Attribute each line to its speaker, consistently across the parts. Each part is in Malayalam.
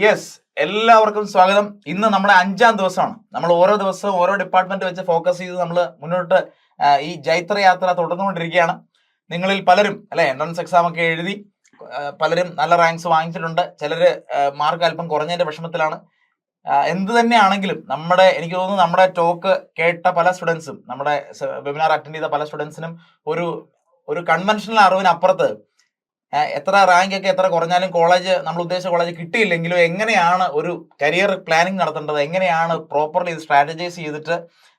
Speaker 1: യെസ്, എല്ലാവർക്കും സ്വാഗതം. ഇന്ന് നമ്മുടെ 5-ാം ദിവസമാണ്. നമ്മൾ ഓരോ ദിവസവും ഓരോ ഡിപ്പാർട്ട്മെന്റ് വെച്ച് ഫോക്കസ് ചെയ്ത് നമ്മൾ മുന്നോട്ട് ഈ ജൈത്ര യാത്ര തുടർന്നുകൊണ്ടിരിക്കുകയാണ്. നിങ്ങളിൽ പലരും അല്ലെ എൻട്രൻസ് എക്സാം ഒക്കെ എഴുതി പലരും നല്ല റാങ്ക്സ് വാങ്ങിച്ചിട്ടുണ്ട്. ചിലര് മാർക്ക് അല്പം കുറഞ്ഞതിന്റെ വിഷമത്തിലാണ്. എന്ത് തന്നെയാണെങ്കിലും എനിക്ക് തോന്നുന്നു നമ്മുടെ ടോക്ക് കേട്ട പല സ്റ്റുഡൻസും, നമ്മുടെ വെബിനാർ അറ്റൻഡ് ചെയ്ത പല സ്റ്റുഡൻസിനും ഒരു ഒരു കൺവെൻഷണൽ അറിവിനപ്പുറത്ത് എത്ര റാങ്ക് ഒക്കെ എത്ര കുറഞ്ഞാലും നമ്മൾ ഉദ്ദേശിച്ച കോളേജ് കിട്ടിയില്ലെങ്കിലും എങ്ങനെയാണ് ഒരു കരിയർ പ്ലാനിങ് നടത്തേണ്ടത്, എങ്ങനെയാണ് പ്രോപ്പർലി ഇത് സ്ട്രാറ്റജൈസ് ചെയ്തിട്ട്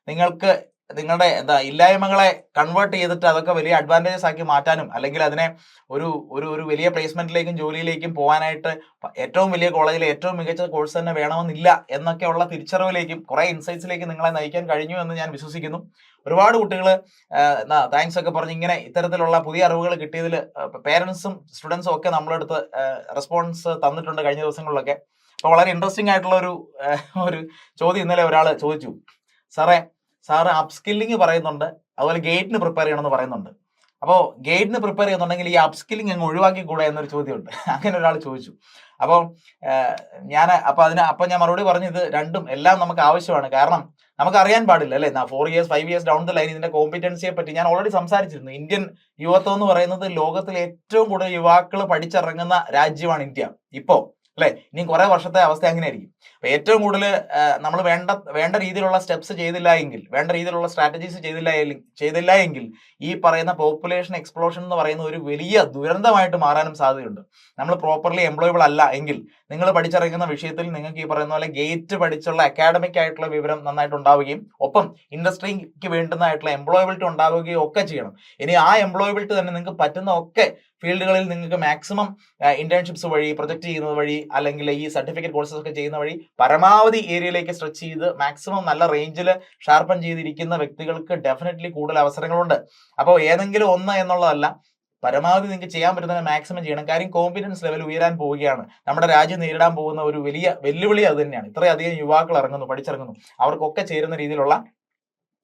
Speaker 1: നിങ്ങൾക്ക് നിങ്ങളുടെ ഇല്ലായ്മകളെ കൺവേർട്ട് ചെയ്തിട്ട് അതൊക്കെ വലിയ അഡ്വാൻറ്റേജസ് ആക്കി മാറ്റാനും, അല്ലെങ്കിൽ അതിനെ ഒരു ഒരു ഒരു വലിയ പ്ലേസ്മെന്റിലേക്കും ജോലിയിലേക്കും പോകാനായിട്ട് ഏറ്റവും വലിയ കോളേജിലെ ഏറ്റവും മികച്ച കോഴ്സ് തന്നെ വേണമെന്നില്ല എന്നൊക്കെയുള്ള തിരിച്ചറിവിലേക്കും കുറെ ഇൻസൈറ്റ്സിലേക്കും നിങ്ങളെ നയിക്കാൻ കഴിഞ്ഞു എന്ന് ഞാൻ വിശ്വസിക്കുന്നു. ഒരുപാട് കുട്ടികൾ താങ്ക്സ് ഒക്കെ പറഞ്ഞ് ഇങ്ങനെ ഇത്തരത്തിലുള്ള പുതിയ അറിവുകൾ കിട്ടിയതിൽ പേരൻസും സ്റ്റുഡൻസും ഒക്കെ നമ്മളെടുത്ത് റെസ്പോൺസ് തന്നിട്ടുണ്ട് കഴിഞ്ഞ ദിവസങ്ങളിലൊക്കെ. അപ്പോൾ വളരെ ഇൻട്രസ്റ്റിംഗ് ആയിട്ടുള്ള ഒരു ചോദ്യം ഇന്നലെ ഒരാൾ ചോദിച്ചു. സാറ് അപ്സ്കില്ലിങ് പറയുന്നുണ്ട്, അതുപോലെ ഗേറ്റിന് പ്രിപ്പയർ ചെയ്യണമെന്ന് പറയുന്നുണ്ട്. അപ്പോൾ ഗേറ്റിന് പ്രിപ്പയർ ചെയ്യുന്നുണ്ടെങ്കിൽ ഈ അപ്സ്കില്ലിങ് അങ്ങ് ഒഴിവാക്കി കൂടെ എന്നൊരു ചോദ്യമുണ്ട്. അങ്ങനെ ഒരാൾ ചോദിച്ചു. അപ്പോൾ ഞാൻ മറുപടി പറഞ്ഞു, ഇത് രണ്ടും എല്ലാം നമുക്ക് ആവശ്യമാണ്. കാരണം നമുക്ക് അറിയാൻ പാടില്ല അല്ലെ, 4 years 5 years down the line ഇതിന്റെ കോമ്പിറ്റൻസിയെ പറ്റി ഞാൻ ഓൾറെഡി സംസാരിച്ചിരുന്നു. ഇന്ത്യൻ യുവത്വം എന്ന് പറയുന്നത് ലോകത്തിലെ ഏറ്റവും കൂടുതൽ യുവാക്കൾ പഠിച്ചിറങ്ങുന്ന രാജ്യമാണ് ഇന്ത്യ ഇപ്പോൾ അല്ലെ. ഇനി കുറെ വർഷത്തെ അവസ്ഥ അങ്ങനെയായിരിക്കും. അപ്പൊ ഏറ്റവും കൂടുതൽ നമ്മൾ വേണ്ട രീതിയിലുള്ള സ്റ്റെപ്സ് ചെയ്തില്ല എങ്കിൽ, വേണ്ട രീതിയിലുള്ള സ്ട്രാറ്റജീസ് ചെയ്തില്ല എങ്കിൽ ഈ പറയുന്ന പോപ്പുലേഷൻ എക്സ്പ്ലോഷൻ എന്ന് പറയുന്ന ഒരു വലിയ ദുരന്തമായിട്ട് മാറാനും സാധ്യതയുണ്ട്. നമ്മൾ പ്രോപ്പർലി എംപ്ലോയബിൾ അല്ല എങ്കിൽ, നിങ്ങൾ പഠിച്ചിറങ്ങുന്ന വിഷയത്തിൽ നിങ്ങൾക്ക് ഈ പറയുന്ന പോലെ ഗേറ്റ് പഠിച്ചുള്ള അക്കാഡമിക് ആയിട്ടുള്ള വിവരം നന്നായിട്ട് ഉണ്ടാവുകയും ഒപ്പം ഇൻഡസ്ട്രിക്ക് വേണ്ടുന്നതായിട്ടുള്ള എംപ്ലോയബിലിറ്റി ഉണ്ടാവുകയും ഒക്കെ ചെയ്യണം. ഇനി ആ എംപ്ലോയബിലിറ്റി തന്നെ നിങ്ങൾക്ക് പറ്റുന്ന ഒക്കെ ഫീൽഡുകളിൽ നിങ്ങൾക്ക് മാക്സിമം ഇന്റേൺഷിപ്സ് വഴി, പ്രൊജക്ട് ചെയ്യുന്നത് വഴി, അല്ലെങ്കിൽ ഈ സർട്ടിഫിക്കറ്റ് കോഴ്സസ് ഒക്കെ ചെയ്യുന്ന വഴി പരമാവധി ഏരിയയിലേക്ക് സ്ട്രെച്ച് ചെയ്ത് മാക്സിമം നല്ല റേഞ്ചിൽ ഷാർപ്പൺ ചെയ്തിരിക്കുന്ന വ്യക്തികൾക്ക് ഡെഫിനറ്റ്ലി കൂടുതൽ അവസരങ്ങളുണ്ട്. അപ്പോൾ ഏതെങ്കിലും ഒന്ന് എന്നുള്ളതല്ല, പരമാവധി നിങ്ങൾക്ക് ചെയ്യാൻ പറ്റുന്ന മാക്സിമം ചെയ്യണം. കാര്യം കോമ്പിറ്റൻസ് ലെവൽ ഉയരാൻ പോവുകയാണ്. നമ്മുടെ രാജ്യം നേരിടാൻ പോകുന്ന ഒരു വലിയ വെല്ലുവിളി അത് തന്നെയാണ്. ഇത്രയധികം യുവാക്കൾ പഠിച്ചിറങ്ങുന്നു, അവർക്കൊക്കെ ചേരുന്ന രീതിയിലുള്ള,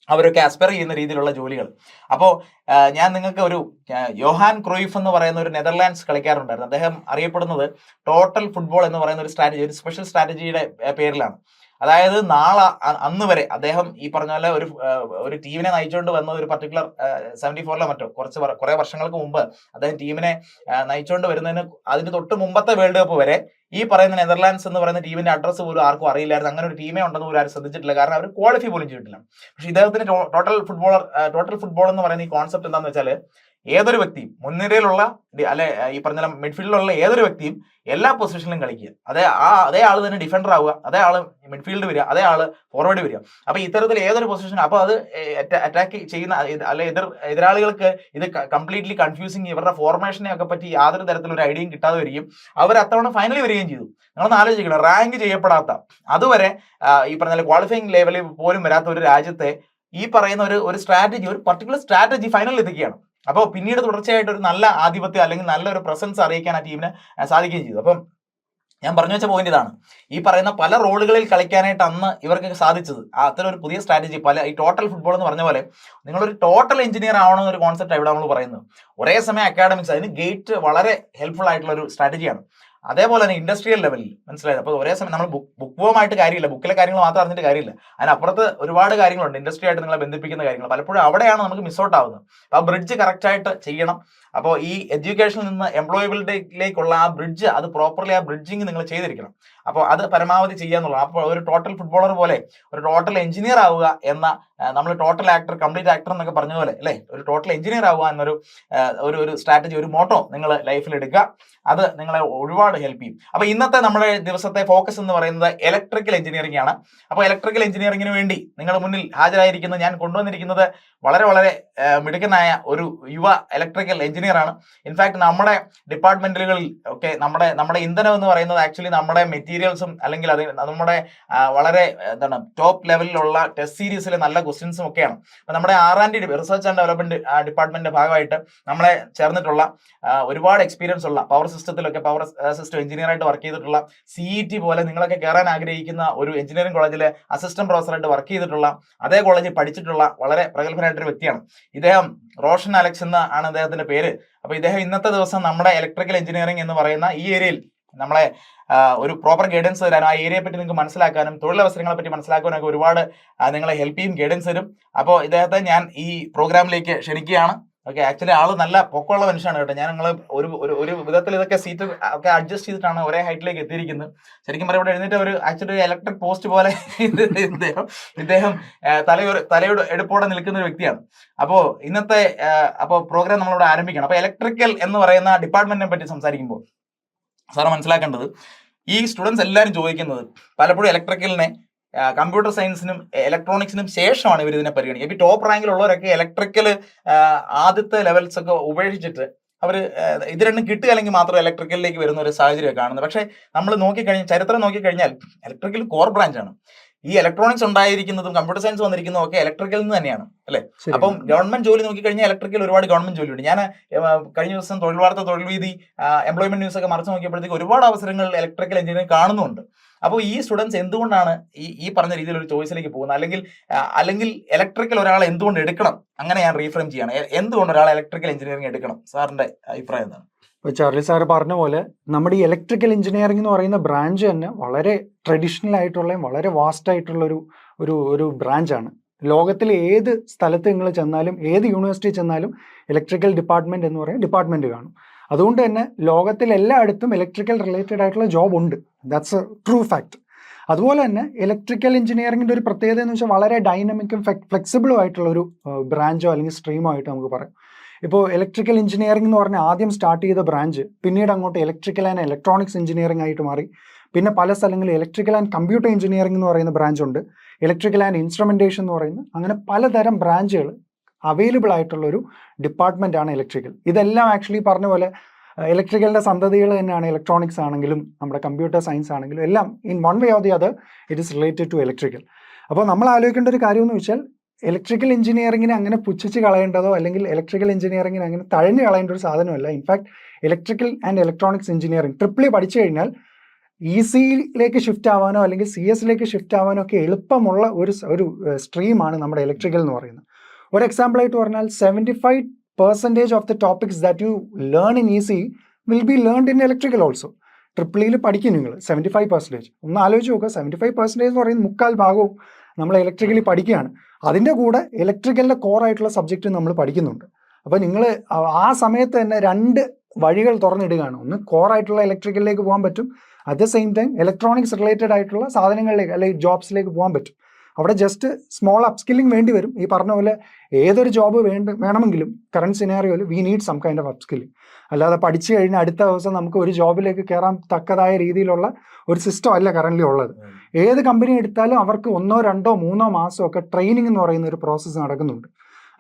Speaker 1: അവരൊക്കെ അസ്പയർ ചെയ്യുന്ന രീതിയിലുള്ള ജോലികൾ. അപ്പോൾ ഞാൻ നിങ്ങൾക്ക് യോഹാൻ ക്രൂയിഫ് എന്ന് പറയുന്ന ഒരു നെതർലാൻഡ്സ് കളിക്കാറുണ്ടായിരുന്നു. അദ്ദേഹം അറിയപ്പെടുന്നത് ടോട്ടൽ ഫുട്ബോൾ എന്ന് പറയുന്ന ഒരു സ്ട്രാറ്റജി, ഒരു സ്പെഷ്യൽ സ്ട്രാറ്റജിയുടെ പേരിലാണ്. അതായത് അന്ന് വരെ അദ്ദേഹം ഈ പറഞ്ഞ പോലെ ഒരു ടീമിനെ നയിച്ചുകൊണ്ട് വന്ന ഒരു പർട്ടിക്കുലർ 74 മറ്റോ കുറെ വർഷങ്ങൾക്ക് മുമ്പ് അദ്ദേഹം ടീമിനെ നയിച്ചുകൊണ്ട് വരുന്നതിന് അതിന് തൊട്ട് മുമ്പത്തെ വേൾഡ് കപ്പ് വരെ ഈ പറയുന്ന നെതർലാൻഡ്സ് എന്ന് പറയുന്ന ടീമിന്റെ അഡ്രസ്സ് പോലും ആർക്കും അറിയില്ലായിരുന്നു. അങ്ങനെ ഒരു ടീമേ ഉണ്ടെന്ന് പോലും ആരും ശ്രദ്ധിച്ചിട്ടില്ല. കാരണം അവർ ക്വാളിഫൈ പോലും ചെയ്തിട്ടില്ല. പക്ഷെ ഇദ്ദേഹത്തിന് ടോട്ടൽ ഫുട്ബോൾ എന്ന് പറയുന്ന ഈ കോൺസെപ്റ്റ് എന്താണെന്ന് വെച്ചാൽ, ഏതൊരു വ്യക്തിയും മുൻനിരയിലുള്ള ഈ പറഞ്ഞ മിഡ്ഫീൽഡിലുള്ള ഏതൊരു വ്യക്തിയും എല്ലാ പൊസിഷനിലും കളിക്കുക. അതേ ആള് തന്നെ ഡിഫൻഡർ ആവുക, അതേ ആള് മിഡ്ഫീൽഡ് വരിക, അതേ ആള് ഫോർവേഡ് വരിക. അപ്പൊ ഇത്തരത്തിൽ ഏതൊരു പൊസിഷൻ, അപ്പൊ അത് അറ്റാക്ക് ചെയ്യുന്ന എതിരാളികൾക്ക് ഇത് കംപ്ലീറ്റ്ലി കൺഫ്യൂസിങ്, ഇവരുടെ ഫോർമേഷനെ ഒക്കെ പറ്റി യാതൊരു തരത്തിലൊരു ഐഡിയയും കിട്ടാതെ വരികയും അവർ അത്തവണ ഫൈനലി വരികയും ചെയ്തു. നിങ്ങളൊന്ന് ആലോചിക്കണം, റാങ്ക് ചെയ്യപ്പെടാത്ത, അതുവരെ ഈ പറഞ്ഞ ക്വാളിഫയിങ് ലെവലിൽ പോലും വരാത്ത ഒരു രാജ്യത്തെ ഈ പറയുന്ന ഒരു സ്ട്രാറ്റജി, ഒരു പർട്ടിക്കുലർ സ്ട്രാറ്റജി ഫൈനലിൽ എത്തിക്കുകയാണ്. അപ്പോൾ പിന്നീട് തുടർച്ചയായിട്ട് ഒരു നല്ല ആധിപത്യം അല്ലെങ്കിൽ നല്ലൊരു പ്രസൻസ് അറിയിക്കാൻ ആ ടീമിന് സാധിക്കുകയും ചെയ്തു. അപ്പം ഞാൻ പറഞ്ഞു വെച്ച പോയിന്റ് ഇതാണ്. ഈ പറയുന്ന പല റോളുകളിൽ കളിക്കാനായിട്ട് അന്ന് ഇവർക്ക് സാധിച്ചത് അത്തരം ഒരു പുതിയ സ്ട്രാറ്റജി. ഈ ടോട്ടൽ ഫുട്ബോൾ എന്ന് പറഞ്ഞ പോലെ നിങ്ങളൊരു ടോട്ടൽ എഞ്ചിനീയർ ആവണമെന്നൊരു കോൺസെപ്റ്റ് ഇവിടെ നമ്മൾ പറയുന്നത്. ഒരേ സമയം അക്കാഡമിക്സ്, അതിന് ഗേറ്റ് വളരെ ഹെൽപ്ഫുൾ ആയിട്ടുള്ള ഒരു സ്ട്രാറ്റജിയാണ്. അതേപോലെ തന്നെ ഇൻഡസ്ട്രിയൽ ലെവലിൽ, മനസ്സിലായത്. അപ്പോൾ ഒരേ സമയം നമ്മൾ ബുക്കുമായിട്ട് കാര്യമില്ല, ബുക്കിലെ കാര്യങ്ങൾ മാത്രം അറിഞ്ഞിട്ട് കാര്യമില്ല. അതിനപ്പുറത്ത് ഒരുപാട് കാര്യങ്ങളുണ്ട് ഇൻഡസ്ട്രി ആയിട്ട് നിങ്ങളെ ബന്ധിപ്പിക്കുന്ന കാര്യങ്ങൾ. പലപ്പോഴും അവിടെയാണ് നമുക്ക് മിസ് ഔട്ട് ആവുന്നത്. ആ ബ്രിഡ്ജ് കറക്റ്റ് ആയിട്ട് ചെയ്യണം. അപ്പോൾ ഈ എഡ്യൂക്കേഷനിൽ നിന്ന് എംപ്ലോയബിലിറ്റിയിലേക്കുള്ള ആ ബ്രിഡ്ജ്, അത് പ്രോപ്പർലി ആ ബ്രിഡ്ജിങ് നിങ്ങൾ ചെയ്തിരിക്കണം. അപ്പോൾ അത് പരമാവധി ചെയ്യാന്നുള്ളത്. അപ്പോൾ ഒരു ടോട്ടൽ ഫുട്ബോളർ പോലെ ഒരു ടോട്ടൽ എഞ്ചിനീയർ ആവുക എന്ന, നമ്മൾ ടോട്ടൽ ആക്ടർ, കംപ്ലീറ്റ് ആക്ടർ എന്നൊക്കെ പറഞ്ഞ പോലെ അല്ലേ, ഒരു ടോട്ടൽ എഞ്ചിനീയർ ആവുക എന്നൊരു ഒരു സ്ട്രാറ്റജി, ഒരു മോട്ടോ നിങ്ങൾ ലൈഫിൽ എടുക്കുക. അത് നിങ്ങളെ ഒരുപാട് ഹെൽപ്പ് ചെയ്യും. അപ്പൊ ഇന്നത്തെ നമ്മുടെ ദിവസത്തെ ഫോക്കസ് എന്ന് പറയുന്നത് ഇലക്ട്രിക്കൽ എഞ്ചിനീയറിംഗ് ആണ്. അപ്പോൾ ഇലക്ട്രിക്കൽ എഞ്ചിനീയറിംഗിന് വേണ്ടി നിങ്ങളുടെ മുന്നിൽ ഹാജരായിരിക്കുന്ന ഞാൻ കൊണ്ടുവന്നിരിക്കുന്നത് വളരെ വളരെ മിടുക്കനായ ഒരു യുവ ഇലക്ട്രിക്കൽ എഞ്ചിനീയർ ആണ്. ഇൻഫാക്ട് നമ്മുടെ ഡിപ്പാർട്ട്മെന്റുകളിൽ ഒക്കെ നമ്മുടെ ഇന്ധനം എന്ന് പറയുന്നത് ആക്ച്വലി നമ്മുടെ മെറ്റീരിയൽസും, അല്ലെങ്കിൽ അത് നമ്മുടെ വളരെ ടോപ്പ് ലെവലിലുള്ള ടെസ്റ്റ് സീരീസിലെ നല്ല ക്വസ്റ്റ്യൻസും ഒക്കെയാണ്. അപ്പൊ നമ്മുടെ R&D റിസർച്ച് ആൻഡ് ഡെവലപ്മെന്റ് ഡിപ്പാർട്ട്മെന്റിന്റെ ഭാഗമായിട്ട് നമ്മളെ ചേർന്നിട്ടുള്ള ഒരുപാട് എക്സ്പീരിയൻസ് ഉള്ള, പവർ സിസ്റ്റത്തിലൊക്കെ പവർ സിസ്റ്റം എഞ്ചിനീയർ ആയിട്ട് വർക്ക് ചെയ്തിട്ടുള്ള, CET പോലെ നിങ്ങളൊക്കെ കയറാൻ ആഗ്രഹിക്കുന്ന ഒരു എഞ്ചിനീയറിംഗ് കോളേജിലെ അസിസ്റ്റന്റ് പ്രൊഫസറായിട്ട് വർക്ക് ചെയ്തിട്ടുള്ള, അതേ കോളേജിൽ പഠിച്ചിട്ടുള്ള വളരെ പ്രഗത്ഭനായിട്ടൊരു വ്യക്തിയാണ് ഇദ്ദേഹം. റോഷൻ അലക്സ് ആണ് അദ്ദേഹത്തിന്റെ പേര്. അപ്പൊ ഇദ്ദേഹം ഇന്നത്തെ ദിവസം നമ്മുടെ ഇലക്ട്രിക്കൽ എഞ്ചിനീയറിംഗ് എന്ന് പറയുന്ന ഈ ഏരിയയിൽ നമ്മളെ ഒരു പ്രോപ്പർ ഗൈഡൻസ് തരാനും ആ ഏരിയയെ പറ്റി നിങ്ങൾക്ക് മനസ്സിലാക്കാനും തൊഴിലവസരങ്ങളെ പറ്റി മനസ്സിലാക്കാനും ഒക്കെ ഒരുപാട് നിങ്ങളെ ഹെൽപ്പ് ചെയ്യും, ഗൈഡൻസ് തരും. അപ്പോൾ ഇദ്ദേഹത്തെ ഞാൻ ഈ പ്രോഗ്രാമിലേക്ക് ക്ഷണിക്കുകയാണ്. ഓക്കെ, ആക്ച്വലി ആള് നല്ല പൊക്കമുള്ള മനുഷ്യനാണ് കേട്ടോ. ഞാൻ നിങ്ങൾ ഒരു വിധത്തിൽ ഇതൊക്കെ സീറ്റ് ഒക്കെ അഡ്ജസ്റ്റ് ചെയ്തിട്ടാണ് ഒരേ ഹൈറ്റിലേക്ക് എത്തിയിരിക്കുന്നത്. ശരിക്കും പറയുമ്പോൾ ഇവിടെ എഴുന്നേറ്റ് ഒരു ആക്ച്വലി ഒരു ഇലക്ട്രിക് പോസ്റ്റ് പോലെ ഇദ്ദേഹം തലയുടെ എടുപ്പോടെ നിൽക്കുന്ന ഒരു വ്യക്തിയാണ്. അപ്പോൾ ഇന്നത്തെ പ്രോഗ്രാം നമ്മളിവിടെ ആരംഭിക്കണം. അപ്പോൾ ഇലക്ട്രിക്കൽ എന്ന് പറയുന്ന ഡിപ്പാർട്ട്മെന്റിനെ പറ്റി സംസാരിക്കുമ്പോൾ സാറ് മനസ്സിലാക്കേണ്ടത്, ഈ സ്റ്റുഡൻസ് എല്ലാവരും ചോദിക്കുന്നത് പലപ്പോഴും ഇലക്ട്രിക്കലിനെ കമ്പ്യൂട്ടർ സയൻസിനും ഇലക്ട്രോണിക്സിനും ശേഷമാണ് ഇവർ ഇതിനെ പരിഗണിക്കുക. ഇപ്പൊ ടോപ്പ് റാങ്കിലുള്ളവരൊക്കെ ഇലക്ട്രിക്കൽ ആദ്യത്തെ ലെവൽസ് ഒക്കെ ഉപേക്ഷിച്ചിട്ട് അവർ ഇത് രണ്ടും കിട്ടുകയല്ലെങ്കിൽ മാത്രം ഇലക്ട്രിക്കലിലേക്ക് വരുന്ന ഒരു സാഹചര്യം കാണുന്നത്. പക്ഷേ നമ്മൾ ചരിത്രം നോക്കിക്കഴിഞ്ഞാൽ ഇലക്ട്രിക്കൽ കോർ ബ്രാഞ്ചാണ്. ഈ ഇലക്ട്രോണിക്സ് ഉണ്ടായിരിക്കുന്നതും കമ്പ്യൂട്ടർ സയൻസ് വന്നിരിക്കുന്നതും ഒക്കെ ഇലക്ട്രിക്കലിൽ നിന്ന് തന്നെയാണ് അല്ലെ. അപ്പം ഗവൺമെന്റ് ജോലി നോക്കിക്കഴിഞ്ഞാൽ ഇലക്ട്രിക്കൽ ഒരുപാട് ഗവൺമെന്റ് ജോലിയുണ്ട്. ഞാൻ കഴിഞ്ഞ ദിവസം തൊഴിൽ വാർത്ത, തൊഴിൽ വീതി, എംപ്ലോയ്മെന്റ് ന്യൂസ് ഒക്കെ മറിച്ച് നോക്കിയപ്പോഴത്തേക്ക് ഒരുപാട് അവസരങ്ങൾ ഇലക്ട്രിക്കൽ എഞ്ചിനീയറിംഗ് കാണുന്നുണ്ട്. അപ്പോൾ ഈ സ്റ്റുഡൻസ് എന്തുകൊണ്ടാണ് ഈ പറഞ്ഞ രീതിയിൽ ഒരു ചോയ്സിലേക്ക് പോകുന്നത്, അല്ലെങ്കിൽ ഇലക്ട്രിക്കൽ ഒരാൾ എന്തുകൊണ്ട് എടുക്കണം, അങ്ങനെ ഞാൻ റീഫ്രെയിം ചെയ്യാണ്. എന്തുകൊണ്ട് ഒരാൾ ഇലക്ട്രിക്കൽ എഞ്ചിനീയറിംഗ് എടുക്കണം? സാറിന്റെ അഭിപ്രായം എന്താണ്?
Speaker 2: ഇപ്പോൾ ചാർലി സാറ് പറഞ്ഞ പോലെ നമ്മുടെ ഈ ഇലക്ട്രിക്കൽ എഞ്ചിനീയറിംഗ് എന്ന് പറയുന്ന ബ്രാഞ്ച് തന്നെ വളരെ ട്രഡീഷണൽ ആയിട്ടുള്ള, വളരെ വാസ്റ്റ് ആയിട്ടുള്ള ഒരു ബ്രാഞ്ചാണ്. ലോകത്തിലെ ഏത് സ്ഥലത്ത് നിങ്ങൾ ചെന്നാലും, ഏത് യൂണിവേഴ്സിറ്റി ചെന്നാലും ഇലക്ട്രിക്കൽ ഡിപ്പാർട്ട്മെന്റ് എന്ന് പറയുന്ന ഡിപ്പാർട്ട്മെന്റ് കാണും. അതുകൊണ്ട് തന്നെ ലോകത്തിൽ എല്ലായിടത്തും ഇലക്ട്രിക്കൽ റിലേറ്റഡ് ആയിട്ടുള്ള ജോബ് ഉണ്ട്. That's A true fact. അതുപോലെ തന്നെ ഇലക്ട്രിക്കൽ എഞ്ചിനീയറിംഗിൻ്റെ ഒരു പ്രത്യേകത എന്ന് വെച്ചാൽ വളരെ ഡൈനാമിക്കും ഫ്ലെക്സിബിളും ആയിട്ടുള്ള ഒരു ബ്രാഞ്ചോ അല്ലെങ്കിൽ സ്ട്രീമോ ആയിട്ട് നമുക്ക് പറയാം. ഇപ്പോൾ ഇലക്ട്രിക്കൽ എഞ്ചിനീയറിംഗ് എന്ന് പറഞ്ഞാൽ ആദ്യം സ്റ്റാർട്ട് ചെയ്ത ബ്രാഞ്ച് പിന്നീട് അങ്ങോട്ട് ഇലക്ട്രിക്കൽ ആൻഡ് ഇലക്ട്രോണിക്സ് എഞ്ചിനീയറിംഗ് ആയിട്ട് മാറി. പിന്നെ പല സ്ഥലങ്ങളിൽ ഇലക്ട്രിക്കൽ ആൻഡ് കമ്പ്യൂട്ടർ എഞ്ചിനീയറിംഗ് എന്ന് പറയുന്ന ബ്രാഞ്ച് ഉണ്ട്, ഇലക്ട്രിക്കൽ ആൻഡ് ഇൻസ്ട്രുമെൻറ്റേഷൻ എന്ന് പറയുന്ന, അങ്ങനെ പലതരം ബ്രാഞ്ചുകൾ അവൈലബിൾ ആയിട്ടുള്ളൊരു ഡിപ്പാർട്ട്മെൻറ്റാണ് ഇലക്ട്രിക്കൽ. ഇതെല്ലാം ആക്ച്വലി പറഞ്ഞ പോലെ ഇലക്ട്രിക്കലിൻ്റെ സന്തതികൾ തന്നെയാണ്. ഇലക്ട്രോണിക്സ് ആണെങ്കിലും നമ്മുടെ കമ്പ്യൂട്ടർ സയൻസ് ആണെങ്കിലും എല്ലാം in one way or the other it is related to electrical. അപ്പോൾ നമ്മൾ ആലോചിക്കേണ്ട ഒരു കാര്യം എന്ന് വെച്ചാൽ ഇലക്ട്രിക്കൽ എഞ്ചിനീയറിംഗിനെ അങ്ങനെ പുച്ഛിച്ച് കളയേണ്ടതോ അല്ലെങ്കിൽ ഇലക്ട്രിക്കൽ എഞ്ചിനീയറിംഗിനെ അങ്ങനെ തഴഞ്ഞു കളയേണ്ട ഒരു സാധനമല്ല. In fact electrical and electronics engineering triple പഠിച്ചു കഴിഞ്ഞാൽ EC-യിലേക്ക് ഷിഫ്റ്റ് ആവാനോ അല്ലെങ്കിൽ CS-ലേക്ക് ഷിഫ്റ്റ് ആവാനോ ഒക്കെ എളുപ്പമുള്ള ഒരു സ്ട്രീമാണ് നമ്മുടെ ഇലക്ട്രിക്കൽ എന്ന് പറയുന്നത്. ഒരു എക്സാമ്പിളായിട്ട് പറഞ്ഞാൽ 75% of the topics that you learn in EC will be learned in electrical also. ട്രിപ്പിളിൽ പഠിക്കും നിങ്ങൾ 75%. ഒന്ന് ആലോചിച്ച് നോക്കുക, 75% എന്ന് പറയുന്നത് 3/4 ഭാഗവും നമ്മൾ ഇലക്ട്രിക്കലി പഠിക്കുകയാണ്. അതിൻ്റെ കൂടെ ഇലക്ട്രിക്കലിൻ്റെ കോർ ആയിട്ടുള്ള സബ്ജക്റ്റ് നമ്മൾ പഠിക്കുന്നുണ്ട്. അപ്പോൾ നിങ്ങൾ ആ സമയത്ത് തന്നെ 2 വഴികൾ തുറന്നിടുകയാണ്. ഒന്ന് കോറായിട്ടുള്ള ഇലക്ട്രിക്കലിലേക്ക് പോകാൻ പറ്റും, at the same time electronics related ആയിട്ടുള്ള സാധനങ്ങളിലേക്ക് അല്ലെങ്കിൽ ജോബ്സിലേക്ക് പോകാൻ പറ്റും. അവിടെ ജസ്റ്റ് സ്മോൾ അപ്സ്കില്ലിംഗ് വേണ്ടി വരും. ഈ പറഞ്ഞ പോലെ ഏതൊരു ജോബ് വേണമെങ്കിലും കറണ്ട് സിനാറിയോയിൽ we need some kind of upskilling. അല്ലാതെ പഠിച്ചു കഴിഞ്ഞാൽ അടുത്ത ദിവസം നമുക്ക് ഒരു ജോബിലേക്ക് കയറാൻ തക്കതായ രീതിയിലുള്ള ഒരു സിസ്റ്റം അല്ല കറൻ്റ് ഉള്ളത്. ഏത് കമ്പനി എടുത്താലും അവർക്ക് 1, 2, 3 മാസമൊക്കെ ട്രെയിനിങ് എന്ന് പറയുന്ന ഒരു പ്രോസസ്സ് നടക്കുന്നുണ്ട്.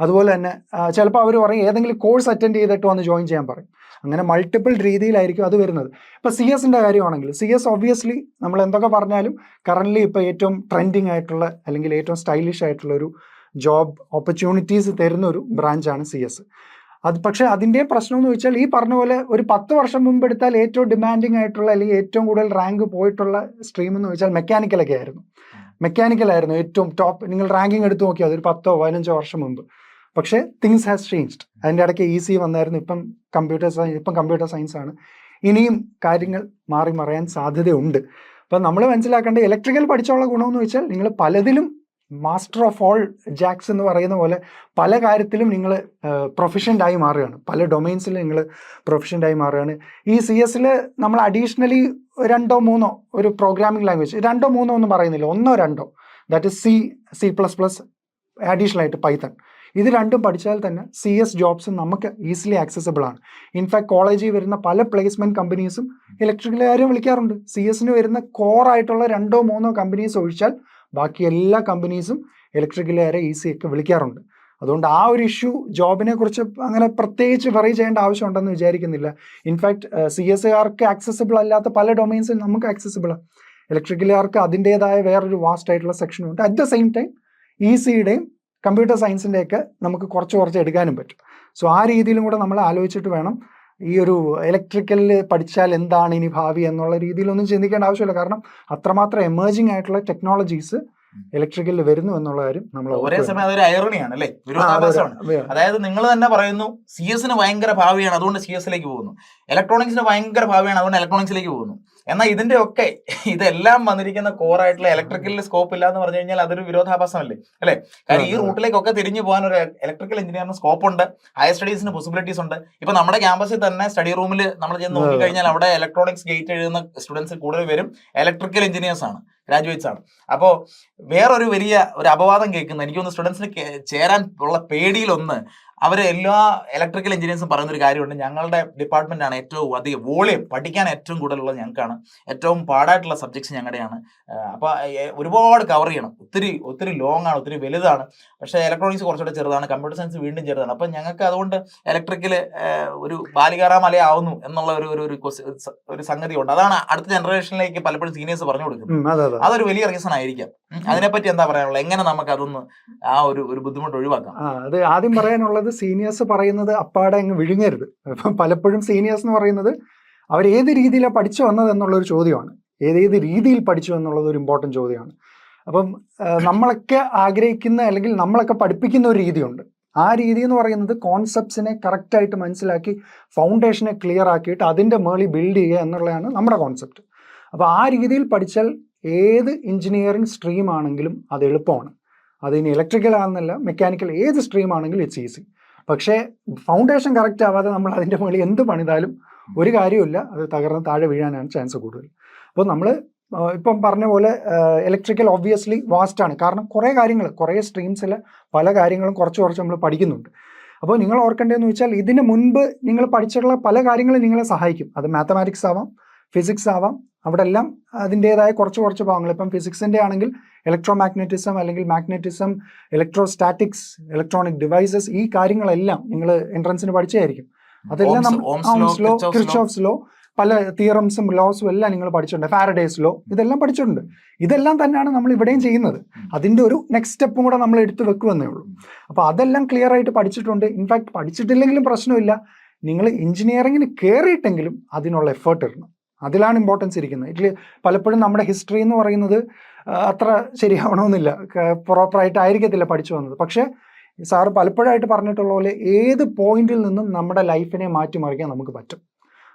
Speaker 2: അതുപോലെ തന്നെ ചിലപ്പോൾ അവർ പറയും ഏതെങ്കിലും കോഴ്സ് അറ്റൻഡ് ചെയ്തിട്ട് വന്ന് ജോയിൻ ചെയ്യാൻ പറയും. അങ്ങനെ മൾട്ടിപ്പിൾ രീതിയിലായിരിക്കും അത് വരുന്നത്. ഇപ്പോൾ CS-ൻ്റെ കാര്യമാണെങ്കിൽ CS ഒബ്വിയസ്ലി നമ്മൾ എന്തൊക്കെ പറഞ്ഞാലും കറൻ്റ്ലി ഇപ്പോൾ ഏറ്റവും ട്രെൻഡിങ് ആയിട്ടുള്ള അല്ലെങ്കിൽ ഏറ്റവും സ്റ്റൈലിഷ് ആയിട്ടുള്ള ഒരു ജോബ് ഓപ്പർച്യൂണിറ്റീസ് തരുന്ന ഒരു ബ്രാഞ്ചാണ് CS. പക്ഷേ അതിൻ്റെ പ്രശ്നം എന്ന് വെച്ചാൽ ഈ പറഞ്ഞ പോലെ ഒരു 10 വർഷം മുമ്പ് എടുത്താൽ ഏറ്റവും ഡിമാൻഡിങ് ആയിട്ടുള്ള അല്ലെങ്കിൽ ഏറ്റവും കൂടുതൽ റാങ്ക് പോയിട്ടുള്ള സ്ട്രീം എന്ന് വെച്ചാൽ മെക്കാനിക്കലൊക്കെ ആയിരുന്നു. മെക്കാനിക്കലായിരുന്നു ഏറ്റവും ടോപ്പ്. നിങ്ങൾ റാങ്കിങ് എടുത്ത് നോക്കിയാൽ അതൊരു 10 or 15 വർഷം മുമ്പ്. പക്ഷേ തിങ്സ് ഹാസ് ചേഞ്ച്ഡ്. അതിൻ്റെ ഇടയ്ക്ക് EC വന്നായിരുന്നു, ഇപ്പം കമ്പ്യൂട്ടർ സയൻസ് ആണ്. ഇനിയും കാര്യങ്ങൾ മാറി മറയാൻ സാധ്യതയുണ്ട്. അപ്പം നമ്മൾ മനസ്സിലാക്കേണ്ട ഇലക്ട്രിക്കൽ പഠിച്ചുള്ള ഗുണമെന്ന് വെച്ചാൽ നിങ്ങൾ പലതിലും മാസ്റ്റർ ഓഫ് ഓൾ ജാക്സ് എന്ന് പറയുന്ന പോലെ പല കാര്യത്തിലും നിങ്ങൾ പ്രൊഫഷൻ്റ് ആയി മാറുകയാണ്. പല ഡൊമൈൻസിൽ നിങ്ങൾ പ്രൊഫഷൻ്റ് ആയി മാറുകയാണ്. ഈ CS-ൽ നമ്മൾ അഡീഷണലി 2 or 3 ഒരു പ്രോഗ്രാമിംഗ് ലാംഗ്വേജ്, 2 or 3 ഒന്നും പറയുന്നില്ല, 1 or 2, that is C++, additional ആയിട്ട് പൈത്തൺ. ഇത് രണ്ടും പഠിച്ചാൽ തന്നെ CS ജോബ്സ് നമുക്ക് ഈസിലി ആക്സസിബിൾ ആണ്. ഇൻഫാക്ട് കോളേജിൽ വരുന്ന പല പ്ലേസ്മെൻറ്റ് കമ്പനീസും ഇലക്ട്രിക്കലുകാരും വിളിക്കാറുണ്ട്. CS-ന് വരുന്ന കോറായിട്ടുള്ള 2 or 3 കമ്പനീസ് ഒഴിച്ചാൽ ബാക്കി എല്ലാ കമ്പനീസും ഇലക്ട്രിക്കലുകാരെ EC-യൊക്കെ വിളിക്കാറുണ്ട്. അതുകൊണ്ട് ആ ഒരു ഇഷ്യൂ ജോബിനെ കുറിച്ച് അങ്ങനെ പ്രത്യേകിച്ച് വറി ചെയ്യേണ്ട ആവശ്യമുണ്ടെന്ന് വിചാരിക്കുന്നില്ല. ഇൻഫാക്ട് CS-കാർക്ക് ആക്സസിബിൾ അല്ലാത്ത പല ഡൊമൈൻസും നമുക്ക് ആക്സസിബിളാണ്. ഇലക്ട്രിക്കലുകാർക്ക് അതിൻ്റേതായ വേറൊരു വാസ്റ്റ് ആയിട്ടുള്ള സെക്ഷനുണ്ട്. അറ്റ് ദ സെയിം ടൈം EC-യുടെയും കമ്പ്യൂട്ടർ സയൻസിൻ്റെയൊക്കെ നമുക്ക് കുറച്ച് എടുക്കാനും പറ്റും. സോ ആ രീതിയിലും കൂടെ നമ്മൾ ആലോചിച്ചിട്ട് വേണം ഈ ഒരു ഇലക്ട്രിക്കലിൽ പഠിച്ചാൽ എന്താണ് ഇനി ഭാവി എന്നുള്ള രീതിയിലൊന്നും ചിന്തിക്കേണ്ട ആവശ്യമില്ല. കാരണം അത്രമാത്രം എമേർജിങ് ആയിട്ടുള്ള ടെക്നോളജീസ് ഇലക്ട്രിക്കലിൽ വരുന്നു എന്നുള്ള കാര്യം നമ്മൾ
Speaker 1: ഒരേ സമയം അതൊരു ഐറണിയാണ് അല്ലേ, വിരോധാഭാസമാണ്. അതായത് നിങ്ങൾ തന്നെ പറയുന്നു CS ഭയങ്കര ഭാവിയാണ് അതുകൊണ്ട് CS പോകുന്നു, ഇലക്ട്രോണിക്സിന് ഭയങ്കര ഭാവിയാണ് അതുകൊണ്ട് ഇലക്ട്രോണിക്സിലേക്ക് പോകുന്നു. എന്നാൽ ഇതിന്റെ ഒക്കെ ഇതെല്ലാം വന്നിരിക്കുന്ന കോറായിട്ടുള്ള ഇലക്ട്രിക്കലിൽ സ്കോപ്പ് ഇല്ല എന്ന് പറഞ്ഞു കഴിഞ്ഞാൽ അതൊരു വിരോധാഭാസമല്ലേ അല്ലെ? കാര്യം ഈ റൂട്ടിലേക്കൊക്കെ തിരിഞ്ഞു പോകാൻ ഒരു ഇലക്ട്രിക്കൽ എഞ്ചിനീയറിന് സ്കോപ്പ് ഉണ്ട്, ഹയർ സ്റ്റഡീസിന് പോസിബിലിറ്റീസ് ഉണ്ട്. ഇപ്പൊ നമ്മുടെ ക്യാമ്പസിൽ തന്നെ സ്റ്റഡി റൂമിൽ നമ്മൾ ചെന്ന് നോക്കിക്കഴിഞ്ഞാൽ അവിടെ ഇലക്ട്രോണിക്സ് ഗേറ്റ് എഴുതുന്ന സ്റ്റുഡൻസ് കൂടുതൽ പേരും ഇലക്ട്രിക്കൽ എഞ്ചിനീയേഴ്സ് ആണ്, ഗ്രാജുവേറ്റ്സ് ആണ്. അപ്പോൾ വേറൊരു വലിയ ഒരു അപവാദം കേൾക്കുന്നത് എനിക്കൊന്ന് സ്റ്റുഡൻസിന് ചേരാൻ ഉള്ള പേടിയിലൊന്ന് അവർ എല്ലാ ഇലക്ട്രിക്കൽ എഞ്ചിനീയേഴ്സും പറയുന്ന ഒരു കാര്യമുണ്ട്, ഞങ്ങളുടെ ഡിപ്പാർട്ട്മെന്റ് ആണ് ഏറ്റവും അധികം വോളിയം പഠിക്കാൻ ഏറ്റവും കൂടുതലുള്ളത് ഞങ്ങൾക്കാണ്, ഏറ്റവും പാടായിട്ടുള്ള സബ്ജക്ട്സ് ഞങ്ങളുടെയാണ്. അപ്പോൾ ഒരുപാട് കവർ ചെയ്യണം, ഒത്തിരി ലോങ് ആണ്, ഒത്തിരി വലുതാണ്. പക്ഷേ ഇലക്ട്രോണിക്സ് കുറച്ചുകൂടെ ചെറുതാണ്, കമ്പ്യൂട്ടർ സയൻസ് വീണ്ടും ചെറുതാണ്. അപ്പം ഞങ്ങൾക്ക് അതുകൊണ്ട് ഇലക്ട്രിക്കൽ ഒരു ബാലികാറാമലയാവുന്നു എന്നുള്ള ഒരു സംഗതി ഉണ്ട്. അതാണ് അടുത്ത ജനറേഷനിലേക്ക് പലപ്പോഴും സീനിയേഴ്സ് പറഞ്ഞു കൊടുക്കുന്നത്. അതൊരു വലിയ റീസൺ ആയിരിക്കാം. അതിനെപ്പറ്റി എന്താ പറയാനുള്ളത്? എങ്ങനെ നമുക്ക് അതൊന്ന് ആ ഒരു ബുദ്ധിമുട്ട് ഒഴിവാക്കാം?
Speaker 2: അത് ആദ്യം പറയാനുള്ളത്, സീനിയേഴ്സ് പറയുന്നത് അപ്പാടെ അങ്ങ് വിഴുങ്ങരുത്. അപ്പം പലപ്പോഴും സീനിയേഴ്സ് എന്ന് പറയുന്നത് അവർ ഏത് രീതിയിലാണ് പഠിച്ചു വന്നത് എന്നുള്ളൊരു ചോദ്യമാണ്. ഏത് രീതിയിൽ പഠിച്ചു എന്നുള്ളത് ഒരു ഇമ്പോർട്ടൻറ്റ് ചോദ്യമാണ്. അപ്പം നമ്മളൊക്കെ ആഗ്രഹിക്കുന്ന അല്ലെങ്കിൽ നമ്മളൊക്കെ പഠിപ്പിക്കുന്ന ഒരു രീതിയുണ്ട്. ആ രീതി എന്ന് പറയുന്നത് കോൺസെപ്റ്റ്സിനെ കറക്റ്റായിട്ട് മനസ്സിലാക്കി ഫൗണ്ടേഷനെ ക്ലിയർ ആക്കിയിട്ട് അതിൻ്റെ മേളിൽ ബിൽഡ് ചെയ്യുക എന്നുള്ളതാണ് നമ്മുടെ കോൺസെപ്റ്റ്. അപ്പോൾ ആ രീതിയിൽ പഠിച്ചാൽ ഏത് എഞ്ചിനീയറിംഗ് സ്ട്രീം ആണെങ്കിലും അത് എളുപ്പമാണ്. അതിന് ഇലക്ട്രിക്കൽ ആണെന്നല്ല, മെക്കാനിക്കൽ ഏത് സ്ട്രീം ആണെങ്കിലും ഇറ്റ്സ് ഈസി. പക്ഷേ ഫൗണ്ടേഷൻ കറക്റ്റ് ആവാതെ നമ്മൾ അതിൻ്റെ മുകളിൽ എന്ത് പണിതാലും ഒരു കാര്യമില്ല, അത് തകർന്ന് താഴെ വീഴാനാണ് ചാൻസ് കൂടുതൽ. അപ്പോൾ നമ്മൾ ഇപ്പം പറഞ്ഞ പോലെ ഇലക്ട്രിക്കൽ ഒബ്വിയസ്ലി വാസ്റ്റാണ്. കാരണം കുറേ സ്ട്രീംസിൽ പല കാര്യങ്ങളും കുറച്ച് നമ്മൾ പഠിക്കുന്നുണ്ട്. അപ്പോൾ നിങ്ങൾ ഓർക്കേണ്ടതെന്ന് വെച്ചാൽ ഇതിന് മുൻപ് നിങ്ങൾ പഠിച്ചിട്ടുള്ള പല കാര്യങ്ങളും നിങ്ങളെ സഹായിക്കും. അത് മാത്തമാറ്റിക്സ് ആവാം, ഫിസിക്സ് ആവാം, അവിടെ എല്ലാം അതിൻ്റേതായ കുറച്ച് ഭാഗങ്ങൾ. ഇപ്പം ഫിസിക്സിൻ്റെ ആണെങ്കിൽ ഇലക്ട്രോ മാഗ്നറ്റിസം അല്ലെങ്കിൽ മാഗ്നറ്റിസം, ഇലക്ട്രോസ്റ്റാറ്റിക്സ്, ഇലക്ട്രോണിക് ഡിവൈസസ്, ഈ കാര്യങ്ങളെല്ലാം നിങ്ങൾ എൻട്രൻസിന് പഠിച്ചായിരിക്കും. അതെല്ലാം ഓംസ് ലോ, കിർച്ചോഫ്സ് ലോ, പല തിയറംസും ലോസും എല്ലാം നിങ്ങൾ പഠിച്ചിട്ടുണ്ട്. ഫാരഡേസ് ലോ, ഇതെല്ലാം പഠിച്ചിട്ടുണ്ട്. ഇതെല്ലാം തന്നെയാണ് നമ്മൾ ഇവിടെയും ചെയ്യുന്നത്. അതിൻ്റെ ഒരു നെക്സ്റ്റ് സ്റ്റെപ്പും കൂടെ നമ്മൾ എടുത്ത് വെക്കുമെന്നേ ഉള്ളൂ. അപ്പോൾ അതെല്ലാം ക്ലിയർ ആയിട്ട് പഠിച്ചിട്ടുണ്ട്. ഇൻഫാക്ട് പഠിച്ചിട്ടില്ലെങ്കിലും പ്രശ്നമില്ല, നിങ്ങൾ എഞ്ചിനീയറിങ്ങിന് കയറിയിട്ടെങ്കിലും അതിനുള്ള എഫേർട്ട് ഇടണം. അതിലാണ് ഇമ്പോർട്ടൻസ് ഇരിക്കുന്നത്. ഇതിൽ പലപ്പോഴും നമ്മുടെ ഹിസ്റ്ററി എന്ന് പറയുന്നത് അത്ര ശരിയാവണമെന്നില്ല, പ്രോപ്പറായിട്ട് ആയിരിക്കത്തില്ല പഠിച്ചു വന്നത്. പക്ഷേ സാറ് പലപ്പോഴായിട്ട് പറഞ്ഞിട്ടുള്ള പോലെ ഏത് പോയിന്റിൽ നിന്നും നമ്മുടെ ലൈഫിനെ മാറ്റിമറിക്കാൻ നമുക്ക് പറ്റും.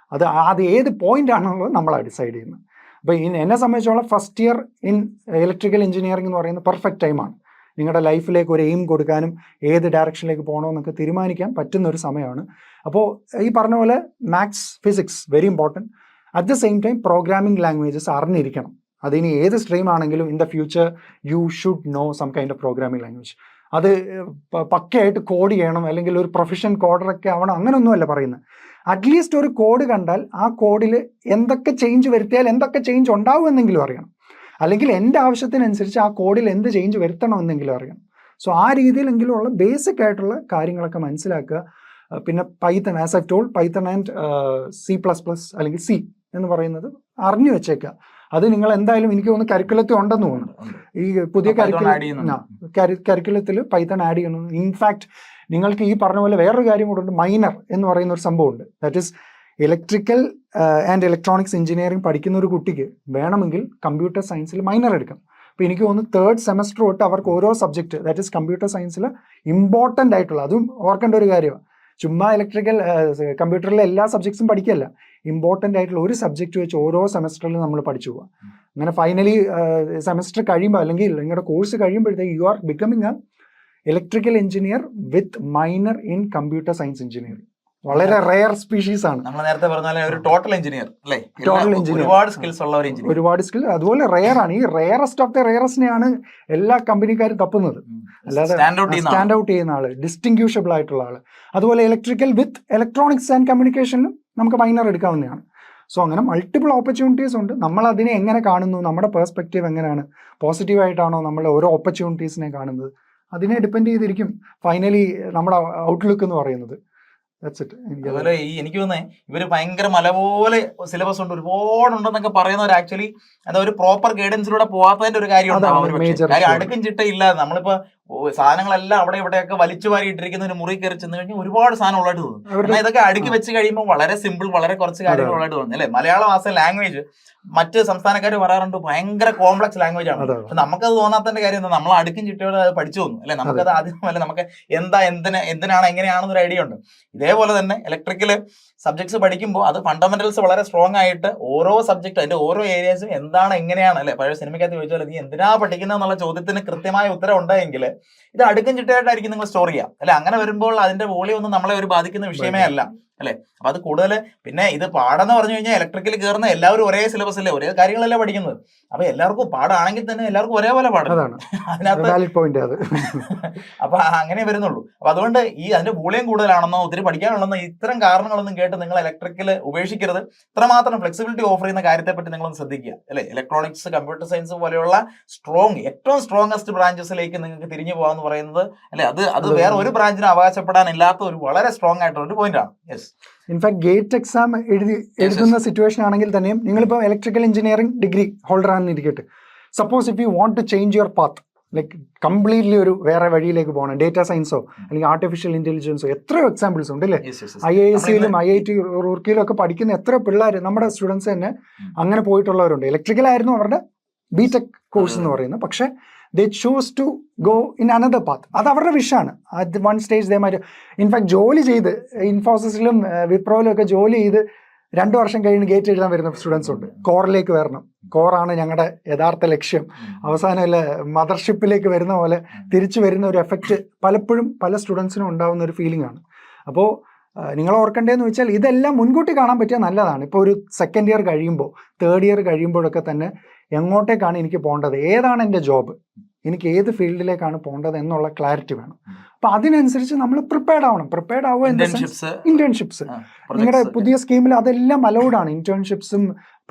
Speaker 2: അത് ഏത് പോയിന്റ് ആണെന്നുള്ളത് നമ്മളാണ് ഡിസൈഡ് ചെയ്യുന്നത്. അപ്പോൾ എന്നെ സംബന്ധിച്ചോളം first year in electrical engineering എന്ന് പറയുന്നത് പെർഫെക്റ്റ് ടൈമാണ്. നിങ്ങളുടെ ലൈഫിലേക്ക് ഒരു എയിം കൊടുക്കാനും ഏത് ഡയറക്ഷനിലേക്ക് പോകണമെന്നൊക്കെ തീരുമാനിക്കാൻ പറ്റുന്ന ഒരു സമയമാണ്. അപ്പോൾ ഈ പറഞ്ഞ പോലെ maths, physics very important. At the same time programming languages അറിഞ്ഞിരിക്കണം. അതിനി ഏത് സ്ട്രീം ആണെങ്കിലും in the future you should know some kind of programming language. അത് പക്കയായിട്ട് കോഡ് ചെയ്യണം അല്ലെങ്കിൽ ഒരു പ്രൊഫഷൻ കോഡറൊക്കെ ആവണം, അങ്ങനെയൊന്നുമല്ല പറയുന്നത്. അറ്റ്ലീസ്റ്റ് ഒരു കോഡ് കണ്ടാൽ ആ കോഡിൽ എന്തൊക്കെ ചേഞ്ച് വരുത്തിയാൽ എന്തൊക്കെ ചേഞ്ച് ഉണ്ടാവുമെന്നെങ്കിലും അറിയണം. അല്ലെങ്കിൽ എൻ്റെ ആവശ്യത്തിനനുസരിച്ച് ആ കോഡിൽ എന്ത് ചേഞ്ച് വരുത്തണമെന്നെങ്കിലും അറിയണം. സോ ആ രീതിയിലെങ്കിലും ഉള്ള ബേസിക് ആയിട്ടുള്ള കാര്യങ്ങളൊക്കെ മനസ്സിലാക്കുക. പിന്നെ Python, as I told, Python and C++ അല്ലെങ്കിൽ സി എന്ന് പറയുന്നത് അറിഞ്ഞു വെച്ചേക്കുക. അത് നിങ്ങൾ എന്തായാലും എനിക്ക് തോന്നുന്നു കരിക്കുലത്തിൽ ഉണ്ടെന്ന് തോന്നുന്നു. ഈ പുതിയ കരിക്കുലത്തിൽ പൈത്തൺ ആഡ് ചെയ്യണം. ഇൻഫാക്ട് നിങ്ങൾക്ക് ഈ പറഞ്ഞ പോലെ വേറൊരു കാര്യം കൂടെ ഉണ്ട്, മൈനർ എന്ന് പറയുന്ന ഒരു സംഭവമുണ്ട്. That is electrical and electronics engineering പഠിക്കുന്ന ഒരു കുട്ടിക്ക് വേണമെങ്കിൽ കമ്പ്യൂട്ടർ സയൻസിൽ മൈനർ എടുക്കാം. അപ്പോൾ എനിക്ക് തോന്നുന്നു 3rd സെമസ്റ്റർ തൊട്ട് അവർക്ക് ഓരോ സബ്ജക്റ്റ്, ദാറ്റ് ഈസ് കമ്പ്യൂട്ടർ സയൻസിൽ ഇമ്പോർട്ടൻ്റ് ആയിട്ടുള്ള, അതും ഓർക്കേണ്ട ഒരു കാര്യമാണ്. ചുമ്മാ ഇലക്ട്രിക്കൽ കമ്പ്യൂട്ടറിലെ എല്ലാ സബ്ജക്ട്സും പഠിക്കല്ല, ഇമ്പോർട്ടൻ്റ് ആയിട്ടുള്ള ഒരു സബ്ജക്റ്റ് വെച്ച് ഓരോ സെമസ്റ്ററിലും നമ്മൾ പഠിച്ചു പോകാം. അങ്ങനെ ഫൈനലി സെമസ്റ്റർ കഴിയുമ്പോൾ അല്ലെങ്കിൽ നിങ്ങളുടെ കോഴ്സ് കഴിയുമ്പോഴത്തേക്ക് you are becoming A electrical engineer with minor in computer science engineering. വളരെ റെയർ സ്പീഷീസ് ആണ്.
Speaker 1: നമ്മൾ നേരത്തെ പറഞ്ഞ ഒരു ടോട്ടൽ എഞ്ചിനീയർ അല്ലേ? ടോട്ടൽ എഞ്ചിനീയർ, ഒരുപാട് സ്കിൽസ് ഉള്ള ഒരു എഞ്ചിനീയർ, ഒരുപാട് സ്കിൽ. അതുപോലെ റെയർ ആണ്. ഈ റെയറസ്റ്റ് ഓഫ് ദ റെയറസ്റ്റിനെയാണ് എല്ലാ കമ്പനിക്കാരും തപ്പുന്നത്. അല്ലാതെ സ്റ്റാൻഡ് ഔട്ട് ചെയ്യുന്ന ആള്, ഡിസ്റ്റിങ്ക്യൂഷബിൾ ആയിട്ടുള്ള ആള്. അതുപോലെ ഇലക്ട്രിക്കൽ വിത്ത് ഇലക്ട്രോണിക്സ് ആൻഡ് കമ്മ്യൂണിക്കേഷനിലും നമുക്ക് മൈനർ എടുക്കാവുന്നതാണ്. സോ അങ്ങനെ മൾട്ടിപ്പിൾ ഓപ്പർച്യൂണിറ്റീസ് ഉണ്ട്. നമ്മൾ അതിനെ എങ്ങനെ കാണുന്നു, നമ്മുടെ പെർസ്പെക്റ്റീവ് എങ്ങനെയാണ്, പോസിറ്റീവായിട്ടാണോ നമ്മൾ ഓരോ ഓപ്പർച്യൂണിറ്റീസിനെ കാണുന്നത്, അതിനെ ഡിപ്പെൻഡ് ചെയ്തിരിക്കും ഫൈനലി നമ്മുടെ ഔട്ട്ലുക്ക് എന്ന് പറയുന്നത്. അതുപോലെ ഈ എനിക്ക് തോന്നുന്നത് ഇവര് ഭയങ്കര മല പോലെ സിലബസ് ഉണ്ട്, ഒരുപാടുണ്ടെന്നൊക്കെ പറയുന്നവർ ആക്ച്വലി എന്താ ഒരു പ്രോപ്പർ ഗൈഡൻസിലൂടെ പോകാത്തതിന്റെ ഒരു കാര്യം ഉണ്ടാവും. കാര്യം അടുക്കും ചിട്ടയില്ലാതെ നമ്മളിപ്പോ സാധനങ്ങളെല്ലാം അവിടെ ഇവിടെയൊക്കെ വലിച്ചു വാരി ഇട്ടിരിക്കുന്ന ഒരു മുറി കയറി ചെന്ന് കഴിഞ്ഞാൽ ഒരുപാട് സാധനം ഉള്ളതായിട്ട് തോന്നും. എന്നാൽ ഇതൊക്കെ അടുക്കി വെച്ച് കഴിയുമ്പോൾ വളരെ സിമ്പിൾ, വളരെ കുറച്ച് കാര്യങ്ങൾ ഉള്ളതായിട്ട് തോന്നുന്നു അല്ലെ. മലയാളം ആസ് എ ലാംഗ്വേജ് മറ്റ് സംസ്ഥാനക്കാർ പറയാറുണ്ട് ഭയങ്കര കോംപ്ലക്സ് ലാംഗ്വേജ് ആണ്. പക്ഷെ നമുക്കത് തോന്നാത്തതിന്റെ കാര്യം എന്താ, നമ്മൾ അടുക്കും ചിട്ടയോടെ അത് പഠിച്ചു തോന്നും അല്ലെ. നമുക്കത് ആദ്യം അല്ലെ നമുക്ക് എന്താ എന്തിനാണ് എങ്ങനെയാണെന്നൊരു ഐഡിയ ഉണ്ട്. ഇതേപോലെ തന്നെ ഇലക്ട്രിക്കല് സബ്ജക്ട്സ് പഠിക്കുമ്പോൾ അത് ഫണ്ടമെന്റൽസ് വളരെ സ്ട്രോങ് ആയിട്ട് ഓരോ സബ്ജക്ട് അതിന്റെ ഓരോ ഏരിയാസും എന്താണ് എങ്ങനെയാണ് അല്ലെ. പഴയ സിനിമയ്ക്കകത്ത് ചോദിച്ചാൽ നീ എന്തിനാ പഠിക്കുന്നത് എന്നുള്ള ചോദ്യത്തിന് കൃത്യമായ ഉത്തരം ഉണ്ടെങ്കിൽ ഇത് അടുക്കും ചിട്ടയായിട്ടായിരിക്കും നിങ്ങൾ സ്റ്റോർ ചെയ്യുക അല്ലെ. അങ്ങനെ വരുമ്പോൾ അതിന്റെ വോളിയം ഒന്നും നമ്മളെ ഒരു ബാധിക്കുന്ന വിഷയമേ അല്ല അല്ലെ. അപ്പൊ അത് കൂടുതൽ പിന്നെ ഇത് പാടെന്ന് പറഞ്ഞു കഴിഞ്ഞാൽ ഇലക്ട്രിക്കൽ കയറുന്ന എല്ലാവരും ഒരേ സിലബസ് അല്ലേ, ഒരേ കാര്യങ്ങളല്ലേ പഠിക്കുന്നത്. അപ്പൊ എല്ലാവർക്കും പാടാണെങ്കിൽ തന്നെ എല്ലാവർക്കും ഒരേപോലെ പാടാണ് അതിനകത്ത്. അപ്പൊ അങ്ങനെ വരുന്നുള്ളൂ. അപ്പൊ അതുകൊണ്ട് അതിന്റെ വോളിയം കൂടുതലാണെന്നോ ഒത്തിരി പഠിക്കാനുള്ളതെന്നോ ഇത്തരം കാരണങ്ങളൊന്നും കേട്ട് നിങ്ങൾ ഇലക്ട്രിക്കൽ ഉപേക്ഷിക്കരുത്. ഇത്രമാത്രം ഫ്ലെക്സിബിലിറ്റി ഓഫർ ചെയ്യുന്ന കാര്യത്തെപ്പറ്റി നിങ്ങളൊന്ന് ശ്രദ്ധിക്കുക അല്ലെ. ഇലക്ട്രോണിക്സ്, കമ്പ്യൂട്ടർ സയൻസ് പോലെയുള്ള ഏറ്റവും സ്ട്രോങ്ങസ്റ്റ് ബ്രാഞ്ചസിലേക്ക് നിങ്ങൾക്ക് തിരിഞ്ഞു പോകാന്ന് പറയുന്നത് അല്ലെ, അത് വേറെ ഒരു ബ്രാഞ്ചിനും അവകാശപ്പെടാനില്ലാത്ത ഒരു വളരെ സ്ട്രോങ് ആയിട്ടുള്ള ഒരു പോയിന്റ് ആണ്. യെസ്,
Speaker 2: ഇൻഫാക്ട് ഗേറ്റ് എക്സാം എഴുതുന്ന സിറ്റുവേഷൻ ആണെങ്കിൽ തന്നെയും നിങ്ങളിപ്പോൾ ഇലക്ട്രിക്കൽ എഞ്ചിനീയറിംഗ് ഡിഗ്രി ഹോൾഡർ ആണെന്ന് ഇരിക്കട്ടെ, suppose if you want to change your path, like completely ഒരു വേറെ വഴിയിലേക്ക് പോകണം, ഡേറ്റാ സയൻസോ അല്ലെങ്കിൽ ആർട്ടിഫിഷ്യൽ ഇന്റലിജൻസോ, എത്രയോ എക്സാമ്പിൾസ് ഉണ്ട് അല്ലേ. IISc-യിലും IIT റൂർക്കിയിലും ഒക്കെ പഠിക്കുന്ന എത്രയോ പിള്ളേർ, നമ്മുടെ സ്റ്റുഡൻസ് തന്നെ അങ്ങനെ പോയിട്ടുള്ളവരുണ്ട്. ഇലക്ട്രിക്കൽ ആയിരുന്നു അവരുടെ BTech കോഴ്സ് എന്ന് പറയുന്നത്, പക്ഷേ they choose to go in another path. അത് അവരുടെ വിഷയമാണ്. at one stage they might, in fact ജോലി ചെയ്ത് ഇൻഫോസിസിലും വിപ്രോയിലും ഒക്കെ ജോലി ചെയ്ത് 2 വർഷം കഴിഞ്ഞ് ഗേറ്റ് എഴുതാൻ വരുന്ന സ്റ്റുഡൻസ് ഉണ്ട്. കോറിലേക്ക് വരണം, കോറാണ് ഞങ്ങളുടെ യഥാർത്ഥ ലക്ഷ്യം, അവസാനം മദർഷിപ്പിലേക്ക് വരുന്ന പോലെ തിരിച്ചു വരുന്ന ഒരു എഫക്റ്റ് പലപ്പോഴും പല സ്റ്റുഡൻസിനും ഉണ്ടാകുന്ന ഒരു ഫീലിംഗ് ആണ്. അപ്പോൾ നിങ്ങൾ ഓർക്കേണ്ടതെന്ന് വെച്ചാൽ ഇതെല്ലാം മുൻകൂട്ടി കാണാൻ പറ്റിയ നല്ലതാണ്. ഇപ്പോൾ ഒരു സെക്കൻഡ് ഇയർ കഴിയുമ്പോൾ, തേർഡ് ഇയർ കഴിയുമ്പോഴൊക്കെ തന്നെ എങ്ങോട്ടേക്കാണ് എനിക്ക് പോകേണ്ടത്, ഏതാണ് എൻ്റെ ജോബ്, എനിക്ക് ഏത് ഫീൽഡിലേക്കാണ് പോകേണ്ടത് എന്നുള്ള ക്ലാരിറ്റി വേണം. അപ്പൊ അതിനനുസരിച്ച് നമ്മൾ പ്രിപ്പയർഡ് ആവണം. പ്രിപ്പയർഡ് ആവുക ഇന്റേൺഷിപ്സ് നിങ്ങളുടെ പുതിയ സ്കീമിൽ അതെല്ലാം അലൗഡാണ്. ഇന്റേൺഷിപ്സും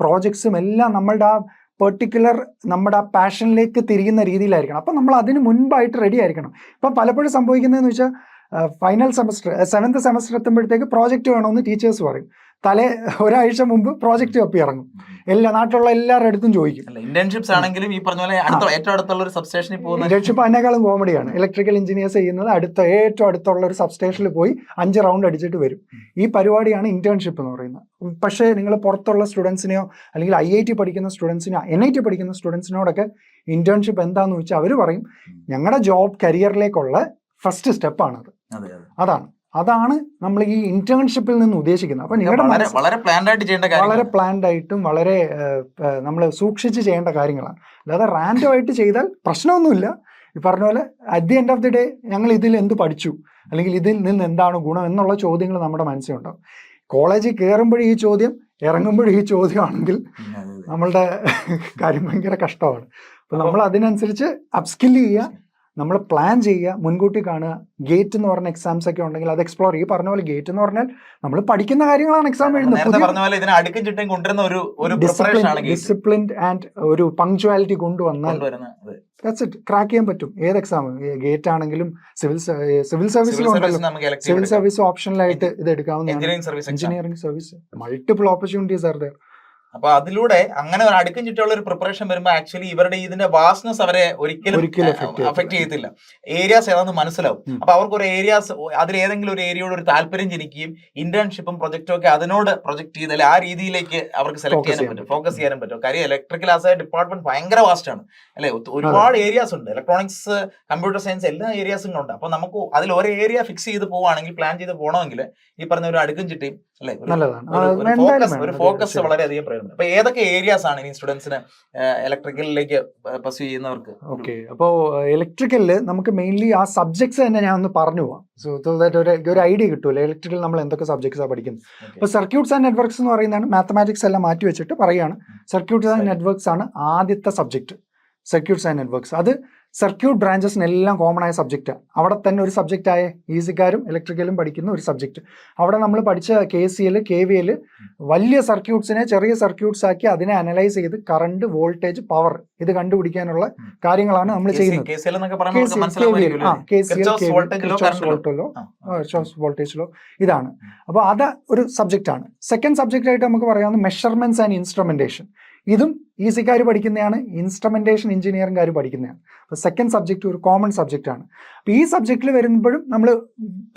Speaker 2: പ്രോജക്ട്സും എല്ലാം നമ്മളുടെ ആ പെർട്ടിക്കുലർ നമ്മുടെ ആ പാഷനിലേക്ക് തിരിയുന്ന രീതിയിലായിരിക്കണം. അപ്പം നമ്മൾ അതിന് മുൻപായിട്ട് റെഡി ആയിരിക്കണം. ഇപ്പം പലപ്പോഴും സംഭവിക്കുന്നതെന്ന് വെച്ചാൽ ഫൈനൽ സെമസ്റ്റർ 7th സെമസ്റ്റർ എത്തുമ്പോഴത്തേക്ക് പ്രോജക്റ്റ് വേണമെന്ന് ടീച്ചേഴ്സ് പറയും. ഒരാഴ്ച മുമ്പ് പ്രോജക്റ്റ് കപ്പി ഇറങ്ങും, നാട്ടിലുള്ള എല്ലാവരുടെ അടുത്തും ചോദിക്കും.
Speaker 1: ഇന്റേൺഷിപ്സ് ആണെങ്കിലും ഈ പറഞ്ഞ പോലെ ഏറ്റവും അടുത്തുള്ള ഒരു സബ്സ്റ്റേഷനിൽ പോകുന്ന
Speaker 2: ഇന്റേൺഷിപ്പ് അതിനേക്കാളും കോമഡിയാണ്. ഇലക്ട്രിക്കൽ എഞ്ചിനീയേഴ്സ് ചെയ്യുന്നത് ഏറ്റവും അടുത്തുള്ള ഒരു സബ്സ്റ്റേഷനിൽ പോയി 5 റൗണ്ട് അടിച്ചിട്ട് വരും. ഈ പരിപാടിയാണ് ഇന്റേൺഷിപ്പ് എന്ന് പറയുന്നത്. പക്ഷേ നിങ്ങൾ പുറത്തുള്ള സ്റ്റുഡൻസിനെയോ അല്ലെങ്കിൽ IIT പഠിക്കുന്ന സ്റ്റുഡൻസിനോ NIT പഠിക്കുന്ന സ്റ്റുഡൻസിനോടൊക്കെ ഇന്റേൺഷിപ്പ് എന്താണെന്ന് വെച്ചാൽ അവർ പറയും ഞങ്ങളുടെ ജോബ് കരിയറിലേക്കുള്ള ഫസ്റ്റ് സ്റ്റെപ്പാണത്. അതാണ് നമ്മൾ ഈ ഇന്റേൺഷിപ്പിൽ നിന്ന് ഉദ്ദേശിക്കുന്നത്. അപ്പൊ നിങ്ങളുടെ
Speaker 1: വളരെ
Speaker 2: പ്ലാൻഡ് ആയിട്ടും വളരെ നമ്മൾ സൂക്ഷിച്ച് ചെയ്യേണ്ട കാര്യങ്ങളാണ്. അല്ലാതെ റാൻഡം ആയിട്ട് ചെയ്താൽ പ്രശ്നമൊന്നുമില്ല. ഈ പറഞ്ഞ പോലെ at the end of the day ഞങ്ങൾ ഇതിൽ എന്ത് പഠിച്ചു അല്ലെങ്കിൽ ഇതിൽ നിന്ന് എന്താണ് ഗുണം എന്നുള്ള ചോദ്യങ്ങൾ നമ്മുടെ മനസ്സിലുണ്ടാവും. കോളേജിൽ കയറുമ്പോഴും ഈ ചോദ്യം, ഇറങ്ങുമ്പോഴും ഈ ചോദ്യമാണെങ്കിൽ നമ്മളുടെ കാര്യം ഭയങ്കര കഷ്ടമാണ്. അപ്പൊ നമ്മൾ അതിനനുസരിച്ച് അപ്സ്കിൽ ചെയ്യുക, നമ്മൾ പ്ലാൻ ചെയ്യുക, മുൻകൂട്ടി കാണുക. ഗേറ്റ് എന്ന് പറഞ്ഞ എക്സാംസ് ഒക്കെ ഉണ്ടെങ്കിൽ അത് എക്സ്പ്ലോർ ചെയ്യുക. പറഞ്ഞ പോലെ ഗേറ്റ് എന്ന് പറഞ്ഞാൽ നമ്മൾ പഠിക്കുന്ന കാര്യങ്ങളാണ് എക്സാം എഴുതുന്നത്. ഡിസിപ്ലിൻഡ് ആൻഡ് ഒരു പങ്ക്ച്വാലിറ്റി കൊണ്ടുവന്നാൽ ക്രാക്ക് ചെയ്യാൻ പറ്റും ഏത് എക്സാം. ഗേറ്റ് ആണെങ്കിലും സിവിൽ സർവീസിലും ഉണ്ടല്ലോ, സിവിൽ സർവീസ് ഓപ്ഷനിലായിട്ട് ഇത് എടുക്കാവുന്നതാണ്. Engineering service multiple opportunities are there.
Speaker 1: അപ്പൊ അതിലൂടെ അങ്ങനെ ഒരു അടുക്കും ചുറ്റുള്ള ഒരു പ്രിപ്പറേഷൻ വരുമ്പോൾ ആക്ച്വലി ഇവരുടെ ഇതിന്റെ വാസ്റ്റ്നെസ് അവരെ ഒരിക്കലും അഫക്ട് ചെയ്യത്തില്ല. ഏരിയാസ് ഏതാന്ന് മനസ്സിലാവും. അപ്പൊ അവർക്ക് ഒരു ഏരിയാസ്, അതിൽ ഏതെങ്കിലും ഒരു ഏരിയയോട് ഒരു താല്പര്യം ജനിക്കുകയും ഇന്റേൺഷിപ്പും പ്രൊജക്റ്റും ഒക്കെ അതിനോട് പ്രൊജക്ട് ചെയ്താൽ ആ രീതിയിലേക്ക് അവർക്ക് സെലക്ട് ചെയ്യാനും പറ്റും, ഫോക്കസ് ചെയ്യാനും പറ്റും. കാര്യം ഇലക്ട്രിക്കൽ ആസ് എ ഡിപ്പാർട്ട്മെന്റ് ഭയങ്കര വാസ്റ്റ് ആണ് അല്ലെ. ഒരുപാട് ഏരിയാസ് ഉണ്ട്. ഇലക്ട്രോണിക്സ്, കമ്പ്യൂട്ടർ സയൻസ് എല്ലാ ഏരിയാസും ഉണ്ട്. അപ്പൊ നമുക്ക് അതിൽ ഒരു ഏരിയ ഫിക്സ് ചെയ്ത് പോവുകയാണെങ്കിൽ, പ്ലാൻ ചെയ്ത് പോകണമെങ്കിൽ ഈ പറഞ്ഞ ഒരു അടുക്കും ചിട്ടയും അല്ലെ, ഒരു ഫോക്കസ് വളരെയധികം പ്രയോജനം. അപ്പൊ ഏതൊക്കെ ഏരിയാസ് ആണ് ഇനി സ്റ്റുഡൻസിന് ഇലക്ട്രിക്കലിലേക്ക് പർസ്യൂ ചെയ്യുന്നവർക്ക്?
Speaker 2: ഓക്കെ, അപ്പോൾ ഇലക്ട്രിക്കലിൽ നമുക്ക് മെയിൻലി ആ സബ്ജക്ട്സ് തന്നെ ഞാൻ ഒന്ന് പറഞ്ഞു പോവാം. സോ ദാറ്റ് ഒരു ഐഡിയ കിട്ടുമല്ലോ ഇലക്ട്രിക്കൽ നമ്മൾ എന്തൊക്കെ സബ്ജക്ട്സാണ് പഠിക്കുന്നത്. അപ്പോൾ സർക്യൂട്ട്സ് ആൻഡ് നെറ്റ്വർക്ക്സ് എന്ന് പറയുന്നതാണ്. മാത്തമാറ്റിക്സ് എല്ലാം മാറ്റി വെച്ചിട്ട് പറയുകയാണ്. സർക്യൂട്ട്സ് ആൻഡ് നെറ്റ്വർക്ക്സ് ആണ് ആദ്യത്തെ സബ്ജക്ട്. സർക്യൂട്ട്സ് ആൻഡ് നെറ്റ്വർക്ക്സ് അത് സർക്യൂട്ട് ബ്രാഞ്ചസിനെല്ലാം കോമൺ ആയ സബ്ജക്റ്റാണ്. അവിടെ തന്നെ ഒരു സബ്ജക്റ്റായ ഈസിക്കാരും ഇലക്ട്രിക്കലും പഠിക്കുന്ന ഒരു സബ്ജക്റ്റ്. അവിടെ നമ്മൾ പഠിച്ച KCL, KVL വലിയ സർക്യൂട്ട്സിനെ ചെറിയ സർക്യൂട്ട്സ് ആക്കി അതിനെ അനലൈസ് ചെയ്ത് കറണ്ട്, വോൾട്ടേജ്, പവർ ഇത് കണ്ടുപിടിക്കാനുള്ള കാര്യങ്ങളാണ് നമ്മൾ ചെയ്യുന്നത്. വോൾട്ടേജിലോ ഇതാണ്. അപ്പോൾ അത് ഒരു സബ്ജക്റ്റാണ്. സെക്കൻഡ് സബ്ജക്റ്റ് ആയിട്ട് നമുക്ക് പറയാവുന്ന മെഷർമെന്റ്സ് ആൻഡ് ഇൻസ്ട്രുമെന്റേഷൻ. ഇതും ഈസിക്കാർ പഠിക്കുന്നതാണ്, ഇൻസ്ട്രുമെന്റേഷൻ എഞ്ചിനീയറിംഗുകാർ പഠിക്കുന്നതാണ്. അപ്പോൾ സെക്കൻഡ് സബ്ജക്റ്റ് ഒരു കോമൺ സബ്ജക്റ്റ് ആണ്. അപ്പോൾ ഈ സബ്ജക്റ്റിൽ വരുമ്പോഴും നമ്മൾ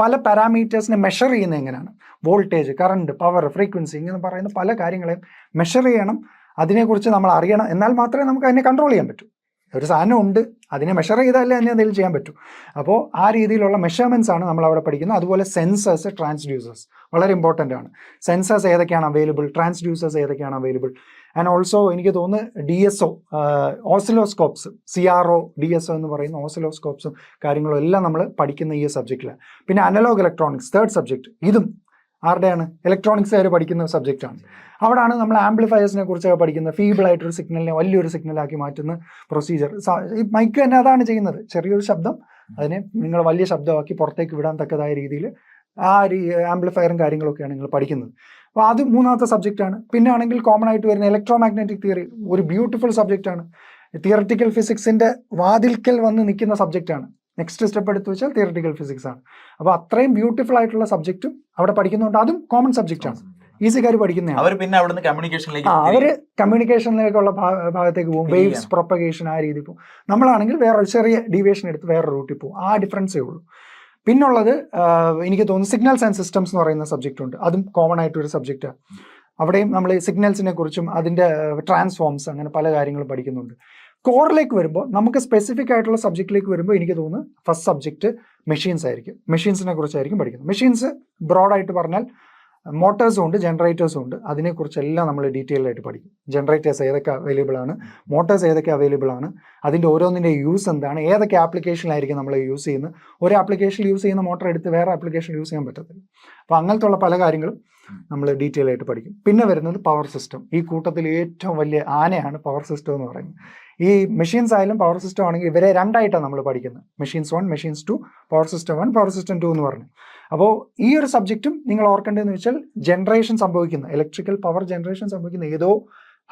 Speaker 2: പല പാരാമീറ്റേഴ്സിനെ മെഷർ ചെയ്യുന്നത് എങ്ങനെയാണ്, വോൾട്ടേജ്, കറണ്ട്, പവർ, ഫ്രീക്വൻസി ഇങ്ങനെ പറയുന്ന പല കാര്യങ്ങളെയും മെഷർ ചെയ്യണം. അതിനെക്കുറിച്ച് നമ്മൾ അറിയണം. എന്നാൽ മാത്രമേ നമുക്ക് അതിനെ കൺട്രോൾ ചെയ്യാൻ പറ്റൂ. ഒരു സാധനം ഉണ്ട്, അതിനെ മെഷർ ചെയ്താലേ അതിനെ എന്തെങ്കിലും ചെയ്യാൻ പറ്റൂ. അപ്പോൾ ആ രീതിയിലുള്ള മെഷർമെൻറ്റ്സ് ആണ് നമ്മൾ അവിടെ പഠിക്കുന്നത്. അതുപോലെ സെൻസേഴ്സ്, ട്രാൻസ്ഡ്യൂസേഴ്സ് വളരെ ഇമ്പോർട്ടൻ്റ് ആണ്. സെൻസേഴ്സ് ഏതൊക്കെയാണ് അവൈലബിൾ, ട്രാൻസ്ഡ്യൂസേഴ്സ് ഏതൊക്കെയാണ് അവൈലബിൾ, ആൻഡ് ഓൾസോ എനിക്ക് തോന്നുന്നു DSO, ഓസിലോസ്കോപ്സ്, CRO, DSO എന്ന് പറയുന്ന ഓസിലോസ്കോപ്സും കാര്യങ്ങളും എല്ലാം നമ്മൾ പഠിക്കുന്ന ഈ സബ്ജക്റ്റിലാണ്. പിന്നെ അനലോഗ് ഇലക്ട്രോണിക്സ് തേർഡ് സബ്ജക്റ്റ്, ഇതും ആരുടെയാണ്, ഇലക്ട്രോണിക്സുകാർ പഠിക്കുന്ന സബ്ജക്റ്റാണ്. അവിടെയാണ് നമ്മൾ ആംപ്ലിഫയേഴ്സിനെ കുറിച്ചൊക്കെ പഠിക്കുന്നത്. ഫീബിളായിട്ടൊരു സിഗ്നലിനെ വലിയൊരു സിഗ്നലാക്കി മാറ്റുന്ന പ്രൊസീജിയർ. ഈ മൈക്ക് തന്നെ അതാണ് ചെയ്യുന്നത്. ചെറിയൊരു ശബ്ദം അതിനെ നിങ്ങൾ വലിയ ശബ്ദമാക്കി പുറത്തേക്ക് വിടാൻ തക്കതായ രീതിയിൽ ആ ആംപ്ലിഫയറും കാര്യങ്ങളൊക്കെയാണ് നിങ്ങൾ പഠിക്കുന്നത്. അപ്പോൾ അത് മൂന്നാമത്തെ സബ്ജക്റ്റാണ്. പിന്നെ ആണെങ്കിൽ കോമൺ ആയിട്ട് വരുന്ന ഇലക്ട്രോ മാഗ്നറ്റിക് തിയറി, ഒരു ബ്യൂട്ടിഫുൾ സബ്ജക്റ്റാണ്. തിയററ്റിക്കൽ ഫിസിക്സിൻ്റെ വാതിൽക്കൽ വന്ന് നിൽക്കുന്ന സബ്ജക്റ്റാണ്. നെക്സ്റ്റ് സ്റ്റെപ്പ് എടുത്തു വെച്ചാൽ തിയററ്റിക്കൽ ഫിസിക്സ് ആണ്. അപ്പോൾ അത്രയും ബ്യൂട്ടിഫുൾ ആയിട്ടുള്ള സബ്ജക്റ്റും അവിടെ പഠിക്കുന്നുണ്ട്. അതും കോമൺ സബ്ജക്റ്റാണ്, ഈസിക്കാർ പഠിക്കുന്നതാണ്.
Speaker 1: അവർ പിന്നെ അവിടുന്ന് കമ്മ്യൂണിക്കേഷനിലേക്ക്
Speaker 2: അവര് കമ്മ്യൂണിക്കേഷനിലേക്കുള്ള ഭാഗത്തേക്ക് പോകും, വേവ്സ് പ്രൊപ്പഗേഷൻ ആ രീതിയിൽ പോകും. നമ്മളാണെങ്കിൽ വേറൊരു ചെറിയ ഡീവിയേഷൻ എടുത്ത് വേറെ റൂട്ടിൽ പോകും. ആ ഡിഫറൻസേ ഉള്ളൂ. പിന്നുള്ളത് എനിക്ക് തോന്നുന്നു സിഗ്നൽസ് ആൻഡ് സിസ്റ്റംസ് എന്ന് പറയുന്ന സബ്ജക്റ്റ് ഉണ്ട്. അതും കോമൺ ആയിട്ടൊരു സബ്ജക്റ്റാണ്. അവിടെയും നമ്മൾ സിഗ്നൽസിനെ കുറിച്ചും അതിൻ്റെ ട്രാൻസ്ഫോംസ് അങ്ങനെ പല കാര്യങ്ങളും പഠിക്കുന്നുണ്ട്. കോറിലേക്ക് വരുമ്പോൾ നമുക്ക് സ്പെസിഫിക് ആയിട്ടുള്ള സബ്ജക്റ്റിലേക്ക് വരുമ്പോൾ എനിക്ക് തോന്നുന്നു ഫസ്റ്റ് സബ്ജക്റ്റ് മെഷീൻസ് ആയിരിക്കും. മെഷീൻസിനെ കുറിച്ചായിരിക്കും പഠിക്കുന്നത്. മെഷീൻസ് ബ്രോഡായിട്ട് പറഞ്ഞാൽ മോട്ടേഴ്സും ഉണ്ട്, ജനറേറ്റേഴ്സും ഉണ്ട്. അതിനെക്കുറിച്ചെല്ലാം നമ്മൾ ഡീറ്റെയിൽ ആയിട്ട് പഠിക്കും. ജനറേറ്റേഴ്സ് ഏതൊക്കെ അവൈലബിൾ ആണ്, മോട്ടേഴ്സ് ഏതൊക്കെ അവൈലബിൾ ആണ്, അതിൻ്റെ ഓരോന്നിൻ്റെ യൂസ് എന്താണ്, ഏതൊക്കെ ആപ്ലിക്കേഷനിലായിരിക്കും നമ്മൾ യൂസ് ചെയ്യുന്നത്. ഒരു ആപ്ലിക്കേഷൻ യൂസ് ചെയ്യുന്ന മോട്ടർ എടുത്ത് വേറെ ആപ്ലിക്കേഷൻ യൂസ് ചെയ്യാൻ പറ്റത്തില്ല. അപ്പോൾ അങ്ങനത്തെ ഉള്ള പല കാര്യങ്ങളും നമ്മൾ ഡീറ്റെയിൽ ആയിട്ട് പഠിക്കും. പിന്നെ വരുന്നത് പവർ സിസ്റ്റം. ഈ കൂട്ടത്തിൽ ഏറ്റവും വലിയ ആനയാണ് പവർ സിസ്റ്റം എന്ന് പറയുന്നത്. ഈ മെഷീൻസ് ആയാലും പവർ സിസ്റ്റം ആണെങ്കിൽ ഇവരെ രണ്ടായിട്ടാണ് നമ്മൾ പഠിക്കുന്നത്. Machines 1, machines 2, power system 1, power system 2 എന്ന് പറഞ്ഞു. അപ്പോൾ ഈ ഒരു സബ്ജക്റ്റും നിങ്ങൾ ഓർക്കേണ്ടതെന്ന് വെച്ചാൽ ജനറേഷൻ സംഭവിക്കുന്ന ഇലക്ട്രിക്കൽ പവർ ജനറേഷൻ സംഭവിക്കുന്ന ഏതോ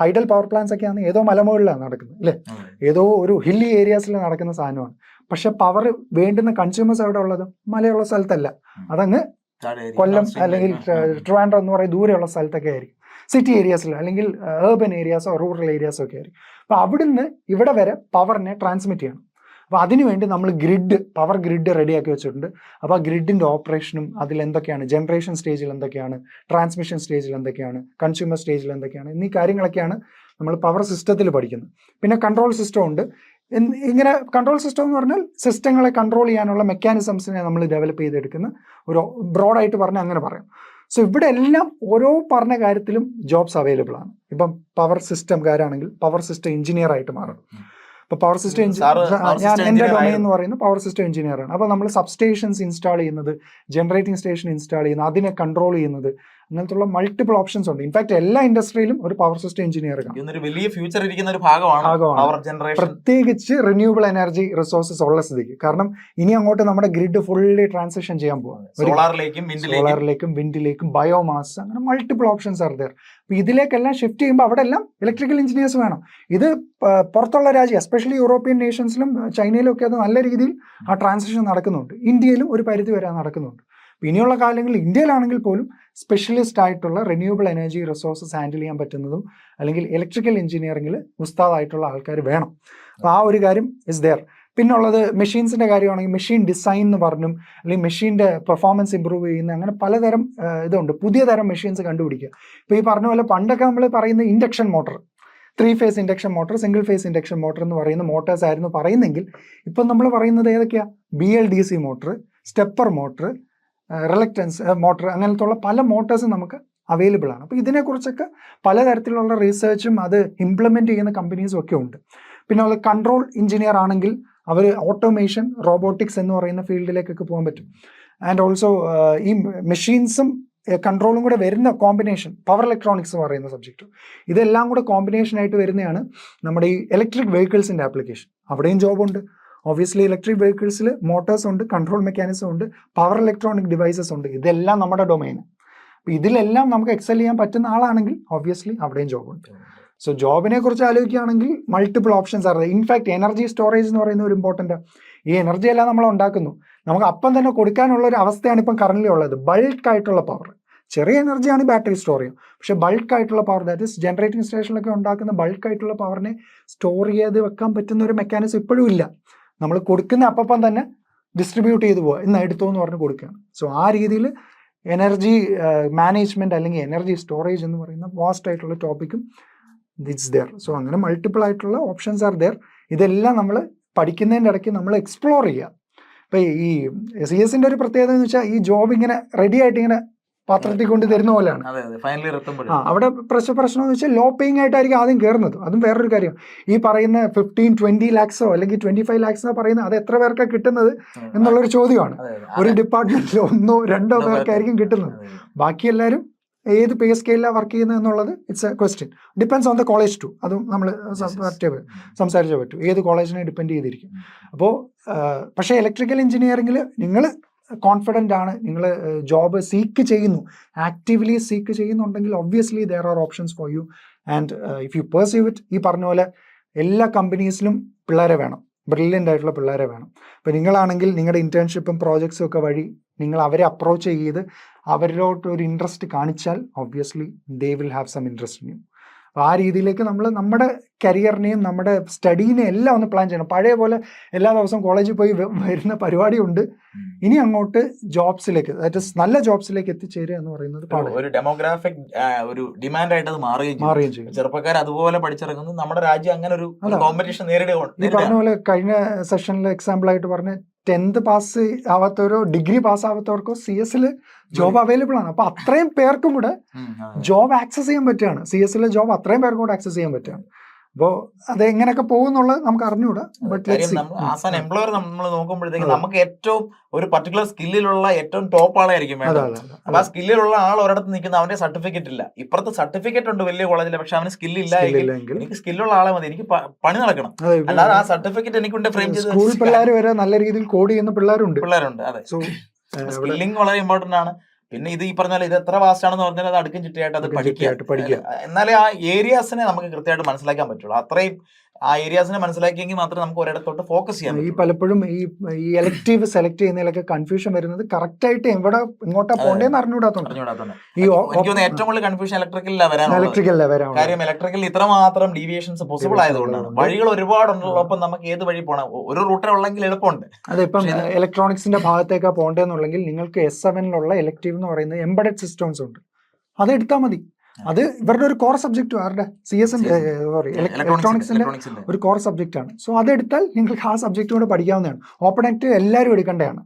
Speaker 2: ഹൈഡൽ പവർ പ്ലാന്റ്സ് ഒക്കെയാണ് ഏതോ മലമുകളിലാണ് നടക്കുന്നത് അല്ലേ, ഏതോ ഒരു ഹില്ലി ഏരിയാസിൽ നടക്കുന്ന സാധനമാണ്. പക്ഷെ പവർ വേണ്ടുന്ന കൺസ്യൂമേഴ്സ് എവിടെ ഉള്ളത്, മലയുള്ള സ്ഥലത്തല്ല, അതങ്ങ് കൊല്ലം അല്ലെങ്കിൽ ട്രിവാൻഡ്രം എന്ന് പറയുന്ന ദൂരെയുള്ള സ്ഥലത്തൊക്കെ ആയിരിക്കും. സിറ്റി ഏരിയാസിൽ അല്ലെങ്കിൽ ഏർബൻ ഏരിയാസോ റൂറൽ ഏരിയാസോ ഒക്കെ ആയിരിക്കും. അപ്പോൾ അവിടുന്ന് ഇവിടെ വരെ പവറിനെ ട്രാൻസ്മിറ്റ് ചെയ്യണം. അപ്പോൾ അതിനുവേണ്ടി നമ്മൾ പവർ ഗ്രിഡ് റെഡിയാക്കി വെച്ചിട്ടുണ്ട്. അപ്പോൾ ആ ഗ്രിഡിൻ്റെ ഓപ്പറേഷനും അതിലെന്തൊക്കെയാണ്, ജനറേഷൻ സ്റ്റേജിൽ എന്തൊക്കെയാണ്, ട്രാൻസ്മിഷൻ സ്റ്റേജിൽ എന്തൊക്കെയാണ്, കൺസ്യൂമർ സ്റ്റേജിൽ എന്തൊക്കെയാണ്, എന്നീ കാര്യങ്ങളൊക്കെയാണ് നമ്മൾ പവർ സിസ്റ്റത്തിൽ പഠിക്കുന്നത്. പിന്നെ കൺട്രോൾ സിസ്റ്റം ഉണ്ട്. ഇങ്ങനെ കൺട്രോൾ സിസ്റ്റം എന്ന് പറഞ്ഞാൽ സിസ്റ്റങ്ങളെ കൺട്രോൾ ചെയ്യാനുള്ള മെക്കാനിസംസിനെ നമ്മൾ ഡെവലപ്പ് ചെയ്തെടുക്കുന്ന ഒരു ബ്രോഡായിട്ട് പറഞ്ഞാൽ അങ്ങനെ പറയാം. സോ ഇവിടെ എല്ലാം ഓരോ പറഞ്ഞ കാര്യത്തിലും ജോബ്സ് അവൈലബിൾ ആണ്. ഇപ്പം പവർ സിസ്റ്റംകാരാണെങ്കിൽ പവർ സിസ്റ്റം എഞ്ചിനീയർ ആയിട്ട് മാറും. ഇപ്പോൾ പവർ സിസ്റ്റം ഞാൻ എൻ്റെ ഡൊമൈൻ എന്ന് പറയുന്നത് പവർ സിസ്റ്റം എഞ്ചിനീയർ ആണ്. അപ്പോൾ നമ്മൾ സബ്സ്റ്റേഷൻസ് ഇൻസ്റ്റാൾ ചെയ്യുന്നത്, ജനറേറ്റിംഗ് സ്റ്റേഷൻ ഇൻസ്റ്റാൾ ചെയ്യുന്നത്, അതിനെ കൺട്രോൾ ചെയ്യുന്നത്, അങ്ങനത്തുള്ള മൾട്ടിപ്പിൾ ഓപ്ഷൻസ് ഉണ്ട്. ഇൻഫാക്ട് എല്ലാ ഇൻഡസ്ട്രിയിലും ഒരു പവർ സിസ്റ്റം എഞ്ചിനീയർ
Speaker 1: വലിയ ഫ്യൂച്ചർ ഇരിക്കുന്ന ഒരു ഭാഗമാണ്,
Speaker 2: പ്രത്യേകിച്ച് റിന്യൂവബിൾ എനർജി റിസോഴ്സസ് ഉള്ള സ്ഥിതിക്ക്. കാരണം ഇനി അങ്ങോട്ട് നമ്മുടെ ഗ്രിഡ് ഫുള്ളി ട്രാൻസിഷൻ ചെയ്യാൻ പോകാം, സോളാറിലേക്കും വിൻഡിലേക്കും ബയോമാസ്, അങ്ങനെ മൾട്ടിപ്പിൾ ഓപ്ഷൻസ് ആർ ദർ. അപ്പോൾ ഇതിലേക്കെല്ലാം ഷിഫ്റ്റ് ചെയ്യുമ്പോൾ അവിടെ എല്ലാം ഇലക്ട്രിക്കൽ എഞ്ചിനീയേഴ്സ് വേണം. ഇത് പുറത്തുള്ള രാജ്യം, എസ്പെഷ്യലി യൂറോപ്യൻ നേഷൻസിലും ചൈനയിലും ഒക്കെ അത് നല്ല രീതിയിൽ ആ ട്രാൻസിഷൻ നടക്കുന്നുണ്ട്. ഇന്ത്യയിലും ഒരു പരിധി വരെ നടക്കുന്നുണ്ട്. ഇനിയുള്ള കാലങ്ങളിൽ ഇന്ത്യയിലാണെങ്കിൽ പോലും സ്പെഷ്യലിസ്റ്റ് ആയിട്ടുള്ള റിന്യൂവബിൾ എനർജി റിസോഴ്സസ് ഹാൻഡിൽ ചെയ്യാൻ പറ്റുന്നതും അല്ലെങ്കിൽ ഇലക്ട്രിക്കൽ എഞ്ചിനീയറിംഗിൽ ഉസ്താദായിട്ടുള്ള ആൾക്കാർ വേണം. അപ്പോൾ ആ ഒരു കാര്യം ഇസ് ദെയർ. പിന്നുള്ളത് മെഷീൻസിൻ്റെ കാര്യമാണെങ്കിൽ മെഷീൻ ഡിസൈൻ എന്ന് പറഞ്ഞും അല്ലെങ്കിൽ മെഷീൻ്റെ പെർഫോമൻസ് ഇമ്പ്രൂവ് ചെയ്യുന്ന അങ്ങനെ പലതരം ഇതുണ്ട്. പുതിയ തരം മെഷീൻസ് കണ്ടുപിടിക്കുക. ഇപ്പോൾ ഈ പറഞ്ഞ പോലെ പണ്ടൊക്കെ നമ്മൾ പറയുന്ന induction motor, 3 phase induction motor, single phase induction motor എന്ന് പറയുന്ന മോട്ടേഴ്സ് ആയിരുന്നു പറയുന്നെങ്കിൽ ഇപ്പം നമ്മൾ പറയുന്നത് ഏതൊക്കെയാണ്, BLDC motor, stepper motor, reluctance motor, അങ്ങനത്തെ ഉള്ള പല മോട്ടേഴ്സും നമുക്ക് അവൈലബിൾ ആണ്. അപ്പോൾ ഇതിനെക്കുറിച്ചൊക്കെ പലതരത്തിലുള്ള റിസർച്ചും അത് ഇംപ്ലിമെൻറ്റ് ചെയ്യുന്ന കമ്പനീസും ഒക്കെ ഉണ്ട്. പിന്നെ അത് കൺട്രോൾ എഞ്ചിനീയർ ആണെങ്കിൽ അവർ ഓട്ടോമേഷൻ, റോബോട്ടിക്സ് എന്ന് പറയുന്ന ഫീൽഡിലേക്കൊക്കെ പോകാൻ പറ്റും. ആൻഡ് ഓൾസോ ഈ മെഷീൻസും കൺട്രോളും കൂടെ വരുന്ന കോമ്പിനേഷൻ, പവർ ഇലക്ട്രോണിക്സ് എന്ന് പറയുന്ന സബ്ജക്റ്റ്, ഇതെല്ലാം കൂടെ കോമ്പിനേഷനായിട്ട് വരുന്നതാണ് നമ്മുടെ ഈ ഇലക്ട്രിക് വെഹിക്കിൾസിൻ്റെ ആപ്ലിക്കേഷൻ. അവിടെയും ജോബുണ്ട്. ഒബ്വിയസ്ലി ഇലക്ട്രിക് വെഹിക്കിൾസിൽ മോട്ടേഴ്സ് ഉണ്ട്, കൺട്രോൾ മെക്കാനിസം ഉണ്ട്, പവർ ഇലക്ട്രോണിക് ഡിവൈസസ് ഉണ്ട്. ഇതെല്ലാം നമ്മുടെ ഡൊമൈൻ. അപ്പോൾ ഇതിലെല്ലാം നമുക്ക് എക്സൽ ചെയ്യാൻ പറ്റുന്ന ആളാണെങ്കിൽ ഒബ്വിയസ്ലി അവിടെയും ജോബുണ്ട്. സോ ജോബിനെ കുറിച്ച് ആലോചിക്കുകയാണെങ്കിൽ മൾട്ടിപ്പിൾ ഓപ്ഷൻസ് ആണ്. ഇൻഫാക്ട് എനർജി സ്റ്റോറേജ് എന്ന് പറയുന്ന ഒരു ഇമ്പോർട്ടൻ്റ്. ഈ എനർജി എല്ലാം നമ്മൾ ഉണ്ടാക്കുന്നു, നമുക്ക് അപ്പം തന്നെ കൊടുക്കാനുള്ള ഒരു അവസ്ഥയാണ് ഇപ്പം കറൻ്റ് ഉള്ളത്. ബൾക്കായിട്ടുള്ള പവർ, ചെറിയ എനർജിയാണ് ബാറ്ററി സ്റ്റോർ ചെയ്യും. പക്ഷെ ബൾക്ക് ആയിട്ടുള്ള പവർ, ദാറ്റ് ഇസ് ജനറേറ്റിംഗ് സ്റ്റേഷനിലൊക്കെ ഉണ്ടാക്കുന്ന ബൾക്ക് ആയിട്ടുള്ള പവറിനെ സ്റ്റോർ ചെയ്ത് വെക്കാൻ പറ്റുന്ന ഒരു മെക്കാനിസം ഇപ്പോഴും ഇല്ല. നമ്മൾ കൊടുക്കുന്ന അപ്പം തന്നെ ഡിസ്ട്രിബ്യൂട്ട് ചെയ്ത് പോവുക, ഇന്ന് എടുത്തോ എന്ന് പറഞ്ഞ് കൊടുക്കുകയാണ്. സോ ആ രീതിയിൽ എനർജി മാനേജ്മെന്റ് അല്ലെങ്കിൽ എനർജി സ്റ്റോറേജ് എന്ന് പറയുന്ന വാസ്റ്റ് ആയിട്ടുള്ള ടോപ്പിക്കും ഇറ്റ്സ് ദെയർ. സോ അങ്ങനെ മൾട്ടിപ്പിൾ ആയിട്ടുള്ള ഓപ്ഷൻസ് ആർ ദെയർ. ഇതെല്ലാം നമ്മൾ പഠിക്കുന്നതിൻ്റെ ഇടയ്ക്ക് നമ്മൾ എക്സ്പ്ലോർ ചെയ്യുക. ഇപ്പം ഈ CS ഒരു പ്രത്യേകത എന്ന് വെച്ചാൽ ഈ ജോബ് ഇങ്ങനെ റെഡി ആയിട്ട് ഇങ്ങനെ പാത്രത്തിൽ കൊണ്ട് തരുന്ന പോലെയാണ്. അവിടെ പ്രശ്നം എന്ന് വെച്ചാൽ ലോ പേയിങ് ആയിട്ടായിരിക്കും ആദ്യം കയറുന്നത്. അതും വേറൊരു കാര്യം, ഈ പറയുന്ന 15-20 lakhsോ അല്ലെങ്കിൽ 25 lakhsോ പറയുന്നത് അത് എത്ര പേർക്കാണ് കിട്ടുന്നത് എന്നുള്ളൊരു ചോദ്യമാണ്. ഒരു ഡിപ്പാർട്ട്മെന്റിൽ 1-2 പേർക്കായിരിക്കും കിട്ടുന്നത്. ബാക്കി എല്ലാവരും ഏത് പേ സ്കെയിലാണ് വർക്ക് ചെയ്യുന്നത് എന്നുള്ളത് it's a question. Depends on the college too. അതും നമ്മൾ സംസാരിച്ചേ പറ്റൂ, ഏത് കോളേജിനെ ഡിപ്പെൻഡ് ചെയ്തിരിക്കും. അപ്പോൾ പക്ഷേ ഇലക്ട്രിക്കൽ എഞ്ചിനീയറിംഗിൽ നിങ്ങൾ കോൺഫിഡൻ്റ് ആണ്, നിങ്ങൾ ജോബ് സീക്ക് ചെയ്യുന്നു, ആക്റ്റീവ്ലി സീക്ക് ചെയ്യുന്നുണ്ടെങ്കിൽ obviously there are options for you. And if you perceive it, ഈ പറഞ്ഞ പോലെ എല്ലാ കമ്പനീസിലും പിള്ളേരെ വേണം, ബ്രില്യൻ്റ് ആയിട്ടുള്ള പിള്ളേരെ വേണം. ഇപ്പോൾ നിങ്ങളാണെങ്കിൽ നിങ്ങളുടെ ഇൻറ്റേൺഷിപ്പും പ്രോജക്ട്സും ഒക്കെ വഴി നിങ്ങൾ അവരെ അപ്രോച്ച് ചെയ്ത് അവരിലോട്ട് ഒരു ഇൻട്രസ്റ്റ് കാണിച്ചാൽ obviously they will have some interest in you. അപ്പോൾ ആ രീതിയിലേക്ക് നമ്മൾ നമ്മുടെ കരിയറിനെയും നമ്മുടെ സ്റ്റഡീനെയും എല്ലാം ഒന്ന് പ്ലാൻ ചെയ്യണം. പഴയ പോലെ എല്ലാ ദിവസവും കോളേജിൽ പോയി വരുന്ന പരിപാടിയുണ്ട്. ഇനി അങ്ങോട്ട് ജോബ്സിലേക്ക്, ദാറ്റ് ഇസ് നല്ല ജോബ്സിലേക്ക് എത്തിച്ചേരുക എന്ന് പറയുന്നത്
Speaker 1: ഒരു ഡെമോഗ്രാഫിക് ഒരു ഡിമാൻഡ് ആയിട്ട് അത് മാറുകയും ചെയ്യും. ചെറുപ്പക്കാർ അതുപോലെ പഠിച്ചിറങ്ങുന്നു. നമ്മുടെ രാജ്യം അങ്ങനെ ഒരു കോമ്പറ്റീഷൻ നേരിടുകയാണ്.
Speaker 2: ഈ പറഞ്ഞ പോലെ കഴിഞ്ഞ സെഷനിൽ എക്സാമ്പിൾ ആയിട്ട് പറഞ്ഞ 10th പാസ് ആവാത്തവരോ ഡിഗ്രി പാസ് ആവാത്തവർക്കോ CS ജോബ് അവൈലബിൾ ആണ്. അപ്പൊ അത്രയും പേർക്കും കൂടെ ജോബ് ആക്സസ് ചെയ്യാൻ പറ്റുകയാണ്. CS ജോബ് അത്രയും പേർക്കും കൂടെ ആക്സസ് ചെയ്യാൻ പറ്റുകയാണ്. അപ്പോൾ അത് എങ്ങനെയൊക്കെ പോകുന്നുള്ളത് നമുക്ക് അറിഞ്ഞുകൂടാ. ബട്ട്
Speaker 1: ആസ് ആൻ എംപ്ലോയർ നമ്മൾ നോക്കുമ്പോഴത്തേക്ക് നമുക്ക് ഏറ്റവും ഒരു പർട്ടിക്കുലർ സ്കില്ലിലുള്ള ഏറ്റവും ടോപ്പ് ആളായിരിക്കും വേണ്ടത്. അപ്പൊ ആ സ്കില്ലിലുള്ള ആൾ ഒരിടത്ത് നിൽക്കുന്ന അവന്റെ സർട്ടിഫിക്കറ്റ് ഇല്ല, ഇപ്പുറത്ത് സർട്ടിഫിക്കറ്റ് ഉണ്ട് വലിയ കോളേജിൽ, പക്ഷെ അവന് സ്കില്ലില്ല എങ്കിൽ എനിക്ക് സ്കില്ലുള്ള ആളെ മതി, എനിക്ക് പണി നടക്കണം. അല്ലാതെ ആ സർട്ടിഫിക്കറ്റ് എനിക്കൊണ്ട് ഫ്രെയിം ചെയ്ത്
Speaker 2: സ്കൂൾ പിള്ളേർ വരെ നല്ല രീതിയിൽ കോഡ് ചെയ്യുന്ന പിള്ളേരുണ്ട്.
Speaker 1: അതെ, സ്കില്ലിംഗ് വളരെ ഇമ്പോർട്ടന്റ് ആണ്. പിന്നെ ഇത് ഈ പറഞ്ഞാൽ ഇത് എത്ര വാസ്റ്റ് ആണെന്ന് പറഞ്ഞാൽ അത് അടുക്കും ചിട്ടയായിട്ട് അത് പഠിക്കുക. എന്നാലേ ആ ഏരിയാസിനെ നമുക്ക് കൃത്യമായിട്ട് മനസ്സിലാക്കാൻ പറ്റുള്ളൂ. അത്രയും ആ ഏരിയാസിനെ മനസ്സിലാക്കിയെങ്കിൽ മാത്രമേ നമുക്ക് ഒരിടത്തോട്ട് ഫോക്കസ് ചെയ്യാൻ.
Speaker 2: ഈ പലപ്പോഴും ഈ എലക്ടീവ് സെലക്ട് ചെയ്യുന്നതിലൊക്കെ കൺഫ്യൂഷൻ വരുന്നത് കറക്റ്റ് ആയിട്ട് എവിടെ ഇങ്ങോട്ടാ പോണ്ടേന്ന് അറിഞ്ഞുകൂടാത്തോണ്ട്.
Speaker 1: എനിക്ക് ഏറ്റവും കൂടുതൽ കൺഫ്യൂഷൻ ഇലക്ട്രിക്കലിലാണ് വരാൻ. കാര്യം ഇലക്ട്രിക്കലിൽ ഇത്രമാത്രം ഡീവിയേഷൻസ് പോസിബിൾ ആയതുകൊണ്ടാണ്. വഴികൾ ഒരുപാടുള്ളപ്പോൾ നമുക്ക് ഏത് വഴി പോകണം, ഒരു റൂട്ടേ ഉള്ളെങ്കിൽ എളുപ്പമുണ്ട്.
Speaker 2: അതെ, ഇപ്പം ഇലക്ട്രോണിക്സിന്റെ ഭാഗത്തേക്കാ പോണ്ടേന്നുണ്ടെങ്കിൽ നിങ്ങൾക്ക് S7 എലക്ടീവ് എന്ന് പറയുന്നത് എംബഡഡ് സിസ്റ്റംസ് ഉണ്ട്, അത് എടുത്താൽ മതി. അത് ഇവരുടെ ഒരു കോർ സബ്ജക്റ്റ്, ആരുടെ ഇലക്ട്രോണിക്സിന്റെ ഒരു കോർ സബ്ജക്റ്റ് ആണ്. സോ അതെടുത്താൽ നിങ്ങൾക്ക് ആ സബ്ജക്റ്റ് കൂടെ പഠിക്കാവുന്നതാണ്. ഓപ്പൺ എലക്ടീവ് എല്ലാവരും എടുക്കേണ്ടതാണ്.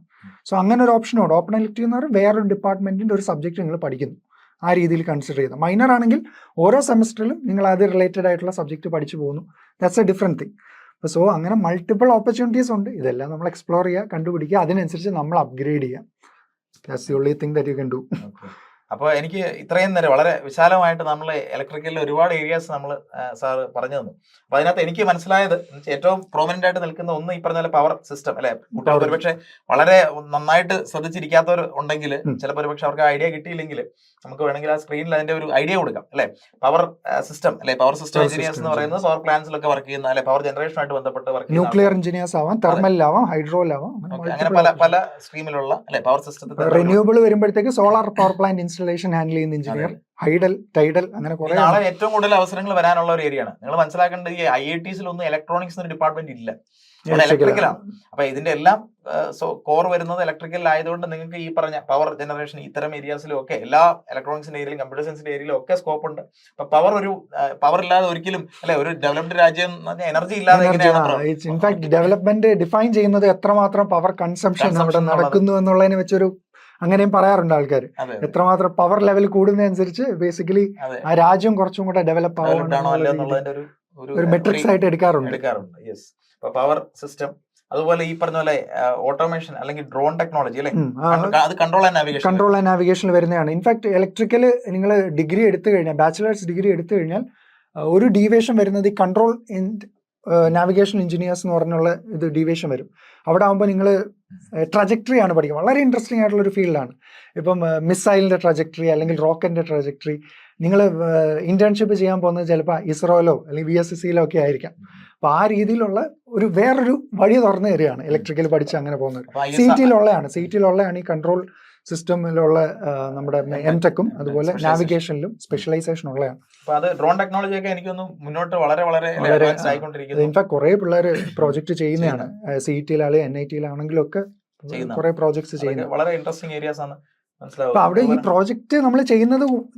Speaker 2: സോ അങ്ങനെ ഒരു ഓപ്ഷനുണ്ട്. ഓപ്പൺ എലക്ടീവ് എന്ന് പറഞ്ഞാൽ വേറൊരു ഡിപ്പാർട്ട്മെന്റിന്റെ ഒരു സബ്ജക്റ്റ് നിങ്ങൾ പഠിക്കുന്നു, ആ രീതിയിൽ കൺസിഡർ ചെയ്ത്. മൈനർ ആണെങ്കിൽ ഓരോ സെമസ്റ്ററിലും നിങ്ങൾ അത് റിലേറ്റഡ് ആയിട്ടുള്ള സബ്ജക്റ്റ് പഠിച്ചു പോകുന്നു. That's A different thing. So അങ്ങനെ മൾട്ടിപ്പിൾ ഓപ്പർച്യൂണിറ്റീസ് ഉണ്ട്. ഇതെല്ലാം നമ്മൾ എക്സ്പ്ലോർ ചെയ്യുക, കണ്ടുപിടിക്കുക, അതിനനുസരിച്ച് നമ്മൾ അപ്ഗ്രേഡ് ചെയ്യുക. That's the only thing that you can do.
Speaker 1: അപ്പോൾ എനിക്ക് ഇത്രയും നേരം വളരെ വിശാലമായിട്ട് നമ്മൾ ഇലക്ട്രിക്കലിൽ ഒരുപാട് ഏരിയാസ് നമ്മൾ സാറ് പറഞ്ഞു തന്നു. അപ്പോൾ അതിനകത്ത് എനിക്ക് മനസ്സിലായത് ഏറ്റവും പ്രോമിനന്റ് ആയിട്ട് നിൽക്കുന്ന ഒന്ന് ഈ പറഞ്ഞ പവർ സിസ്റ്റം അല്ലെ. കുട്ടികൾക്ക് ഒരുപക്ഷെ വളരെ നന്നായിട്ട് ശ്രദ്ധിച്ചിരിക്കാത്തവർ ഉണ്ടെങ്കിൽ ചിലപ്പോൾ ഒരുപക്ഷെ അവർക്ക് ഐഡിയ കിട്ടിയില്ലെങ്കിൽ നമുക്ക് വേണമെങ്കിൽ ആ സ്ക്രീനിൽ അതിന്റെ ഒരു ഐഡിയ കൊടുക്കാം അല്ലെ. പവർ സിസ്റ്റം അല്ലെ, പവർ സിസ്റ്റം എഞ്ചിനീയേഴ്സ് എന്ന് പറയുന്നത് പവർ പ്ലാന്റ്സിലൊക്കെ വർക്ക് ചെയ്യുന്ന അല്ലെ, പവർ ജനറേഷനുമായിട്ട് ബന്ധപ്പെട്ട് വർക്ക് ചെയ്യുന്ന
Speaker 2: ന്യൂക്ലിയർ എഞ്ചിനീയേഴ്സ് ആവാം, തെർമലിലാവാം, ഹൈഡ്രോയിലാവാം,
Speaker 1: അങ്ങനെ പല സ്ട്രീമിലുള്ള അല്ലെ പവർ സിസ്റ്റത്തിൽ.
Speaker 2: റിന്യൂവബിൾ വരുമ്പോഴത്തേക്ക് solar power plant installation handle ചെയ്യുന്ന എഞ്ചിനീയർ, ഹൈഡൽ, ടൈഡൽ, അങ്ങനെ കുറെ.
Speaker 1: നാളെ ഏറ്റവും കൂടുതൽ അവസരങ്ങൾ വരാനുള്ള ഒരു ഏരിയയാണ്. നിങ്ങൾ മനസ്സിലാക്കേണ്ടത് ഈ IITസിലൊന്നും ഇലക്ട്രോണിക്സ് എന്ന ഡിപ്പാർട്ട്മെന്റ് ഇല്ല, ഇലക്ട്രിക്കലാണ്. അപ്പൊ ഇതിന്റെ എല്ലാം കോർ വരുന്നത് ഇലക്ട്രിക്കൽ ആയതുകൊണ്ട് നിങ്ങൾക്ക് ഈ പറഞ്ഞ പവർ ജനറേഷൻ ഇത്തരം ഏരിയാസിലും ഒക്കെ എല്ലാ ഇലക്ട്രോണിക്സിന്റെ ഏരിയയിലും കമ്പ്യൂട്ടർ സയൻസിന്റെ ഏരിയയിലും ഒക്കെ സ്കോപ്പ് ഉണ്ട്. അപ്പൊ പവർ ഇല്ലാതെ ഒരിക്കലും അല്ലെ ഒരു ഡെവലപ്ഡ് രാജ്യം എനർജി ഇല്ലാതെ.
Speaker 2: ഇൻഫാക്ട് ഡെവലപ്മെന്റ് ഡിഫൈൻ ചെയ്യുന്നത് എത്രമാത്രം പവർ കൺസംഷൻ അവിടെ നടക്കുന്നു എന്നുള്ളതിനെ വെച്ചൊരു അങ്ങനെയും പറയാറുണ്ട് ആൾക്കാർ. എത്രമാത്രം പവർ ലെവൽ കൂടുന്നതനുസരിച്ച് ബേസിക്കലി ആ രാജ്യം കുറച്ചും കൂടെ ഡെവലപ്പ് ആവുക ഒരു മെട്രിക്സ് ആയിട്ട് എടുക്കാറുണ്ട്.
Speaker 1: പവർ സിസ്റ്റം, അതുപോലെ ഈ പറഞ്ഞ പോലെ ഓട്ടോമേഷൻ അല്ലെങ്കിൽ ഡ്രോൺ ടെക്നോളജി അല്ലെ, അത് കൺട്രോൾ ആൻഡ്
Speaker 2: നാവിഗേഷനിൽ വരുന്നതാണ്. ഇൻഫാക്ട് ഇലക്ട്രിക്കൽ നിങ്ങൾ ഡിഗ്രി എടുത്തു കഴിഞ്ഞാൽ, ബാച്ചിലേഴ്സ് ഡിഗ്രി എടുത്തു കഴിഞ്ഞാൽ ഒരു ഡീവിയേഷൻ വരുന്നത് ഈ കൺട്രോൾ നാവിഗേഷൻ എഞ്ചിനീയേഴ്സ് എന്ന് പറഞ്ഞുള്ള ഇത് ഡീവിയേഷൻ വരും. അവിടെ ആകുമ്പോൾ നിങ്ങൾ ട്രജക്ടറി ആണ് പഠിക്കുക. വളരെ ഇൻട്രസ്റ്റിംഗ് ആയിട്ടുള്ള ഒരു ഫീൽഡാണ്. ഇപ്പം മിസൈലിന്റെ ട്രജക്ടറി അല്ലെങ്കിൽ റോക്കറ്റിന്റെ ട്രജക്ടറി. നിങ്ങൾ ഇന്റേൺഷിപ്പ് ചെയ്യാൻ പോകുന്നത് ചിലപ്പോൾ ഇസ്രോയിലോ അല്ലെങ്കിൽ VSSCയിലോ ഒക്കെ ആയിരിക്കാം. അപ്പൊ ആ രീതിയിലുള്ള വേറൊരു വഴി തുറന്നു തരികയാണ് ഇലക്ട്രിക്കൽ പഠിച്ച് അങ്ങനെ പോകുന്നത്. സീറ്റിലുള്ളതാണ് ഈ കൺട്രോൾ സിസ്റ്റമിലുള്ള നമ്മുടെ എംടെക്കും അതുപോലെ
Speaker 1: Specialization.
Speaker 2: നാവിഗേഷനിലും സ്പെഷ്യലൈസേഷൻ ഉള്ളതാണ്.
Speaker 1: അപ്പൊ അത് ഡ്രോൺ ടെക്നോളജി ഒക്കെ എനിക്കൊന്ന് മുന്നോട്ട് വളരെ വളരെ advanced ആയിക്കൊണ്ടിരിക്കുന്നു.
Speaker 2: ഇൻഫാക്ട് കുറെ പിള്ളേർ പ്രോജക്റ്റ് ചെയ്യുന്നതാണ്. CET-ലാണെങ്കിലും NIT-ലാണെങ്കിലും ഒക്കെ
Speaker 1: ചെയ്യുന്നതാണ്.
Speaker 2: കുറെ പ്രോജക്ട്സ്
Speaker 1: അതൊക്കെ
Speaker 2: ചെയ്യുന്നത്.
Speaker 1: വളരെ ഇൻട്രസ്റ്റിംഗ് ഏരിയാസ് ആണ്, മനസ്സിലാവും.
Speaker 2: അപ്പൊ അവിടെ ഈ പ്രോജക്റ്റ് നമ്മൾ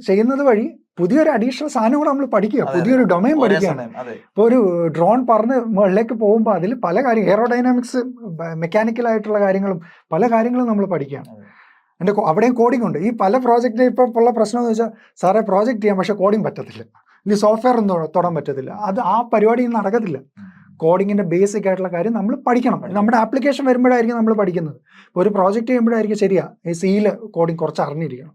Speaker 2: ചെയ്യുന്നത് വഴി പുതിയൊരു അഡീഷണൽ സാധനം കൂടെ നമ്മൾ പഠിക്കുക, പുതിയൊരു ഡൊമൈൻ പഠിക്കുകയാണ്. ഇപ്പോൾ ഒരു ഡ്രോൺ പറന്ന് മുകളിലേക്ക് പോകുമ്പോൾ അതിൽ പല കാര്യം എയറോഡൈനാമിക്സ്, മെക്കാനിക്കൽ ആയിട്ടുള്ള കാര്യങ്ങളും പല കാര്യങ്ങളും നമ്മൾ പഠിക്കുകയാണ്. അവിടെയും കോഡിംഗ് ഉണ്ട്. ഈ പല പ്രോജക്റ്റിന് ഇപ്പോൾ ഉള്ള പ്രശ്നം എന്ന് വെച്ചാൽ, സാറേ പ്രോജക്റ്റ് ചെയ്യാം പക്ഷേ കോഡിംഗ് പറ്റത്തില്ല, ഈ സോഫ്റ്റ്വെയർ ഒന്നും തൊടാൻ പറ്റത്തില്ല. ആ പരിപാടി നടക്കത്തില്ല. കോഡിങ്ങിൻ്റെ ബേസിക് ആയിട്ടുള്ള കാര്യം നമ്മൾ പഠിക്കണം. നമ്മുടെ ആപ്ലിക്കേഷൻ വരുമ്പോഴായിരിക്കും നമ്മൾ പഠിക്കുന്നത്. ഒരു പ്രോജക്റ്റ് ചെയ്യുമ്പോഴായിരിക്കും ശരിയാ ഈ സിയിൽ കോഡിങ് കുറച്ച് അറിഞ്ഞിരിക്കണം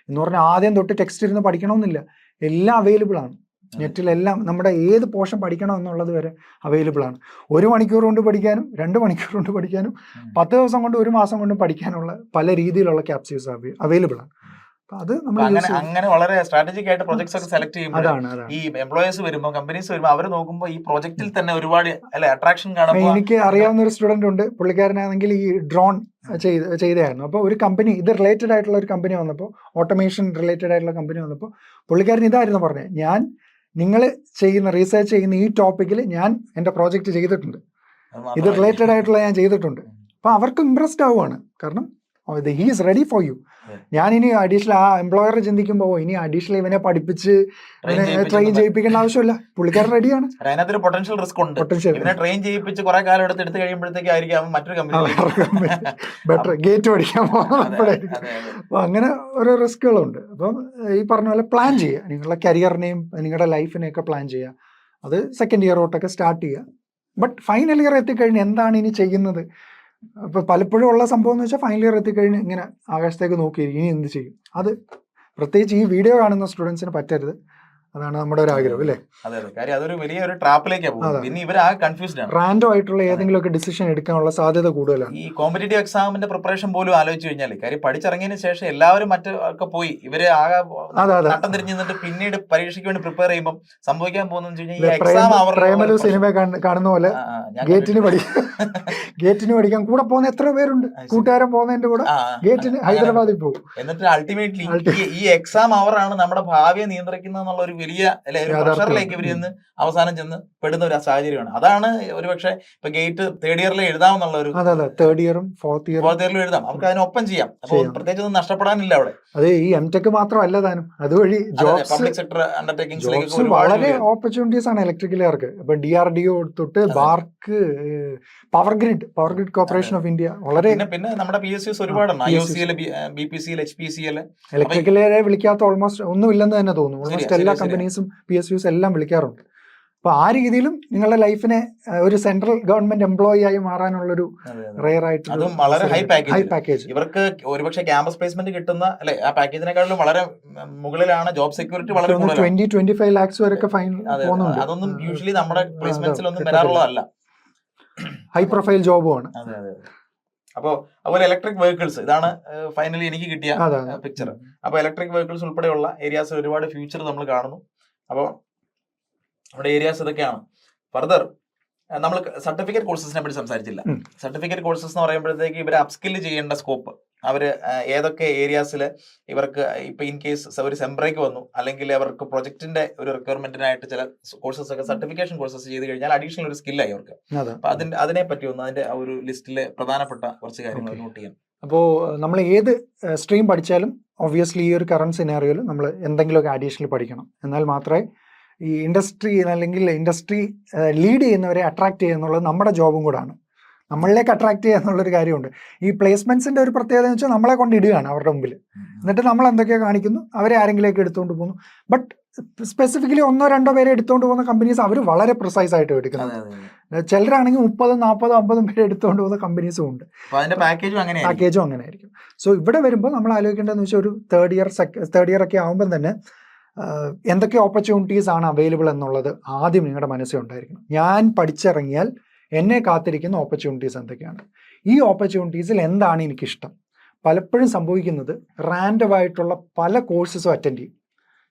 Speaker 2: എന്ന് പറഞ്ഞാൽ ആദ്യം തൊട്ട് ടെക്സ്റ്റ് ഇരുന്ന് പഠിക്കണമെന്നില്ല. എല്ലാം അവൈലബിൾ ആണ് നെറ്റിലെല്ലാം. നമ്മുടെ ഏത് പോർഷൻ പഠിക്കണം എന്നുള്ളത് വരെ അവൈലബിൾ ആണ്. 1 മണിക്കൂർ കൊണ്ട് പഠിക്കാനും 2 മണിക്കൂർ കൊണ്ട് പഠിക്കാനും 10 ദിവസം കൊണ്ട് 1 മാസം കൊണ്ട് പഠിക്കാനുള്ള പല രീതിയിലുള്ള ക്യാപ്സ്യൂൾസ് അവൈലബിൾ ആണ്. അത്
Speaker 1: അങ്ങനെ വളരെ സ്ട്രാറ്റജിക് ആയിട്ട് പ്രൊജക്ട്സ് ഒക്കെ സെലക്ട് ചെയ്യുമ്പോൾ ഈ എംപ്ലോയേഴ്സ് വരുമ്പോൾ, കമ്പനീസ് വരുമ്പോൾ അവർ നോക്കുമ്പോൾ ഈ പ്രൊജക്റ്റിൽ തന്നെ ഒരുപാട് അല്ലെ അട്രാക്ഷൻ കാണുമ്പോൾ.
Speaker 2: എനിക്ക് അറിയാവുന്ന ഒരു സ്റ്റുഡന്റ് ഉണ്ട്, പുള്ളിക്കാരനാണെങ്കിൽ ഈ ഡ്രോൺ ചെയ്തായിരുന്നു. അപ്പോൾ ഒരു കമ്പനി ഇത് റിലേറ്റഡ് ആയിട്ടുള്ള ഒരു കമ്പനി വന്നപ്പോൾ, ഓട്ടോമേഷൻ റിലേറ്റഡ് ആയിട്ടുള്ള കമ്പനി വന്നപ്പോൾ പുള്ളിക്കാരൻ ഇതായിരുന്നു പറഞ്ഞത്, ഞാൻ നിങ്ങൾ ചെയ്യുന്ന റീസെർച്ച് ചെയ്യുന്ന ഈ ടോപ്പിക്കിൽ ഞാൻ എൻ്റെ പ്രോജക്റ്റ് ചെയ്തിട്ടുണ്ട്, ഇത് റിലേറ്റഡ് ആയിട്ടുള്ള ഞാൻ ചെയ്തിട്ടുണ്ട്. അപ്പോൾ അവർക്ക് ഇംപ്രസ്ഡ് ആവുകയാണ്. കാരണം he is ready for you. ഞാനിനി അഡീഷണൽ ആ എംപ്ലോയർ ചിന്തിക്കുമ്പോൾ ഇനി അഡീഷണൽ ഇവനെ പഠിപ്പിച്ച് ട്രെയിൻ ചെയ്യിപ്പിക്കേണ്ട ആവശ്യമില്ല, പുള്ളിക്കാരൻ റെഡിയാണ്.
Speaker 1: അതിനകത്തൊരു പൊട്ടൻഷ്യൽ റിസ്ക് ഉണ്ട്. ഇവനെ ട്രെയിൻ ചെയ്യിപ്പിച്ച് കുറെ കാലം എടുത്ത് കഴിയുമ്പോഴത്തേക്കായിരിക്കും മറ്റൊരു കമ്പനി
Speaker 2: ബെറ്റർ ഗേറ്റ് പഠിക്കാൻ പോകുമ്പോഴായിരിക്കും. അപ്പോൾ അങ്ങനെ ഓരോ റിസ്കുകളുണ്ട്. അപ്പം ഈ പറഞ്ഞ പോലെ പ്ലാൻ ചെയ്യുക, നിങ്ങളുടെ കരിയറിനെയും നിങ്ങളുടെ ലൈഫിനെയൊക്കെ പ്ലാൻ ചെയ്യുക. അത് സെക്കൻഡ് ഇയർ തൊട്ടൊക്കെ സ്റ്റാർട്ട് ചെയ്യുക. ബട്ട് ഫൈനൽ ഇയർ എത്തിക്കഴിഞ്ഞ് എന്താണ് ഇനി ചെയ്യുന്നത്? അപ്പോൾ പലപ്പോഴും ഉള്ള സംഭവം എന്ന് വെച്ചാൽ ഫൈനൽ ഇയർ എത്തിക്കഴിഞ്ഞ് ഇങ്ങനെ ആകാശത്തേക്ക് നോക്കിയിരിക്കും, ഇനി എന്ത് ചെയ്യും? അത് പ്രത്യേകിച്ച് ഈ വീഡിയോ കാണുന്ന സ്റ്റുഡൻസിന് പറ്റരുത്. അതാണ് നമ്മുടെ ഒരു ആഗ്രഹം, അല്ലേ?
Speaker 1: അതൊരു വലിയ ഒരു ട്രാപ്പിലേക്ക് പോകും. പിന്നെ ഇവർ ആ കൺഫ്യൂസ്ഡ് ആണ്.
Speaker 2: റാൻഡം ആയിട്ടുള്ള ഏതെങ്കിലും ഒക്കെ ഡിസിഷൻ എടുക്കാനുള്ള സാധ്യത കൂടുതലാണ്.
Speaker 1: ഈ കോമ്പറ്റേറ്റീവ് എക്സാമിന്റെ പ്രിപ്പറേഷൻ പോലും ആലോചിച്ച് കഴിഞ്ഞാൽ, കാര്യം പഠിച്ചിറങ്ങിയതിന് ശേഷം എല്ലാവരും മറ്റൊക്കെ പോയി ഇവര് ആകെ നട്ടം തിരിഞ്ഞ് നിന്നിട്ട് പിന്നീട് പരീക്ഷയ്ക്ക് വേണ്ടി പ്രിപ്പയർ ചെയ്യുമ്പോൾ സംഭവിക്കാൻ പോകുന്ന
Speaker 2: പ്രേമലു സിനിമ കാണുന്ന പോലെ ഗേറ്റിന് പഠിക്കാൻ കൂടെ പോകുന്ന എത്ര പേരുണ്ട്, കൂട്ടുകാരൻ പോകുന്നതിന്റെ കൂടെ ഗേറ്റിന് ഹൈദരാബാദിൽ പോകും.
Speaker 1: എന്നിട്ട് അൾട്ടിമേറ്റ്ലി ഈ എക്സാം അവറാണ് നമ്മുടെ ഭാവിയെ നിയന്ത്രിക്കുന്നത് എന്നുള്ള ഒരു വലിയ പ്രഷറിലേക്ക് ഇവർ ചെന്ന് അവസാനം ചെന്ന് പെടുന്ന ഒരു സാഹചര്യമാണ്. അതാണ് ഒരുപക്ഷെ ഇപ്പൊ ഗേറ്റ് തേർഡ് ഇയറിൽ എഴുതാമെന്നുള്ള ഒരു
Speaker 2: തേർഡ് ഇയറും ഫോർത്ത് ഇയറിലും
Speaker 1: എഴുതാം, നമുക്ക് അതിനൊപ്പം ചെയ്യാം. അപ്പോൾ പ്രത്യേകിച്ച് ഒന്നും നഷ്ടപ്പെടാനില്ല അവിടെ.
Speaker 2: അതെ, ഈ എംടെക് മാത്രമല്ല താനും, അതുവഴി
Speaker 1: പബ്ലിക് സെക്ടർ അണ്ടർടേക്കിംഗ്സിലേക്ക്
Speaker 2: വളരെ ഓപ്പർച്യൂണിറ്റീസ് ആണ് ഇലക്ട്രിക്കലുകാർക്ക്. ഇപ്പൊ DRDO തൊട്ട് BARC, power grid corporation of India വളരെ.
Speaker 1: പിന്നെ നമ്മുടെ PSUs ഒരുപാടാണ്, IOCL, BPCL, HPCL.
Speaker 2: ഇലക്ട്രിക്കലുകാരെ വിളിക്കാത്ത ഓൾമോസ്റ്റ് ഒന്നുമില്ലെന്ന് തന്നെ തോന്നുന്നു. ഓൾമോസ്റ്റ് എല്ലാ കമ്പനീസും PSUs എല്ലാം വിളിക്കാറുണ്ട്. അപ്പൊ ആ രീതിയിലും നിങ്ങളുടെ ലൈഫിനെ ഒരു സെൻട്രൽ ഗവൺമെന്റ് എംപ്ലോയി ആയി മാറാനുള്ളൊരു റെയർ ആയിട്ട്
Speaker 1: വളരെ ഹൈ
Speaker 2: പാക്കേജ്
Speaker 1: ഇവർക്ക് ഒരുപക്ഷെ ക്യാമ്പസ് പ്ലേസ്മെന്റ് കിട്ടുന്ന അല്ലെ ആ പാക്കേജിനെക്കാളും വളരെ മുകളിലാണ്. ജോബ് സെക്യൂരിറ്റി വളരെ
Speaker 2: 20-25 lakhs വരെയൊക്കെ ഫൈൻ പോകുന്നുണ്ട്.
Speaker 1: അതൊന്നും യൂഷ്വലി നമ്മുടെ പ്ലേസ്മെന്റ്സിലൊന്നും വരാറുള്ളതല്ല.
Speaker 2: High profile ജോബുമാണ്.
Speaker 1: അപ്പോൾ അതുപോലെ ഇലക്ട്രിക് വെഹിക്കിൾസ്, ഇതാണ് ഫൈനലി എനിക്ക് കിട്ടിയ പിക്ചർ. അപ്പോൾ ഇലക്ട്രിക് വെഹിക്കിൾസ് ഉൾപ്പെടെയുള്ള ഏരിയാസിൽ ഒരുപാട് ഫ്യൂച്ചർ നമ്മൾ കാണുന്നു. അപ്പോൾ നമ്മുടെ ഏരിയാസ് ഇതൊക്കെയാണ്. ഫർദർ നമ്മൾ സർട്ടിഫിക്കറ്റ് കോഴ്സസിനെ പറ്റി സംസാരിച്ചില്ല. സർട്ടിഫിക്കറ്റ് കോഴ്സസ് എന്ന് പറയുമ്പോഴത്തേക്ക് ഇവർ അപ്സ്കില്ല് ചെയ്യേണ്ട സ്കോപ്പ്, അവർ ഏതൊക്കെ ഏരിയാസിൽ ഇവർക്ക് ഇപ്പൊ ഇൻ കേസ് ഒരു സെംബ്രേക്ക് വന്നു, അല്ലെങ്കിൽ അവർക്ക് പ്രൊജക്ടിന്റെ ഒരു റിക്വയർമെന്റിനായിട്ട് ചില കോഴ്സസ് ഒക്കെ സർട്ടിഫിക്കേഷൻ കോഴ്സസ് ചെയ്ത് കഴിഞ്ഞാൽ അഡീഷണൽ ഒരു സ്കില്ലായി അവർക്ക്. അപ്പൊ അതിനെ പറ്റി ഒന്ന് അതിന്റെ ഒരു ലിസ്റ്റിലെ പ്രധാനപ്പെട്ട കുറച്ച് കാര്യങ്ങൾ നോട്ട് ചെയ്യാൻ.
Speaker 2: അപ്പോൾ നമ്മൾ ഏത് സ്ട്രീം പഠിച്ചാലും ഒബ്വിയസ്ലി ഈ ഒരു കറണ്ട് സിനാറിയോയിൽ നമ്മൾ എന്തെങ്കിലുമൊക്കെ അഡീഷണൽ പഠിക്കണം. എന്നാൽ മാത്രമേ ഈ ഇൻഡസ്ട്രി അല്ലെങ്കിൽ ഇൻഡസ്ട്രി ലീഡ് ചെയ്യുന്നവരെ അട്രാക്ട് ചെയ്യുക എന്നുള്ളത് നമ്മുടെ ജോബും കൂടാണ്. നമ്മളിലേക്ക് അട്രാക്ട് ചെയ്യുക എന്നുള്ളൊരു കാര്യമുണ്ട്. ഈ പ്ലേസ്മെന്റ്സിന്റെ ഒരു പ്രത്യേകത എന്ന് വെച്ചാൽ നമ്മളെ കൊണ്ട് ഇടുകയാണ് അവരുടെ മുമ്പിൽ, എന്നിട്ട് നമ്മൾ എന്തൊക്കെയോ കാണിക്കുന്നു, അവരെ ആരെങ്കിലേക്ക് എടുത്തുകൊണ്ട് പോകുന്നു. ബട്ട് സ്പെസിഫിക്കലി 1-2 പേരെ എടുത്തുകൊണ്ട് പോകുന്ന കമ്പനീസ് അവർ വളരെ പ്രിസൈസ് ആയിട്ട് എടുക്കുന്നത്. ചിലരാണെങ്കിൽ 30-40-50 പേരെ എടുത്തുകൊണ്ട് പോകുന്ന കമ്പനീസും ഉണ്ട്. പാക്കേജും അങ്ങനെ ആയിരിക്കും. സോ ഇവിടെ വരുമ്പോൾ നമ്മൾ ആലോചിക്കേണ്ടതെന്ന് വെച്ചാൽ ഒരു തേർഡ് ഇയർ ഒക്കെ ആകുമ്പം തന്നെ എന്തൊക്കെ ഓപ്പർച്യൂണിറ്റീസ് ആണ് അവൈലബിൾ എന്നുള്ളത് ആദ്യം നിങ്ങളുടെ മനസ്സിൽ ഉണ്ടായിരിക്കണം. ഞാൻ പഠിച്ചിറങ്ങിയാൽ എന്നെ കാത്തിരിക്കുന്ന ഓപ്പർച്യൂണിറ്റീസ് എന്തൊക്കെയാണ്, ഈ ഓപ്പർച്യൂണിറ്റീസിൽ എന്താണ് എനിക്കിഷ്ടം. പലപ്പോഴും സംഭവിക്കുന്നത് റാൻഡം ആയിട്ടുള്ള പല കോഴ്സസും അറ്റൻഡ് ചെയ്യും,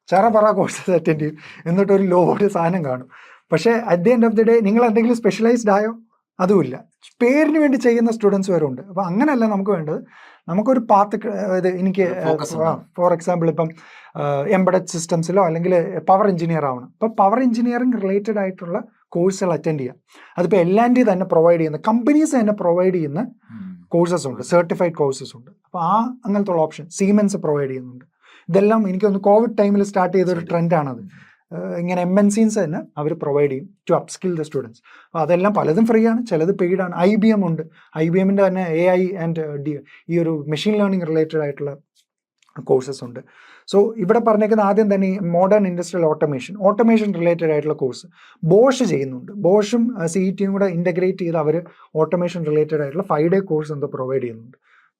Speaker 2: ചറപറ കോഴ്സസ് അറ്റൻഡ് ചെയ്യും, എന്നിട്ടൊരു ലോഡ് സാധനം കാണും. പക്ഷേ at the end of the day നിങ്ങൾ എന്തെങ്കിലും സ്പെഷ്യലൈസ്ഡ് ആയോ? അതുമില്ല. പേരിന് വേണ്ടി ചെയ്യുന്ന സ്റ്റുഡൻസ് വരെ ഉണ്ട്. അപ്പോൾ അങ്ങനെയല്ല നമുക്ക് വേണ്ടത്, നമുക്കൊരു പാത്ത് ഇത് എനിക്ക് ഫോർ എക്സാമ്പിൾ ഇപ്പം എംബഡഡ് സിസ്റ്റംസിലോ അല്ലെങ്കിൽ പവർ എഞ്ചിനീയർ ആവണം. അപ്പോൾ പവർ എഞ്ചിനീയറിംഗ് റിലേറ്റഡ് ആയിട്ടുള്ള കോഴ്സുകൾ അറ്റൻഡ് ചെയ്യാം. അതിപ്പോൾ L&T തന്നെ പ്രൊവൈഡ് ചെയ്യുന്ന, കമ്പനീസ് തന്നെ പ്രൊവൈഡ് ചെയ്യുന്ന കോഴ്സസ് ഉണ്ട്, സർട്ടിഫൈഡ് കോഴ്സസ് ഉണ്ട്. അപ്പോൾ അങ്ങനത്തെ ഉള്ള ഓപ്ഷൻ സീമെൻസ് പ്രൊവൈഡ് ചെയ്യുന്നുണ്ട്. ഇതെല്ലാം എനിക്കൊന്ന് കോവിഡ് ടൈമിൽ സ്റ്റാർട്ട് ചെയ്തൊരു ട്രെൻഡാണത്. ഇങ്ങനെ MNCs തന്നെ അവർ പ്രൊവൈഡ് ചെയ്യും ടു അപ്സ്കിൽ ദ സ്റ്റുഡൻസ്. അപ്പോൾ അതെല്ലാം പലതും ഫ്രീ ആണ്, ചിലത് പെയ്ഡ് ആണ്. IBM ഉണ്ട്, IBMൻ്റെ തന്നെ AI ആൻഡ് ഈ ഒരു മെഷീൻ ലേണിംഗ് റിലേറ്റഡ് ആയിട്ടുള്ള കോഴ്സസ് ഉണ്ട്. സോ ഇവിടെ പറഞ്ഞേക്കുന്ന ആദ്യം തന്നെ ഈ മോഡേൺ ഇൻഡസ്ട്രിയൽ ഓട്ടോമേഷൻ റിലേറ്റഡ് ആയിട്ടുള്ള കോഴ്സ് ബോഷ് ചെയ്യുന്നുണ്ട്. ബോഷും CETയും കൂടെ ഇൻ്റഗ്രേറ്റ് ചെയ്ത് അവർ ഓട്ടോമേഷൻ റിലേറ്റഡ് ആയിട്ടുള്ള 5 ഡേ കോഴ്സ് എന്തോ പ്രൊവൈഡ് ചെയ്യുന്നുണ്ട്.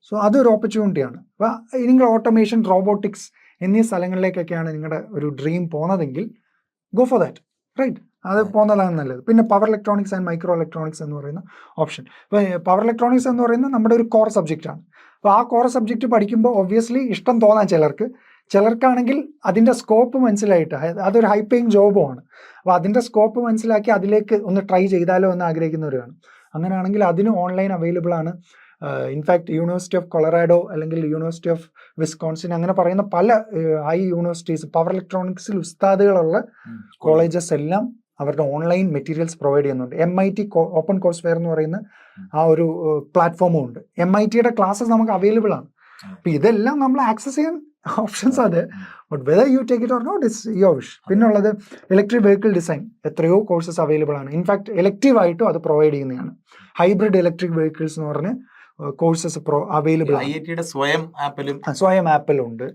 Speaker 2: സോ അതൊരു ഓപ്പർച്യൂണിറ്റിയാണ്. അപ്പോൾ നിങ്ങൾ ഓട്ടോമേഷൻ, റോബോട്ടിക്സ് എന്നീ സ്ഥലങ്ങളിലേക്കൊക്കെയാണ് നിങ്ങളുടെ ഒരു ഡ്രീം പോകുന്നതെങ്കിൽ ഗോ ഫോർ ദാറ്റ്, റൈറ്റ്? അത് പോകുന്നതാണ് നല്ലത്. പിന്നെ power electronics and micro electronics എന്ന് പറയുന്ന ഓപ്ഷൻ. ഇപ്പോൾ പവർ ഇലക്ട്രോണിക്സ് എന്ന് പറയുന്നത് നമ്മുടെ ഒരു കോർ സബ്ജക്റ്റാണ്. അപ്പോൾ ആ കോർ സബ്ജക്റ്റ് പഠിക്കുമ്പോൾ ഒബ്വിയസ്ലി ഇഷ്ടം തോന്നാൻ ചിലർക്കാണെങ്കിൽ അതിൻ്റെ സ്കോപ്പ് മനസ്സിലായിട്ട്, അതൊരു ഹൈ പേയിങ് ജോബുമാണ്. അപ്പോൾ അതിൻ്റെ സ്കോപ്പ് മനസ്സിലാക്കി അതിലേക്ക് ഒന്ന് ട്രൈ ചെയ്താലോ എന്ന് ആഗ്രഹിക്കുന്നവരാണ്. അങ്ങനെയാണെങ്കിൽ അതിന് ഓൺലൈൻ അവൈലബിൾ ആണ്. ഇൻഫാക്ട് യൂണിവേഴ്സിറ്റി ഓഫ് കൊളറാഡോ അല്ലെങ്കിൽ യൂണിവേഴ്സിറ്റി ഓഫ് വിസ്കോൺസിൻ അങ്ങനെ പറയുന്ന പല ഹൈ യൂണിവേഴ്സിറ്റീസ്, പവർ ഇലക്ട്രോണിക്സിൽ ഉസ്താദുകളുള്ള കോളേജസ് എല്ലാം അവരുടെ ഓൺലൈൻ മെറ്റീരിയൽസ് പ്രൊവൈഡ് ചെയ്യുന്നുണ്ട്. MIT ഓപ്പൺ കോഴ്സ് ഫെയർ എന്ന് പറയുന്ന ആ ഒരു പ്ലാറ്റ്ഫോമും ഉണ്ട്. MITയുടെ ക്ലാസ്സസ് നമുക്ക് അവൈലബിൾ ആണ്. അപ്പോൾ ഇതെല്ലാം നമ്മൾ ആക്സസ് ചെയ്യാൻ ഓപ്ഷൻസ് അതെ, but whether you take it or not it's your wish. പിന്നുള്ളത് ഇലക്ട്രിക് വെഹിക്കിൾ ഡിസൈൻ, എത്രയോ കോഴ്സസ് അവൈലബിൾ ആണ്. ഇൻഫാക്ട് എലക്റ്റീവ് ആയിട്ടും അത് പ്രൊവൈഡ് ചെയ്യുന്നതാണ്. ഹൈബ്രിഡ് ഇലക്ട്രിക് വെഹിക്കിൾസ് എന്ന് പറഞ്ഞ് കോഴ്സസ് അവൈലബിൾ ആണ്.
Speaker 1: IITയുടെ സ്വയം
Speaker 2: ആപ്പിലുണ്ട്.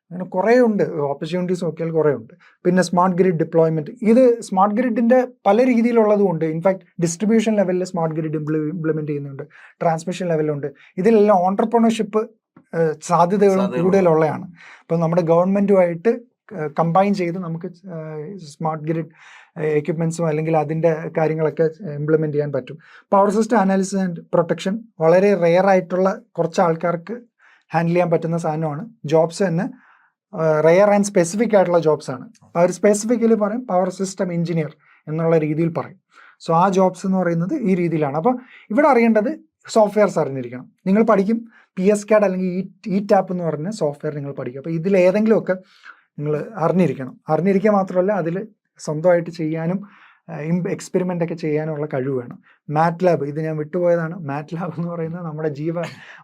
Speaker 2: അങ്ങനെ കുറേ ഉണ്ട്, ഓപ്പർച്യൂണിറ്റീസ് നോക്കിയാൽ കുറേ ഉണ്ട്. പിന്നെ സ്മാർട്ട് ഗ്രിഡ് ഡിപ്ലോയ്മെന്റ്, ഇത് സ്മാർട്ട് ഗ്രിഡിന്റെ പല രീതിയിലുള്ളതും ഉണ്ട്. ഇൻഫാക്ട് ഡിസ്ട്രിബ്യൂഷൻ ലെവലിൽ സ്മാർട്ട് ഗ്രിഡ് ഇംപ്ലിമെന്റ് ചെയ്യുന്നുണ്ട്, ട്രാൻസ്മിഷൻ ലെവലുണ്ട്. ഇതിലെല്ലാം ഓൺടർപ്രണർഷിപ്പ് സാധ്യതകളും കൂടുതലുള്ളതാണ്. ഇപ്പം നമ്മുടെ ഗവൺമെൻറ്റുമായിട്ട് കമ്പൈൻ ചെയ്ത് നമുക്ക് സ്മാർട്ട് ഗ്രിഡ് എക്യുപ്മെൻറ്റ്സും അല്ലെങ്കിൽ അതിൻ്റെ കാര്യങ്ങളൊക്കെ ഇംപ്ലിമെൻറ്റ് ചെയ്യാൻ പറ്റും. Power system analysis and protection വളരെ റെയർ ആയിട്ടുള്ള കുറച്ച് ആൾക്കാർക്ക് ഹാൻഡിൽ ചെയ്യാൻ പറ്റുന്ന സാധനമാണ്. ജോബ്സ് തന്നെ റെയർ ആൻഡ് സ്പെസിഫിക് ആയിട്ടുള്ള ജോബ്സാണ്. അവർ സ്പെസിഫിക്കലി പറയും പവർ സിസ്റ്റം എഞ്ചിനീയർ എന്നുള്ള രീതിയിൽ പറയും. സോ ആ ജോബ്സ് എന്ന് പറയുന്നത് ഈ രീതിയിലാണ്. അപ്പോൾ ഇവിടെ അറിയേണ്ടത് സോഫ്റ്റ്വെയർസ് അറിഞ്ഞിരിക്കണം. നിങ്ങൾ പഠിക്കും PSCAD അല്ലെങ്കിൽ ETAP എന്ന് പറഞ്ഞ സോഫ്റ്റ്വെയർ നിങ്ങൾ പഠിക്കും. അപ്പോൾ ഇതിലേതെങ്കിലുമൊക്കെ നിങ്ങൾ അറിഞ്ഞിരിക്കുക മാത്രമല്ല അതിൽ സ്വന്തമായിട്ട് ചെയ്യാനും എക്സ്പെരിമെൻ്റ് ഒക്കെ ചെയ്യാനുള്ള കഴിവ് വേണം. MATLAB, ഇത് ഞാൻ വിട്ടുപോയതാണ്. MATLAB എന്ന് പറയുന്നത് നമ്മുടെ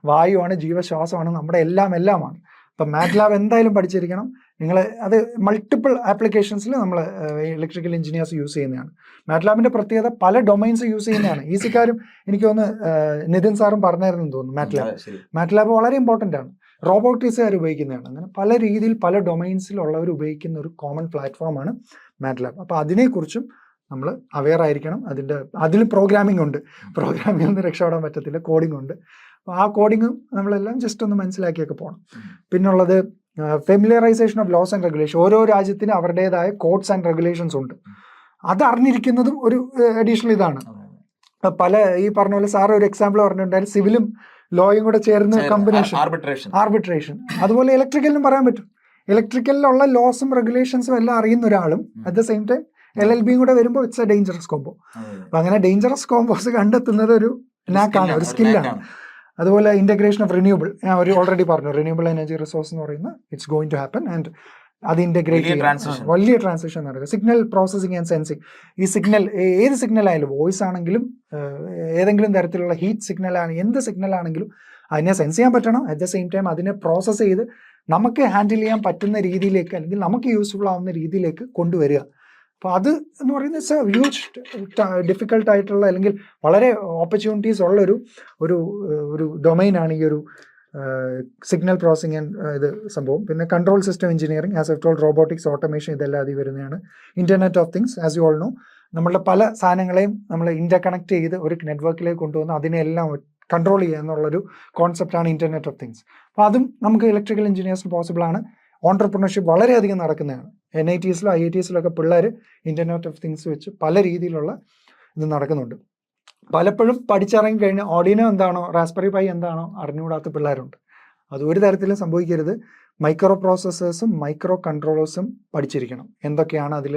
Speaker 2: വായുവാണ്, ജീവശ്വാസമാണ്, നമ്മുടെ എല്ലാമാണ്. അപ്പം MATLAB എന്തായാലും പഠിച്ചിരിക്കണം നിങ്ങൾ. അത് മൾട്ടിപ്പിൾ ആപ്ലിക്കേഷൻസിൽ നമ്മൾ ഇലക്ട്രിക്കൽ എഞ്ചിനീയേഴ്സ് യൂസ് ചെയ്യുന്നതാണ്. MATLABിൻ്റെ പ്രത്യേകത പല ഡൊമൈൻസ് യൂസ് ചെയ്യുന്നതാണ്. ഈസിക്കാരും എനിക്ക് തോന്നുന്നു നിതിൻ സാറും പറഞ്ഞായിരുന്നു തോന്നുന്നു. MATLAB വളരെ ഇമ്പോർട്ടൻ്റ് ആണ്. റോബോട്ടിക്സുകാർ ഉപയോഗിക്കുന്നതാണ്. അങ്ങനെ പല രീതിയിൽ പല ഡൊമൈൻസിലുള്ളവർ ഉപയോഗിക്കുന്ന ഒരു കോമൺ പ്ലാറ്റ്ഫോമാണ് MATLAB. അപ്പോൾ അതിനെക്കുറിച്ചും നമ്മൾ അവെയർ ആയിരിക്കണം. അതിൽ പ്രോഗ്രാമിംഗ് ഉണ്ട്, പ്രോഗ്രാമിംഗ് ഒന്നും രക്ഷപ്പെടാൻ പറ്റത്തില്ല, കോഡിംഗ് ഉണ്ട്. അപ്പോൾ ആ കോഡിങ്ങും നമ്മളെല്ലാം ജസ്റ്റ് ഒന്ന് മനസ്സിലാക്കിയൊക്കെ പോകണം. പിന്നുള്ളത് familiarisation of loss and regulation. ഓരോ രാജ്യത്തിന് അവരുടേതായ കോഡ്സ് ആൻഡ് റെഗുലേഷൻസ് ഉണ്ട്. അത് അറിഞ്ഞിരിക്കുന്നതും ഒരു അഡീഷണൽ ഇതാണ്. പല ഈ പറഞ്ഞ പോലെ സാറ് ഒരു എക്സാമ്പിൾ പറഞ്ഞിട്ടുണ്ടായിരുന്നു, സിവിലും ലോയും കൂടെ ചേർന്ന് കമ്പനേഷൻ, ആർബിട്രേഷൻ. അതുപോലെ ഇലക്ട്രിക്കലിനും പറയാൻ പറ്റും. ഇലക്ട്രിക്കലിലുള്ള ലോസും റെഗുലേഷൻസും എല്ലാം അറിയുന്ന ഒരാളും അറ്റ് ദ സെയിം ടൈം LLBയും കൂടെ വരുമ്പോൾ ഇറ്റ്സ് എ ഡേഞ്ചറസ് കോംബോ. അപ്പം അങ്ങനെ ഡേഞ്ചറസ് കോംബോസ് കണ്ടെത്തുന്നത് ഒരു നാക്കാണ്, ഒരു സ്കില്ലാണ്. അതുപോലെ ഇൻ്റഗ്രേഷൻ ഓഫ് റിന്യൂവബിൾ, ഞാൻ ഓൾറെഡി പറഞ്ഞു, റിന്യൂവബിൾ എനർജി റിസോഴ്സ് എന്ന് പറയുന്നത് it's going to happen. And അത് ഇൻ്റഗ്രേറ്റ് ചെയ്യാൻ വലിയ ട്രാൻസിഷൻ നടക്കുക. Signal processing and sensing. ഈ സിഗ്നൽ, ഏത് സിഗ്നൽ ആയാലും, വോയിസ് ആണെങ്കിലും ഏതെങ്കിലും തരത്തിലുള്ള ഹീറ്റ് സിഗ്നലാണ്, എന്ത് സിഗ്നൽ ആണെങ്കിലും അതിനെ സെൻസ് ചെയ്യാൻ പറ്റണം. അറ്റ് ദ സെയിം ടൈം അതിനെ പ്രോസസ്സ് ചെയ്ത് നമുക്ക് ഹാൻഡിൽ ചെയ്യാൻ പറ്റുന്ന രീതിയിലേക്ക് അല്ലെങ്കിൽ നമുക്ക് യൂസ്ഫുൾ ആവുന്ന രീതിയിലേക്ക് കൊണ്ടുവരിക. അപ്പോൾ അത് എന്ന് പറയുന്നത് ഇറ്റ്സ് എ ഹ്യൂജ് ഡിഫിക്കൽട്ടായിട്ടുള്ള അല്ലെങ്കിൽ വളരെ ഓപ്പർച്യൂണിറ്റീസ് ഉള്ള ഒരു ഡൊമൈനാണ് ഈ ഒരു സിഗ്നൽ പ്രോസസിങ് ആൻഡ് ഇത് സംഭവം. പിന്നെ control system engineering, as A told, robotics, automation, ഇതെല്ലാം അതിൽ വരുന്നതാണ്. Internet of things, as you all no, നമ്മളുടെ പല സാധനങ്ങളെയും നമ്മൾ ഇൻ്റർകണക്ട് ചെയ്ത് ഒരു നെറ്റ്വർക്കിലേക്ക് കൊണ്ടുവന്ന് അതിനെല്ലാം കൺട്രോൾ ചെയ്യുക എന്നുള്ളൊരു കോൺസെപ്റ്റാണ് ഇൻ്റർനെറ്റ് ഓഫ് തിങ്സ്. അപ്പോൾ അതും നമുക്ക് ഇലക്ട്രിക്കൽ എഞ്ചിനീയേഴ്സിന് പോസിബിളാണ്. ഓൺടർപ്രണർഷിപ്പ് വളരെയധികം നടക്കുന്നതാണ്. NITസിലും IITസിലൊക്കെ പിള്ളേർ ഇൻ്റർനെറ്റ് ഓഫ് തിങ്സ് വെച്ച് പല രീതിയിലുള്ള ഇത് നടക്കുന്നുണ്ട്. പലപ്പോഴും പഠിച്ചിറങ്ങി കഴിഞ്ഞാൽ ഓർഡിനോ എന്താണോ, റാസ്ബെറി പൈ എന്താണോ അറിഞ്ഞുകൂടാത്ത പിള്ളേരുണ്ട്. അത് ഒരു തരത്തിലും സംഭവിക്കരുത്. മൈക്രോ പ്രോസസ്സേഴ്സും മൈക്രോ കൺട്രോളേഴ്സും പഠിച്ചിരിക്കണം. എന്തൊക്കെയാണ് അതിൽ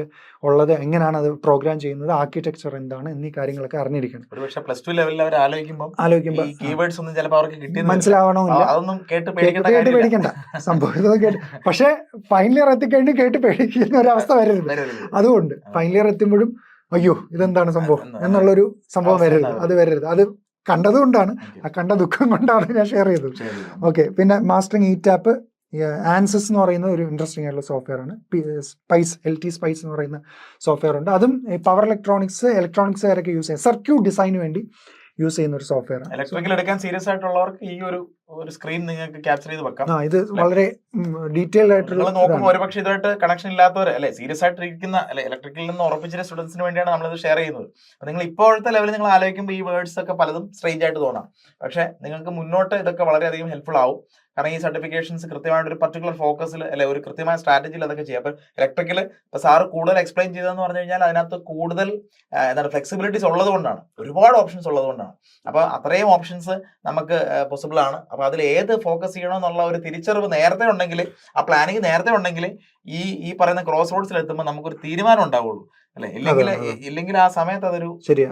Speaker 2: ഉള്ളത്, എങ്ങനെയാണ് അത് പ്രോഗ്രാം ചെയ്യുന്നത്, ആർക്കിടെക്ചർ എന്താണ് എന്നീ കാര്യങ്ങളൊക്കെ അറിഞ്ഞിരിക്കണം.
Speaker 1: ഒരുപക്ഷെ പ്ലസ് ടു ലെവലിൽ അവർ
Speaker 2: ആലോചിക്കുമ്പോൾ
Speaker 1: കീവേഡ്സ് ഒന്നും ചിലപ്പോൾ അവർക്ക് കിട്ടിയെന്ന്
Speaker 2: മനസ്സിലാവണമില്ല.
Speaker 1: അതൊന്നും കേട്ട്
Speaker 2: കേട്ട് പേടിക്കണ്ട, സംഭവിക്കുന്നത് കേട്ട്. പക്ഷെ ഫൈനൽ ഇയർ എത്തിക്കഴിഞ്ഞ് കേട്ട് പേടിക്കുന്ന ഒരു അവസ്ഥ വരരുത്. അതുകൊണ്ട് ഫൈനൽ ഇയർ എത്തുമ്പോഴും അയ്യോ ഇതെന്താണ് സംഭവം എന്നുള്ളൊരു സംഭവം വരരുത്. അത് വരരുത്. അത് കണ്ടതുകൊണ്ടാണ്, ആ കണ്ട ദുഃഖം കൊണ്ടാണ് ഞാൻ ഷെയർ ചെയ്തത്. ഓക്കെ. പിന്നെ മാസ്റ്ററിങ് ഈറ്റാപ്പ്, ആൻസസ് എന്ന് പറയുന്ന ഒരു ഇൻട്രസ്റ്റിംഗ് ആയിട്ടുള്ള സോഫ്റ്റ്വെയർ ആണ്. സ്പൈസ്, LT സ്പൈസ് എന്ന് പറയുന്ന സോഫ്റ്റ്വെയർ ഉണ്ട്. അതും പവർ ഇലക്ട്രോണിക്സുകാരൊക്കെ യൂസ് ചെയ്യുക, സർക്യൂട്ട് ഡിസൈന് വേണ്ടി യൂസ് ചെയ്യുന്ന ഒരു സോഫ്റ്റ്വെയർ ആണ്.
Speaker 1: ഇലക്ട്രിക്കൽ എടുക്കാൻ സീരിയസ് ആയിട്ടുള്ളവർക്ക് ഈ ഒരു സ്ക്രീൻ നിങ്ങൾക്ക് ക്യാപ്ചർ ചെയ്ത് വെക്കാം.
Speaker 2: ഇത് വളരെ ഡീറ്റെയിൽഡ് ആയിട്ടുള്ള
Speaker 1: നോക്കുമ്പോൾ ഒരുപക്ഷെ ഇതുമായിട്ട് കണക്ഷൻ ഇല്ലാത്തവർ അല്ലെ, സീരിയസ് ആയിട്ട് ഇരിക്കുന്ന അല്ലെ, ഇലക്ട്രിക്കലിൽ നിന്ന് ഉറപ്പിച്ച സ്റ്റുഡൻസിന് വേണ്ടിയാണ് നമ്മളിത് ഷെയർ ചെയ്യുന്നത്. അപ്പൊ നിങ്ങൾ ഇപ്പോഴത്തെ ലെവലിൽ നിങ്ങൾ ആലോചിക്കുമ്പോൾ ഈ വേർഡ്സ് ഒക്കെ പലതും സ്ട്രേഞ്ച് ആയിട്ട് തോന്നാം. പക്ഷെ നിങ്ങൾക്ക് മുന്നോട്ട് ഇതൊക്കെ വളരെയധികം ഹെൽപ്ഫുൾ ആവും. കാരണം ഈ സർട്ടിഫിക്കേഷൻസ് കൃത്യമായിട്ട് ഒരു പർട്ടിക്കുലർ ഫോക്കസിൽ അല്ലെ, ഒരു കൃത്യമായ സ്ട്രാറ്റജിയിൽ അതൊക്കെ ചെയ്യാം. അപ്പൊ ഇലക്ട്രിക്കൽ ഇപ്പൊ സാറ് കൂടുതൽ എക്സ്പ്ലെയിൻ ചെയ്തതെന്ന് പറഞ്ഞു കഴിഞ്ഞാൽ അതിനകത്ത് കൂടുതൽ എന്താണ് ഫ്ലെക്സിബിലിറ്റീസ് ഉള്ളത് കൊണ്ടാണ്, ഒരുപാട് ഓപ്ഷൻസ് ഉള്ളത് കൊണ്ടാണ്. അപ്പൊ അത്രയും ഓപ്ഷൻസ് നമുക്ക് പോസിബിൾ ആണ്. അപ്പൊ അതിൽ ഏത് ഫോക്കസ് ചെയ്യണമെന്നുള്ള ഒരു തിരിച്ചറിവ് നേരത്തെ ഉണ്ടെങ്കിൽ, ആ പ്ലാനിങ് നേരത്തെ ഉണ്ടെങ്കിൽ ഈ പറയുന്ന ക്രോസ് റോഡ്സിൽ എത്തുമ്പോൾ നമുക്കൊരു തീരുമാനം ഉണ്ടാവുള്ളൂ അല്ലെ. ഇല്ലെങ്കിൽ ആ സമയത്ത് അതൊരു
Speaker 2: ശരിയാ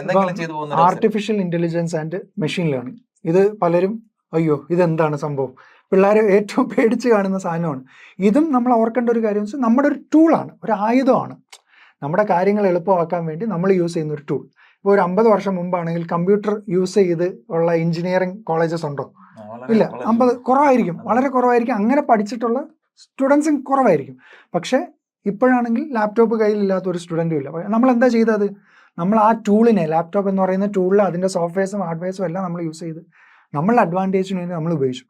Speaker 1: എന്തെങ്കിലും ചെയ്തു പോകുന്ന
Speaker 2: artificial intelligence and machine learning, ഇത് പലരും അയ്യോ ഇതെന്താണ് സംഭവം, പിള്ളേർ ഏറ്റവും പേടിച്ച് കാണുന്ന സാധനമാണ്. ഇതും നമ്മൾ ഓർക്കേണ്ട ഒരു കാര്യം വെച്ചാൽ നമ്മുടെ ഒരു ടൂളാണ്, ഒരു ആയുധമാണ്. നമ്മുടെ കാര്യങ്ങൾ എളുപ്പമാക്കാൻ വേണ്ടി നമ്മൾ യൂസ് ചെയ്യുന്ന ഒരു ടൂൾ. ഇപ്പോൾ ഒരു 50 വർഷം മുമ്പാണെങ്കിൽ കമ്പ്യൂട്ടർ യൂസ് ചെയ്ത് ഉള്ള എഞ്ചിനീയറിംഗ് കോളേജസ് ഉണ്ടോ? ഇല്ല, 50 കുറവായിരിക്കും, വളരെ കുറവായിരിക്കും. അങ്ങനെ പഠിച്ചിട്ടുള്ള സ്റ്റുഡൻസും കുറവായിരിക്കും. പക്ഷേ ഇപ്പോഴാണെങ്കിൽ ലാപ്ടോപ്പ് കയ്യിലില്ലാത്ത ഒരു സ്റ്റുഡൻറ്റും ഇല്ല. നമ്മൾ എന്താ ചെയ്തത്? നമ്മൾ ആ ടൂളിനെ, ലാപ്ടോപ്പ് എന്ന് പറയുന്ന ടൂളിൽ അതിൻ്റെ സോഫ്റ്റ്വെയർസും ഹാർഡ്വെയർസും എല്ലാം നമ്മൾ യൂസ് ചെയ്ത് നമ്മളുടെ അഡ്വാൻറ്റേജിന് വേണ്ടി നമ്മൾ ഉപയോഗിച്ചു.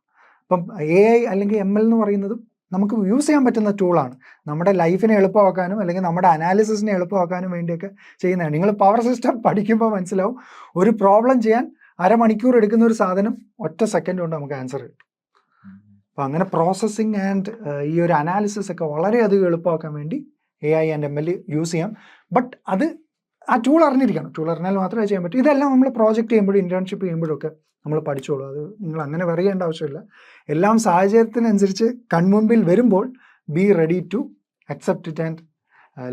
Speaker 2: അപ്പം AI അല്ലെങ്കിൽ ML എന്ന് പറയുന്നതും നമുക്ക് യൂസ് ചെയ്യാൻ പറ്റുന്ന ടൂളാണ്. നമ്മുടെ ലൈഫിനെ എളുപ്പമാക്കാനും അല്ലെങ്കിൽ നമ്മുടെ അനാലിസിസിനെ എളുപ്പമാക്കാനും വേണ്ടിയൊക്കെ ചെയ്യുന്നതാണ്. നിങ്ങൾ പവർ സിസ്റ്റം പഠിക്കുമ്പോൾ മനസ്സിലാവും, ഒരു പ്രോബ്ലം ചെയ്യാൻ അരമണിക്കൂർ എടുക്കുന്ന ഒരു സാധനം ഒറ്റ സെക്കൻഡ് കൊണ്ട് നമുക്ക് ആൻസർ കിട്ടും. അപ്പം അങ്ങനെ പ്രോസസ്സിങ് ആൻഡ് ഈ ഒരു അനാലിസിസ് ഒക്കെ വളരെയധികം എളുപ്പമാക്കാൻ വേണ്ടി AI ആൻഡ് ML യൂസ് ചെയ്യാം. ബട്ട് അത് ആ ടൂൾ അറിഞ്ഞിരിക്കണം. ടൂൾ അറിഞ്ഞാൽ മാത്രമേ ചെയ്യാൻ പറ്റൂ. ഇതെല്ലാം നമ്മൾ പ്രോജക്റ്റ് ചെയ്യുമ്പോഴും ഇന്റേൺഷിപ്പ് ചെയ്യുമ്പോഴൊക്കെ നമ്മൾ പഠിച്ചോളൂ. അത് നിങ്ങൾ അങ്ങനെ പറയേണ്ട ആവശ്യമില്ല. എല്ലാം സാഹചര്യത്തിനനുസരിച്ച് കൺമുമ്പിൽ വരുമ്പോൾ be ready to accept it and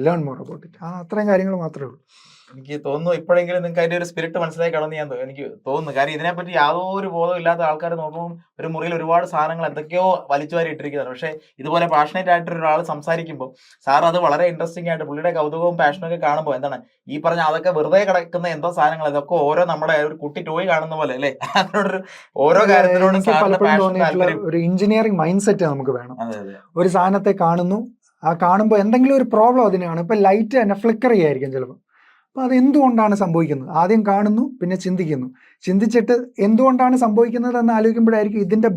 Speaker 2: learn more about it. അത്രയും കാര്യങ്ങൾ മാത്രമേ ഉള്ളൂ.
Speaker 1: എനിക്ക് തോന്നുന്നു ഇപ്പോഴെങ്കിലും നിങ്ങൾക്ക് അതിന്റെ ഒരു സ്പിരിറ്റ് മനസ്സിലായി കാണുമെന്ന് എനിക്ക് തോന്നുന്നു. കാര്യം ഇതിനെപ്പറ്റി യാതൊരു ബോധവും ഇല്ലാത്ത ആൾക്കാർ നോക്കുമ്പോൾ ഒരു മുറിയിൽ ഒരുപാട് സാധനങ്ങൾ എന്തൊക്കെയോ വലിച്ചുവാരി ഇട്ടിരിക്കുന്നതാണ്. പക്ഷേ ഇതുപോലെ പാഷനേറ്റ് ആയിട്ടൊരു ഒരാൾ സംസാരിക്കുമ്പോൾ സാർ അത് വളരെ ഇൻട്രസ്റ്റിംഗ് ആയിട്ട് പുള്ളിയുടെ കൗതുകവും പാഷനും ഒക്കെ കാണുമ്പോൾ എന്താണ് ഈ പറഞ്ഞ അതൊക്കെ വെറുതെ കിടക്കുന്ന എന്തോ സാധനങ്ങൾ, ഇതൊക്കെ ഓരോ നമ്മുടെ ഒരു കുട്ടി ടോയ് കാണുന്ന പോലെ അല്ലേ, അതിനോടൊരു ഓരോ കാര്യത്തിനോടും
Speaker 2: ഒരു എഞ്ചിനീയറിംഗ് മൈൻഡ് സെറ്റ് നമുക്ക് വേണം. ഒരു സാധനത്തെ കാണുന്നു, ആ കാണുമ്പോൾ എന്തെങ്കിലും ഒരു പ്രോബ്ലം അതിനാണ്. ഇപ്പം ലൈറ്റ് തന്നെ ഫ്ലിക്കർ ചെയ്യായിരിക്കും ചിലപ്പോൾ. അപ്പോൾ അത് എന്തുകൊണ്ടാണ് സംഭവിക്കുന്നത്? ആദ്യം കാണുന്നു, പിന്നെ ചിന്തിക്കുന്നു. ചിന്തിച്ചിട്ട് എന്തുകൊണ്ടാണ് സംഭവിക്കുന്നത് എന്ന് ആലോചിക്കുമ്പോഴായിരിക്കും ഇതിൻ്റെ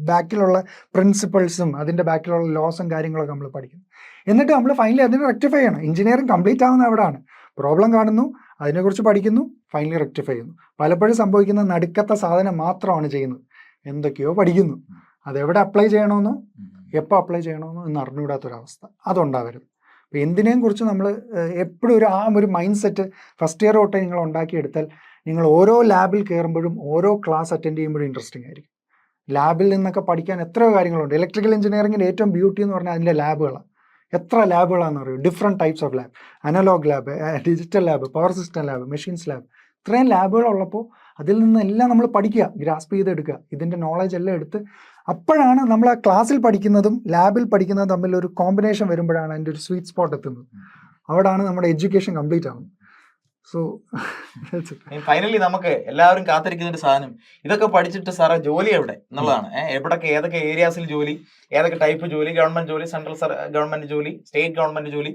Speaker 2: ബാക്കിലുള്ള പ്രിൻസിപ്പിൾസും അതിൻ്റെ ബാക്കിലുള്ള ലോസും കാര്യങ്ങളൊക്കെ നമ്മൾ പഠിക്കുന്നത്. എന്നിട്ട് നമ്മൾ ഫൈനലി അതിനെ റെക്ടിഫൈ ചെയ്യണം. എഞ്ചിനീയറിംഗ് കംപ്ലീറ്റ് ആവുന്ന അവിടെയാണ്. പ്രോബ്ലം കാണുന്നു, അതിനെക്കുറിച്ച് പഠിക്കുന്നു, ഫൈനലി റെക്ടിഫൈ ചെയ്യുന്നു. പലപ്പോഴും സംഭവിക്കുന്ന നടുക്കത്തെ സാധനം മാത്രമാണ് ചെയ്യുന്നത്. എന്തൊക്കെയോ പഠിക്കുന്നു, അതെവിടെ അപ്ലൈ ചെയ്യണമെന്നോ എപ്പോൾ അപ്ലൈ ചെയ്യണമെന്നോ എന്ന് അറിഞ്ഞുകൂടാത്തൊരവസ്ഥ അതുണ്ടാവരുത്. അപ്പോൾ എന്തിനേയും കുറിച്ച് നമ്മൾ എപ്പോഴും ഒരു മൈൻഡ് സെറ്റ് ഫസ്റ്റ് ഇയർ തൊട്ടേ നിങ്ങൾ ഉണ്ടാക്കിയെടുത്താൽ നിങ്ങൾ ഓരോ ലാബിൽ കയറുമ്പോഴും ഓരോ ക്ലാസ് അറ്റൻഡ് ചെയ്യുമ്പോഴും ഇൻട്രസ്റ്റിംഗ് ആയിരിക്കും. ലാബിൽ നിന്നൊക്കെ പഠിക്കാൻ എത്രയോ കാര്യങ്ങളുണ്ട്. ഇലക്ട്രിക്കൽ എഞ്ചിനീയറിംഗിൻ്റെ ഏറ്റവും ബ്യൂട്ടി എന്ന് പറഞ്ഞാൽ അതിൻ്റെ ലാബുകളാണ്. എത്ര ലാബുകളാണെന്ന് അറിയും. Different types of lab, analog lab, digital lab, power system lab, machines lab, ഇത്രയും ലാബുകളുള്ളപ്പോൾ അതിൽ നിന്നെല്ലാം നമ്മൾ പഠിക്കുക, ഗ്രാസ്പ് ചെയ്തെടുക്കുക, ഇതിൻ്റെ നോളജ് എല്ലാം എടുത്ത് അപ്പോഴാണ് നമ്മൾ ആ ക്ലാസ്സിൽ പഠിക്കുന്നതും ലാബിൽ പഠിക്കുന്നതും തമ്മിൽ ഒരു കോമ്പിനേഷൻ വരുമ്പോഴാണ് അതിൻ്റെ ഒരു സ്വീറ്റ് സ്പോട്ട് എത്തുന്നത്. അവിടെയാണ് നമ്മുടെ എഡ്യൂക്കേഷൻ കംപ്ലീറ്റ് ആവുന്നത്. സോ
Speaker 1: ഫൈനലി നമുക്ക് എല്ലാവരും കാത്തിരിക്കുന്ന ഒരു സാധനം, ഇതൊക്കെ പഠിച്ചിട്ട് സാറേ ജോലി എവിടെ എന്നുള്ളതാണ്. എവിടൊക്കെ ഏതൊക്കെ ഏരിയാസിൽ ജോലി, ഏതൊക്കെ ടൈപ്പ് ജോലി, ഗവൺമെന്റ് ജോലി, സെൻട്രൽ ഗവൺമെന്റ് ജോലി, സ്റ്റേറ്റ് ഗവൺമെന്റ് ജോലി,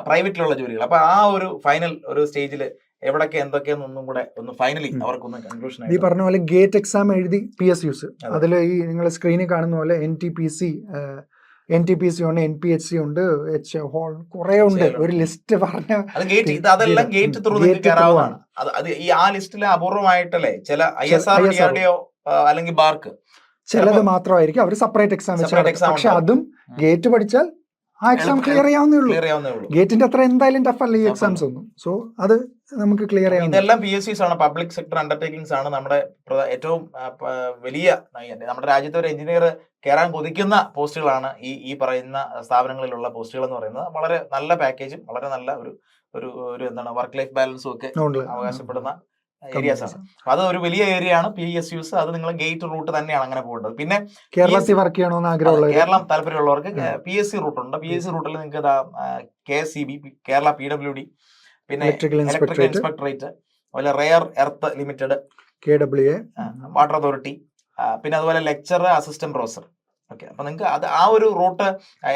Speaker 1: പ്രൈവറ്റിലുള്ള ജോലികൾ. അപ്പൊ ആ ഒരു ഫൈനൽ ഒരു സ്റ്റേജിൽ എവിടൊക്കെ എന്തൊക്കെയെന്നൊന്നും കൂടെ ഒന്ന് ഫൈനലി അവർക്കൊന്ന് കൺക്ലൂഷൻ.
Speaker 2: ഈ പറഞ്ഞ പോലെ ഗേറ്റ് എക്സാം എഴുതി PSUs, അതിൽ ഈ നിങ്ങൾ സ്ക്രീനിൽ കാണുന്ന പോലെ NTPC ഉണ്ട്, NPHC ഉണ്ട്, കുറെ ഉണ്ട്. ഒരു ലിസ്റ്റ് പറഞ്ഞ
Speaker 1: അതെല്ലാം ഗേറ്റ് ത്രൂ കയറാവുന്നതാണ്. അത് ഈ ആ ലിസ്റ്റിൽ അപൂർവമായിട്ടല്ലേ ചില ISR അല്ലെങ്കിൽ ബാർക്ക്
Speaker 2: ചിലത് മാത്രമായിരിക്കും അവർ സെപ്പറേറ്റ് എക്സാം വെച്ചാൽ. പക്ഷെ അതും ഗേറ്റ് പഠിച്ചാൽ ആ എക്സാം ക്ലിയർ ചെയ്യാവുന്നേ ഉള്ളൂ.
Speaker 1: ക്ലിയർ ചെയ്യാവുന്നേ ഉള്ളൂ.
Speaker 2: ഗേറ്റിന്റെ അത്ര എന്തായാലും ടഫ് അല്ല ഈ എക്സാംസ് ഒന്നും. സോ അത് നമുക്ക് ക്ലിയർ ചെയ്യാം.
Speaker 1: ഇതെല്ലാം PSCs ആണ്, പബ്ലിക് സെക്ടർ അണ്ടർടേക്കിംഗ്സ് ആണ്. നമ്മുടെ ഏറ്റവും വലിയ നമ്മുടെ രാജ്യത്തെ ഒരു എഞ്ചിനീയർ കയറാൻ കൊതിക്കുന്ന പോസ്റ്റുകളാണ് ഈ പറയുന്ന സ്ഥാപനങ്ങളിലുള്ള പോസ്റ്റുകൾ എന്ന് പറയുന്നത്. വളരെ നല്ല പാക്കേജും വളരെ നല്ല ഒരു എന്താണ് വർക്ക് ലൈഫ് ബാലൻസും ഒക്കെ അവകാശപ്പെടുന്ന ഏരിയാസ് ആണ്. അത് ഒരു വലിയ ഏരിയ ആണ് PSUs. അത് നിങ്ങൾ ഗേറ്റ് റൂട്ട് തന്നെയാണ് അങ്ങനെ പോകേണ്ടത്. പിന്നെ
Speaker 2: കേരളത്തിൽ വർക്ക് ചെയ്യണമെന്ന് ആഗ്രഹമുള്ള
Speaker 1: കേരളം താല്പര്യമുള്ളവർക്ക് PSC റൂട്ടുണ്ട്. PSC റൂട്ടിൽ നിങ്ങൾക്ക് KSCB, കേരള PWD, പിന്നെ ഇലക്ട്രിക്കൽ ഇൻസ്പെക്ടറേറ്റ്, അതുപോലെ rare earth limited, KWA, water authority, പിന്നെ അതുപോലെ ലെക്ചർ, അസിസ്റ്റന്റ് പ്രൊഫസർ. ഓക്കെ, അപ്പൊ നിങ്ങൾക്ക് അത് ആ ഒരു റൂട്ട്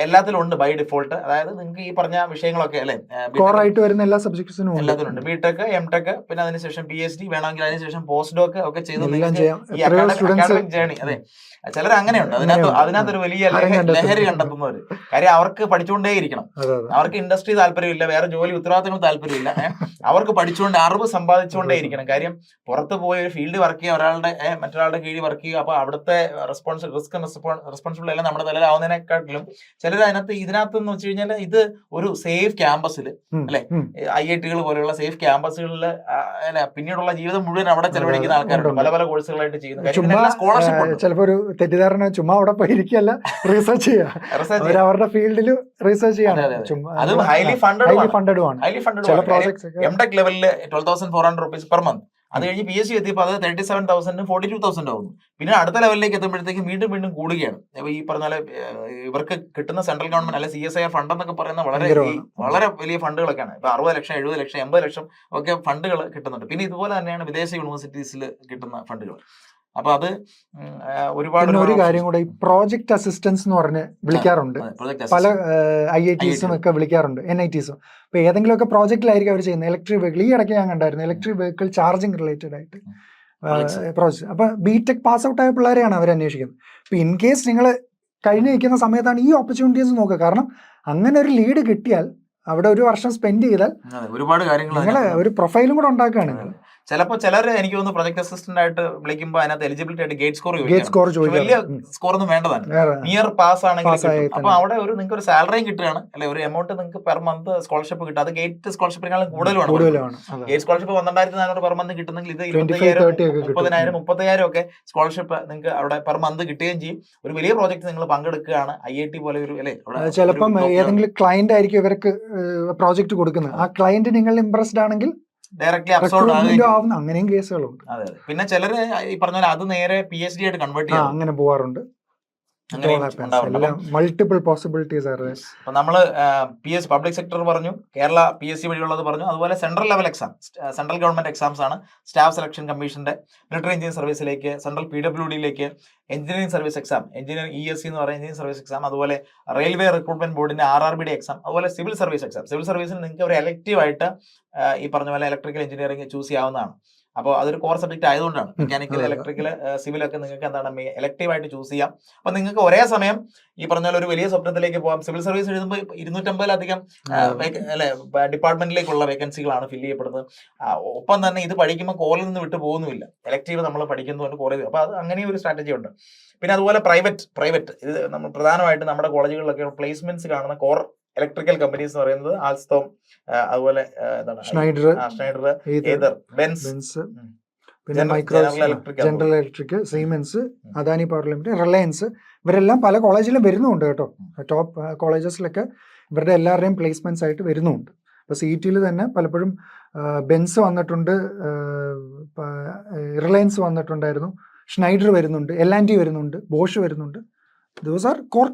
Speaker 1: എല്ലാത്തിലും ഉണ്ട് ബൈ ഡിഫോൾട്ട്. അതായത് നിങ്ങൾക്ക് ഈ പറഞ്ഞ വിഷയങ്ങളൊക്കെ അല്ലെ
Speaker 2: ആയിട്ട് വരുന്ന എല്ലാ സബ്ജക്ട്സിനും
Speaker 1: എല്ലാത്തിലും ഉണ്ട്. BTech, MTech, പിന്നെ അതിനുശേഷം PhD വേണമെങ്കിൽ അതിനുശേഷം പോസ്റ്റ് ഡോക്ക് ഒക്കെ ചെയ്ത് ഈ അക്കാഡമിക് ജേണി. അതെ, ചിലർ അങ്ങനെയുണ്ട്. അതിനകത്തൊരു വലിയ ലഹരി കണ്ടെത്തുന്നവര്. കാര്യം അവർക്ക് പഠിച്ചുകൊണ്ടേയിരിക്കണം. അവർക്ക് ഇൻഡസ്ട്രി താല്പര്യമില്ല, വേറെ ജോലി ഉത്തരവാദിത്തങ്ങൾ താല്പര്യമില്ല. അവർക്ക് പഠിച്ചുകൊണ്ട് അറിവ് സമ്പാദിച്ചുകൊണ്ടേയിരിക്കണം. കാര്യം പുറത്ത് പോയി ഒരു ഫീൽഡ് വർക്ക് ചെയ്യുക, മറ്റൊരാളുടെ കീഴിൽ വർക്ക് ചെയ്യുക, അപ്പൊ അവിടുത്തെ റെസ്പോൺസിബിൾ എല്ലാം നമ്മുടെ തലയിലാവുന്നതിനെക്കാട്ടിലും ചിലർ ഇതിനകത്ത് എന്ന് വെച്ച് കഴിഞ്ഞാൽ ഇത് ഒരു സേഫ് ക്യാമ്പസിൽ അല്ലെ, IIT പോലെയുള്ള സേഫ് ക്യാമ്പസുകളിൽ പിന്നീടുള്ള ജീവിതം മുഴുവൻ അവിടെ ചെലവഴിക്കുന്ന ആൾക്കാരുണ്ട്. പല കോഴ്സുകളായിട്ട് ചെയ്യുന്നു. സ്കോളർഷിപ്പ്
Speaker 2: ചിലപ്പോ ഒരു തെറ്റിദ്ധാരണ, ചുമ്മാ അവിടെ പോയിരിക്കല്ല, റിസർച്ച് ചെയ്യുക, അവരുടെ ഫീൽഡിൽ റിസർച്ച് ചെയ്യണം.
Speaker 1: ഹൈലി ഫണ്ടഡ് ആണ്. MTech ലെവലിൽ 12,400 rupees പെർ മന്ത്. അത് കഴിഞ്ഞ് PhD എത്തിയപ്പോൾ അത് 37,000 42,000 ആവുന്നു. പിന്നെ അടുത്ത ലെവലിലേക്ക് എത്തുമ്പോഴത്തേക്കും വീണ്ടും കൂടുകയാണ്. അപ്പൊ ഈ പറഞ്ഞ ഇവർക്ക് കിട്ടുന്ന സെൻട്രൽ ഗവൺമെന്റ് അല്ലെ CSIR ഫണ്ട് എന്നൊക്കെ പറയുന്ന വളരെ വലിയ ഫണ്ടുകളൊക്കെയാണ്. ഇപ്പൊ 60 ലക്ഷം, 70 ലക്ഷം, 80 ലക്ഷം ഒക്കെ ഫണ്ടുകൾ കിട്ടുന്നുണ്ട്. പിന്നെ ഇതുപോലെ തന്നെയാണ് വിദേശ യൂണിവേഴ്സിറ്റീസിൽ കിട്ടുന്ന ഫണ്ടുകൾ. അപ്പൊ അത് ഒരുപാട്
Speaker 2: ഒരു കാര്യം കൂടെ, ഈ പ്രോജക്ട് അസിസ്റ്റൻസ് എന്ന് പറഞ്ഞ് വിളിക്കാറുണ്ട്. പല IITസും ഒക്കെ വിളിക്കാറുണ്ട്, NITസും. അപ്പൊ ഏതെങ്കിലുമൊക്കെ പ്രോജക്റ്റിലായിരിക്കും അവർ ചെയ്യുന്നത്. ഇലക്ട്രിക് വെഹിക്കിൾ, ഈ ഇടയ്ക്ക് ഞാൻ കണ്ടായിരുന്നു, ഇലക്ട്രിക് വെഹിക്കിൾ ചാർജിങ് റിലേറ്റഡ് ആയിട്ട് പ്രോജക്റ്റ്. അപ്പൊ BTech പാസ് ഔട്ട് ആയ പിള്ളേരെയാണ് അവർ അന്വേഷിക്കുന്നത്. ഇപ്പൊ ഇൻ കേസ് നിങ്ങൾ കഴിഞ്ഞ് നിൽക്കുന്ന സമയത്താണ് ഈ ഓപ്പർച്യൂണിറ്റീസ് നോക്കുക. കാരണം അങ്ങനെ ഒരു ലീഡ് കിട്ടിയാൽ അവിടെ ഒരു വർഷം സ്പെൻഡ് ചെയ്താൽ
Speaker 1: ഒരുപാട് കാര്യങ്ങൾ
Speaker 2: നിങ്ങൾ ഒരു പ്രൊഫൈലും കൂടെ ഉണ്ടാക്കുകയാണ്.
Speaker 1: ചിലപ്പോൾ ചിലർ എനിക്ക് തോന്നുന്നു പ്രൊജക്ട് അസിസ്റ്റന്റ് ആയിട്ട് വിളിക്കുമ്പോൾ അതിനകത്ത് എലിജിബിലിറ്റി ആയിട്ട് ഗേറ്റ് സ്കോർ വലിയ സ്കോർ ഒന്നും വേണ്ടതാണ്. നിയർ പാസ് ആണെങ്കിൽ അപ്പൊ അവിടെ നിങ്ങൾക്ക് ഒരു സാലറിയും കിട്ടുകയാണ്, അല്ലെ, ഒരു എമൗണ്ട് നിങ്ങൾക്ക് പെർ മന്ത് സ്കോളർഷിപ്പ് കിട്ടും. അത് ഗേറ്റ് സ്കോളർഷിപ്പിനേക്കാളും കൂടുതലാണ്. ഗേറ്റ് സ്കോളർഷിപ്പ് 12,400 പെർ മന്ത് കിട്ടുന്നെങ്കിൽ ഇത് 20,000 30,000 ഒക്കെ സ്കോളർഷിപ്പ് നിങ്ങൾക്ക് അവിടെ പെർ മന്ത് കിട്ടുകയും ചെയ്യും. ഒരു വലിയ പ്രോജക്ട് നിങ്ങൾ പങ്കെടുക്കുകയാണ്, IIT പോലെ ഒരു അല്ലെ,
Speaker 2: ചിലപ്പം ഏതെങ്കിലും ക്ലയന്റ് ആയിരിക്കും ഇവർക്ക് പ്രോജക്ട് കൊടുക്കുന്നത്. ആ ക്ലയന്റ് നിങ്ങൾ ഇംപ്രസ്ഡ് ആണെങ്കിൽ
Speaker 1: ഡയറക്ട്ലി അബ്സോർബ്
Speaker 2: ആവുന്ന അങ്ങനെയും കേസുകളുണ്ട്.
Speaker 1: അതെ. പിന്നെ ചിലര് ഈ പറഞ്ഞ അത് നേരെ PhD ആയിട്ട് കൺവേർട്ട് ചെയ്യാം,
Speaker 2: അങ്ങനെ പോവാറുണ്ട്. മൾട്ടിപ്പിൾ പോസിബിലിറ്റീസ് ആണ്.
Speaker 1: അപ്പൊ നമ്മള് പബ്ലിക് സെക്ടർ പറഞ്ഞു, കേരള PSC വഴിയുള്ളത് പറഞ്ഞു, അതുപോലെ central level exam, central government exams ആണ്. സ്റ്റാഫ് സെലക്ഷൻ കമ്മീഷന്റെ മിലിറ്ററി എഞ്ചിനീയറിംഗ് സർവീസിലേക്ക്, സെൻട്രൽ PWDയിലേക്ക്, engineering service exam, engineering ESC എന്ന് പറയുന്ന എഞ്ചിനീയറിംഗ് സർവീസ് എക്സാം, അതുപോലെ റെയിൽവേ റിക്രൂട്ട്മെന്റ് ബോർഡിന്റെ RRBയുടെ എക്സാം, അതുപോലെ സിവിൽ സർവീസ് എക്സാം. സിവിൽ സർവീസിന് നിങ്ങൾക്ക് ഒരു എലക്റ്റീവ് ആയിട്ട് ഈ പറഞ്ഞ പോലെ ഇലക്ട്രിക്കൽ എഞ്ചിനീയറിംഗ് ചൂസ് ചെയ്യാവുന്നതാണ്. അപ്പോൾ അതൊരു കോർ സബ്ജക്ട് ആയതുകൊണ്ടാണ് മെക്കാനിക്കൽ, ഇലക്ട്രിക്കൽ, സിവിൽ ഒക്കെ നിങ്ങൾക്ക് എന്താണ് എലക്റ്റീവ് ആയിട്ട് ചൂസ് ചെയ്യാം. അപ്പൊ നിങ്ങൾക്ക് ഒരേ സമയം ഈ പറഞ്ഞ പോലെ ഒരു വലിയ സ്വപ്നത്തിലേക്ക് പോകാം. സിവിൽ സർവീസ് എഴുതുമ്പോൾ 250-ലധികം ഡിപ്പാർട്ട്മെന്റിലേക്കുള്ള വേക്കൻസികളാണ് ഫില്ല് ചെയ്യപ്പെടുന്നത്. ഒപ്പം തന്നെ ഇത് പഠിക്കുമ്പോൾ കോറിൽ നിന്ന് വിട്ടു പോകുന്നുമില്ല, എലക്റ്റീവ് നമ്മൾ പഠിക്കുന്നതുകൊണ്ട് കോറിൽ. അപ്പൊ അത് അങ്ങനെ ഒരു സ്ട്രാറ്റജി ഉണ്ട്. പിന്നെ അതുപോലെ പ്രൈവറ്റ് ഇത് നമ്മൾ പ്രധാനമായിട്ട് നമ്മുടെ കോളേജുകളിലൊക്കെ പ്ലേസ്മെന്റ്സ് കാണുന്ന കോർ ഇലക്ട്രിക്കൽ കമ്പനീസ് എന്ന് പറയുന്നത് ആൽസ്റ്റോം, അതുപോലെ
Speaker 2: സ്നൈഡർ,
Speaker 1: ബെൻസ്,
Speaker 2: പിന്നെ general electric, siemens, Adani power limited, Reliance, ഇവരെല്ലാം പല കോളേജിലും വരുന്നുണ്ട് കേട്ടോ. ടോപ്പ് കോളേജസിലൊക്കെ ഇവരുടെ എല്ലാവരുടെയും പ്ലേസ്മെന്റ്സ് ആയിട്ട് വരുന്നുണ്ട്. ഇപ്പോൾ CET തന്നെ പലപ്പോഴും ബെൻസ് വന്നിട്ടുണ്ട്, റിലയൻസ് വന്നിട്ടുണ്ടായിരുന്നു, ഷ്നൈഡർ വരുന്നുണ്ട്, L&T വരുന്നുണ്ട്, ബോഷ് വരുന്നുണ്ട്. ദോസ് ആർ കോർ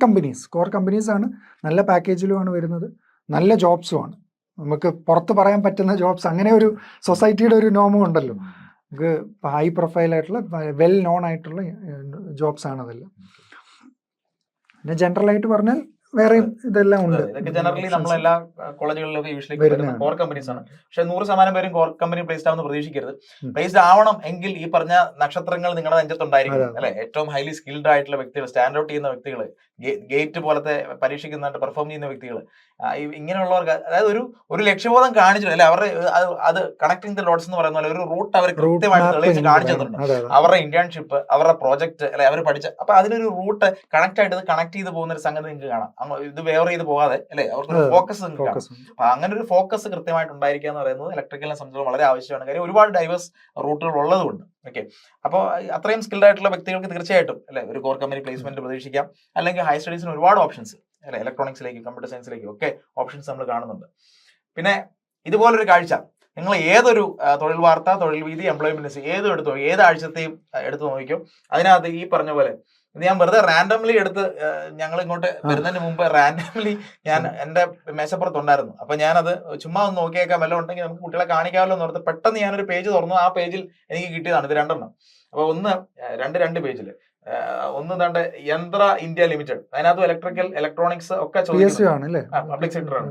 Speaker 2: കമ്പനീസ് ആണ്. നല്ല പാക്കേജിലുമാണ് വരുന്നത്, നല്ല ജോബ്സുമാണ്. നമുക്ക് പുറത്ത് പറയാൻ പറ്റുന്ന ജോബ്സ്, അങ്ങനെ ഒരു സൊസൈറ്റിയുടെ ഒരു നോമും ഉണ്ടല്ലോ. നമുക്ക് ഹൈ പ്രൊഫൈൽ ആയിട്ടുള്ള വെൽ നോൺ ആയിട്ടുള്ള ജോബ്സ് ആണ് അതെല്ലാം. പിന്നെ ജനറൽ ആയിട്ട് പറഞ്ഞാൽ വേറെയും ഇതെല്ലാം ഉണ്ട്.
Speaker 1: ഇതൊക്കെ ജനറലി നമ്മളെല്ലാ കോളേജുകളിലൊക്കെ യൂഷ്വലി വരുന്ന കോർ കമ്പനീസ് ആണ്. പക്ഷെ 100% പേരും കോർ കമ്പനി പ്ലേസ്ഡ് ആവുന്ന പ്രതീക്ഷിക്കരുത്. പ്ലേസ്ഡ് ആവണം എങ്കിൽ ഈ പറഞ്ഞ നക്ഷത്രങ്ങൾ നിങ്ങളുടെ നെഞ്ചത്തുണ്ടായിരിക്കും, അല്ലെ. ഏറ്റവും ഹൈലി സ്കിൽഡ് ആയിട്ടുള്ള വ്യക്തികൾ, സ്റ്റാൻഡ് ഔട്ട് ചെയ്യുന്ന വ്യക്തികൾ, ഗേറ്റ് പോലത്തെ പരീക്ഷയ്ക്ക് നന്നായിട്ട് പെർഫോം ചെയ്യുന്ന വ്യക്തികൾ, ഇങ്ങനെയുള്ളവർക്ക് അതായത് ഒരു ലക്ഷ്യബോധം കാണിച്ചു, അല്ലെ. അവരുടെ അത് കണക്ടിങ് ദ ഡോട്ട്സ് എന്ന് പറയുന്ന പോലെ ഒരു റൂട്ട് അവർ കൃത്യമായിട്ട് തെളിയിച്ച് കാണിച്ചിട്ടുണ്ട്. അവരുടെ ഇന്റേൺഷിപ്പ്, അവരുടെ പ്രോജക്ട്, അല്ലെ, അവർ പഠിച്ച, അപ്പൊ അതിനൊരു റൂട്ട് കണക്ട് ചെയ്ത് പോകുന്ന ഒരു സംഗതി നിങ്ങൾക്ക് കാണാം. ഇത് വേറെ ചെയ്ത് പോകാതെ അല്ലെ അവർക്ക് ഫോക്കസ് കാണും.
Speaker 2: ഫോക്കസ്
Speaker 1: അപ്പൊ അങ്ങനെ ഒരു ഫോക്കസ് കൃത്യമായിട്ട് ഉണ്ടായിരിക്കുക എന്ന് പറയുന്നത് ഇലക്ട്രിക്കലിനെ സംബന്ധിച്ചിടത്തോളം വളരെ ആവശ്യമാണ്. കാര്യം ഒരുപാട് ഡൈവേഴ്സ് റൂട്ടുകൾ ഉള്ളതുകൊണ്ട്. ഓക്കെ, അപ്പോൾ അത്രയും സ്കിൽഡ് ആയിട്ടുള്ള വ്യക്തികൾക്ക് തീർച്ചയായിട്ടും അല്ലെ ഒരു കോർ കമ്പനി പ്ലേസ്മെന്റ് പ്രതീക്ഷിക്കാം. അല്ലെങ്കിൽ ഹൈ സ്റ്റഡീസിന് ഒരുപാട് ഓപ്ഷൻസ് അല്ലെ ഇലക്ട്രോണിക്സിലേക്കും കമ്പ്യൂട്ടർ സയൻസിലേക്കും ഒക്കെ ഓപ്ഷൻസ് നമ്മൾ കാണുന്നുണ്ട്. പിന്നെ ഇതുപോലൊരു കാഴ്ച നിങ്ങൾ ഏതൊരു തൊഴിൽ വാർത്ത, തൊഴിൽ വീതി, എംപ്ലോയ്മെന്റ് ഏതും എടുത്തു ഏത് ആഴ്ചത്തെയും എടുത്തു നോക്കിക്കും, അതിനകത്ത് ഈ പറഞ്ഞ പോലെ ഇത് ഞാൻ വെറുതെ റാൻഡംലി എടുത്ത് ഞങ്ങൾ ഇങ്ങോട്ട് വരുന്നതിന് മുമ്പ് റാൻഡംലി ഞാൻ എന്റെ മേശപ്പുറത്തുണ്ടായിരുന്നു. അപ്പൊ ഞാനത് ചുമ്മാ ഒന്ന് നോക്കിയേക്കാൻ വല്ലതും ഉണ്ടെങ്കിൽ നമുക്ക് കുട്ടികളെ കാണിക്കാമല്ലോ എന്ന് ഓർത്ത് പെട്ടെന്ന് ഞാനൊരു പേജ് തുറന്നു. ആ പേജിൽ എനിക്ക് കിട്ടിയതാണ് ഇത് രണ്ടെണ്ണം. അപ്പൊ രണ്ട് പേജിൽ ഒന്ന് തന്റെ യന്ത്ര ഇന്ത്യ ലിമിറ്റഡ്, അതിനകത്ത് ഇലക്ട്രിക്കൽ ഇലക്ട്രോണിക്സ് ഒക്കെ പബ്ലിക് സെക്ടർ ആണ്,